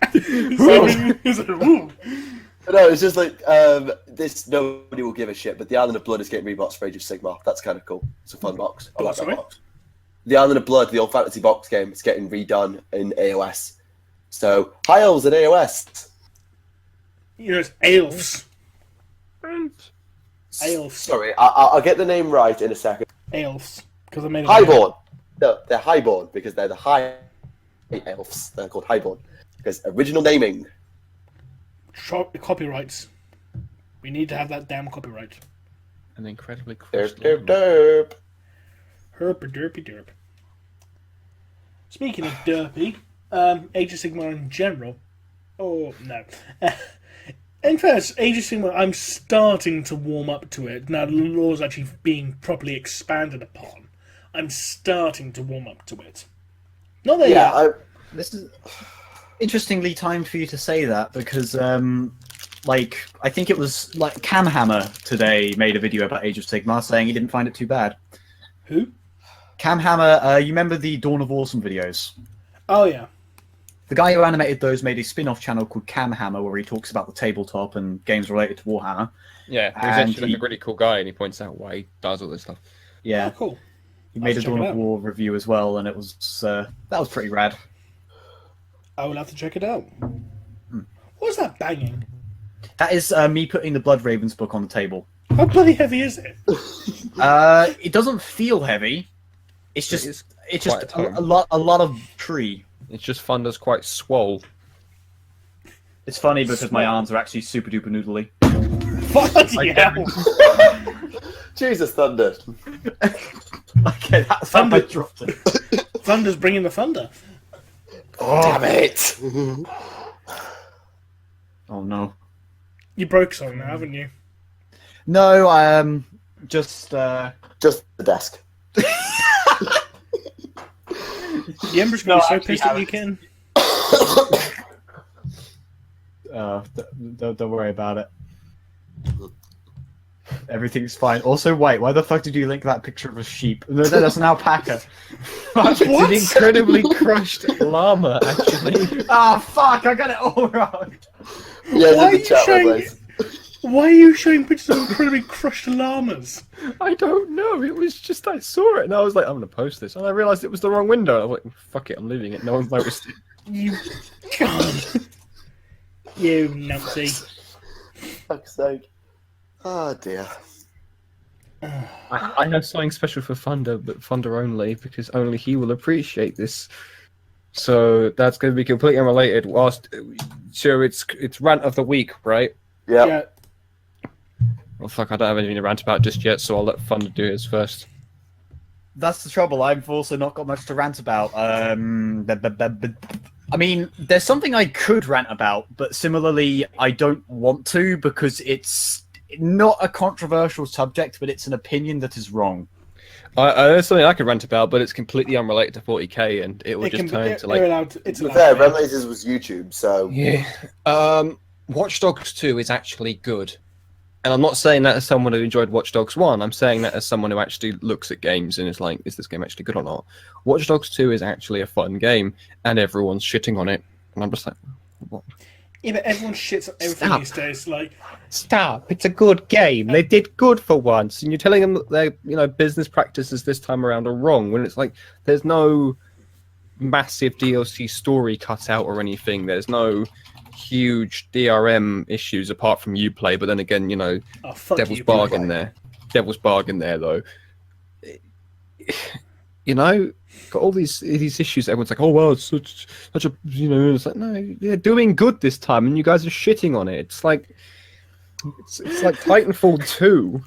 No, it's just like, this, nobody will give a shit, but the Island of Blood is getting reboxed for Age of Sigmar. That's kind of cool. It's a fun box. I like that box. The Island of Blood, the old fantasy box game, is getting redone in AOS. So, High Elves in AOS. You know, it's elves. Aelfs. Sorry, I'll get the name right in a second. Aelfs. Because I made it. Highborn. No, they're Highborn because they're the high elves. They're called Highborn because original naming. Copyrights. We need to have that damn copyright. An incredibly Derp, crushed derp, derp. Herpy derpy derp. Speaking of derpy, Age of Sigmar in general. Oh, no. In fairness, Age of Sigmar, I'm starting to warm up to it. Now the law's actually being properly expanded upon. I'm starting to warm up to it. Not there yet. This is interestingly timed for you to say that because, I think it was Camhammer today made a video about Age of Sigmar saying he didn't find it too bad. Who? Camhammer, you remember the Dawn of Awesome videos? Oh, yeah. The guy who animated those made a spin-off channel called Camhammer where he talks about the tabletop and games related to Warhammer. Yeah, he's actually a really cool guy, and he points out why he does all this stuff. Yeah. Oh, cool. He made a Dawn of War review as well, and it was that was pretty rad. I will have to check it out. What's that banging? That is me putting the Blood Ravens book on the table. How bloody heavy is it? It doesn't feel heavy. It's just a lot of tree. It's just Thunder's quite swole. It's funny because my arms are actually super duper noodly. Bloody hell. Jesus, Thunder. Okay, that's how I dropped it. Thunder's bringing the thunder. Damn it! Oh no. You broke something now, haven't you? No, just the desk. The Ember's going to be so pissed at you, Ken. Don't worry about it. Everything's fine. Also, wait, why the fuck did you link that picture of a sheep? No, that's an alpaca. It's an incredibly crushed llama, actually. Ah, fuck, I got it all wrong. Yeah, why are you showing pictures of incredibly crushed llamas? I don't know. It was just I saw it and I was like, I'm gonna post this, and I realised it was the wrong window. I was like, fuck it, I'm leaving it. No one's noticed it. You, God, you numpty. Fuck's sake. Oh dear. I have something special for Thunder, but Thunder only, because only he will appreciate this. So that's going to be completely unrelated. So it's rant of the week, right? Yep. Yeah. Well, fuck, I don't have anything to rant about just yet, so I'll let Thunder do his first. That's the trouble. I've also not got much to rant about. I mean, there's something I could rant about, but similarly, I don't want to because it's not a controversial subject, but it's an opinion that is wrong. There's something I could rant about, but it's completely unrelated to 40k, and it will just turn into like. It's fair, Remleiz was YouTube, so yeah. Watch Dogs 2 is actually good, and I'm not saying that as someone who enjoyed Watch Dogs 1. I'm saying that as someone who actually looks at games and is like, is this game actually good or not? Watch Dogs 2 is actually a fun game, and everyone's shitting on it, and I'm just like, what? Yeah, but everyone shits on everything these days. Like, stop! It's a good game. They did good for once, and you're telling them that their business practices this time around are wrong. When it's like there's no massive DLC story cut out or anything. There's no huge DRM issues apart from Uplay. But then again, Devil's bargain there. Devil's bargain there, though. Got all these issues. Everyone's like, oh well, it's such a It's like, no, they're doing good this time, and you guys are shitting on it. It's like Titanfall 2.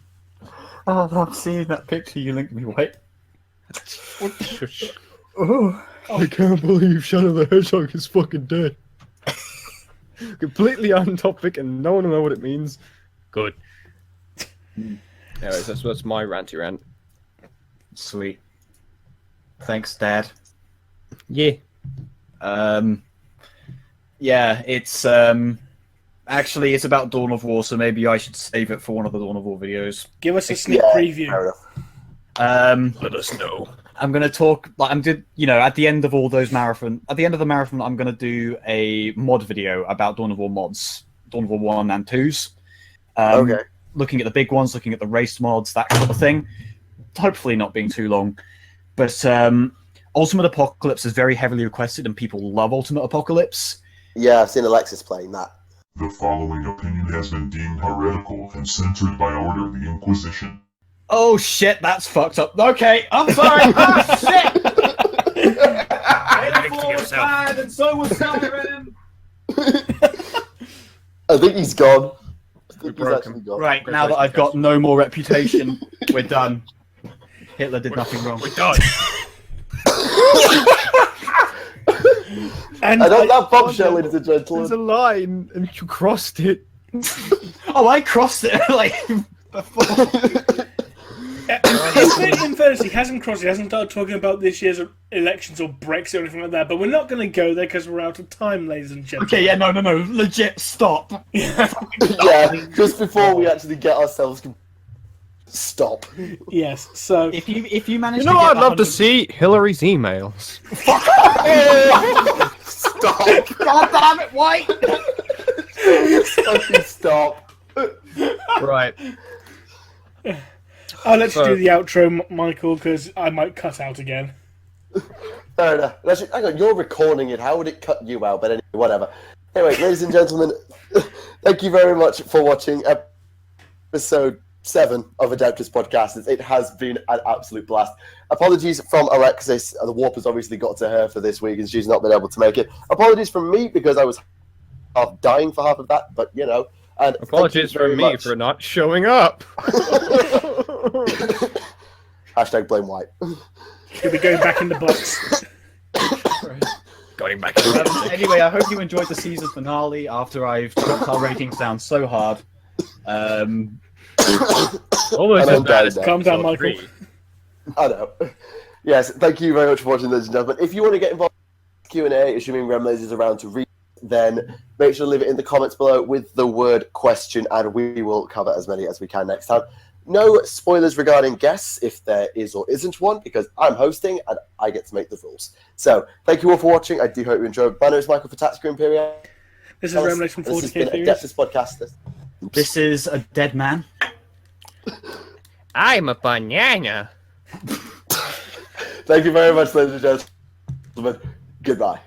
Oh, I'm seeing that picture you linked me. Wait. I can't believe Shadow the Hedgehog is fucking dead. Completely on topic, and no one will know what it means. Good. Anyways, that's my ranty rant. Sweet. Thanks, Dad. Yeah. Yeah, it's actually it's about Dawn of War, so maybe I should save it for one of the Dawn of War videos. Give us a sneak preview. Let us know. I'm gonna talk at the end of all those marathon. At the end of the marathon, I'm gonna do a mod video about Dawn of War mods, Dawn of War 1 and 2s. Okay. Looking at the big ones, looking at the race mods, that kind of thing. Hopefully not being too long. But Ultimate Apocalypse is very heavily requested, and people love Ultimate Apocalypse. Yeah, I've seen Alexis playing that. The following opinion has been deemed heretical and censored by order of the Inquisition. Oh shit, that's fucked up. Okay, I'm sorry. Ah, shit! Hateful was bad, and so was Skyrim. I think he's gone. I think he's broke actually him. gone. Right, now that I've got no more reputation, we're done. Hitler did nothing wrong. We're done. And I don't that bombshell, ladies and There's a gentlemen. line, and you crossed it. Oh, I crossed it like before. in fairness, he hasn't crossed. He hasn't started talking about this year's elections or Brexit or anything like that. But we're not going to go there because we're out of time, ladies and gentlemen. Okay, yeah, no, legit, stop. Yeah, just before we actually get ourselves. Stop. Yes. So If you manage, You know, to get I'd love to 100 see Hillary's emails. Stop. God damn it, White! Fucking stop. Right. I'll let you do the outro, Michael, because I might cut out again. Fair enough. Actually, hang on, you're recording it. How would it cut you out? But anyway, whatever. Anyway, ladies and gentlemen, thank you very much for watching episode 7 of Adeptus Podcastus. It has been an absolute blast. Apologies from Alexis. The warp has obviously got to her for this week and she's not been able to make it. Apologies from me because I was half dying for half of that, but you know. And Apologies from me for not showing up. Hashtag blame White. He'll be going back in the box. Going back. Anyway, I hope you enjoyed the season finale after I've dropped our ratings down so hard. Almost as bad as Calm down, episode Michael. 3. I know. Yes, thank you very much for watching, ladies and gentlemen. If you want to get involved in Q&A, assuming Remleiz is around to read, then make sure to leave it in the comments below with the word question, and we will cover as many as we can next time. No spoilers regarding guests, if there is or isn't one, because I'm hosting and I get to make the rules. So, thank you all for watching. I do hope you enjoyed. My name is Michael for Tactical Imperial. This is Remleiz from This has 40k been Theories. Adeptus Podcastus. This is a dead man. I'm a banana. Thank you very much, ladies and gentlemen. Goodbye.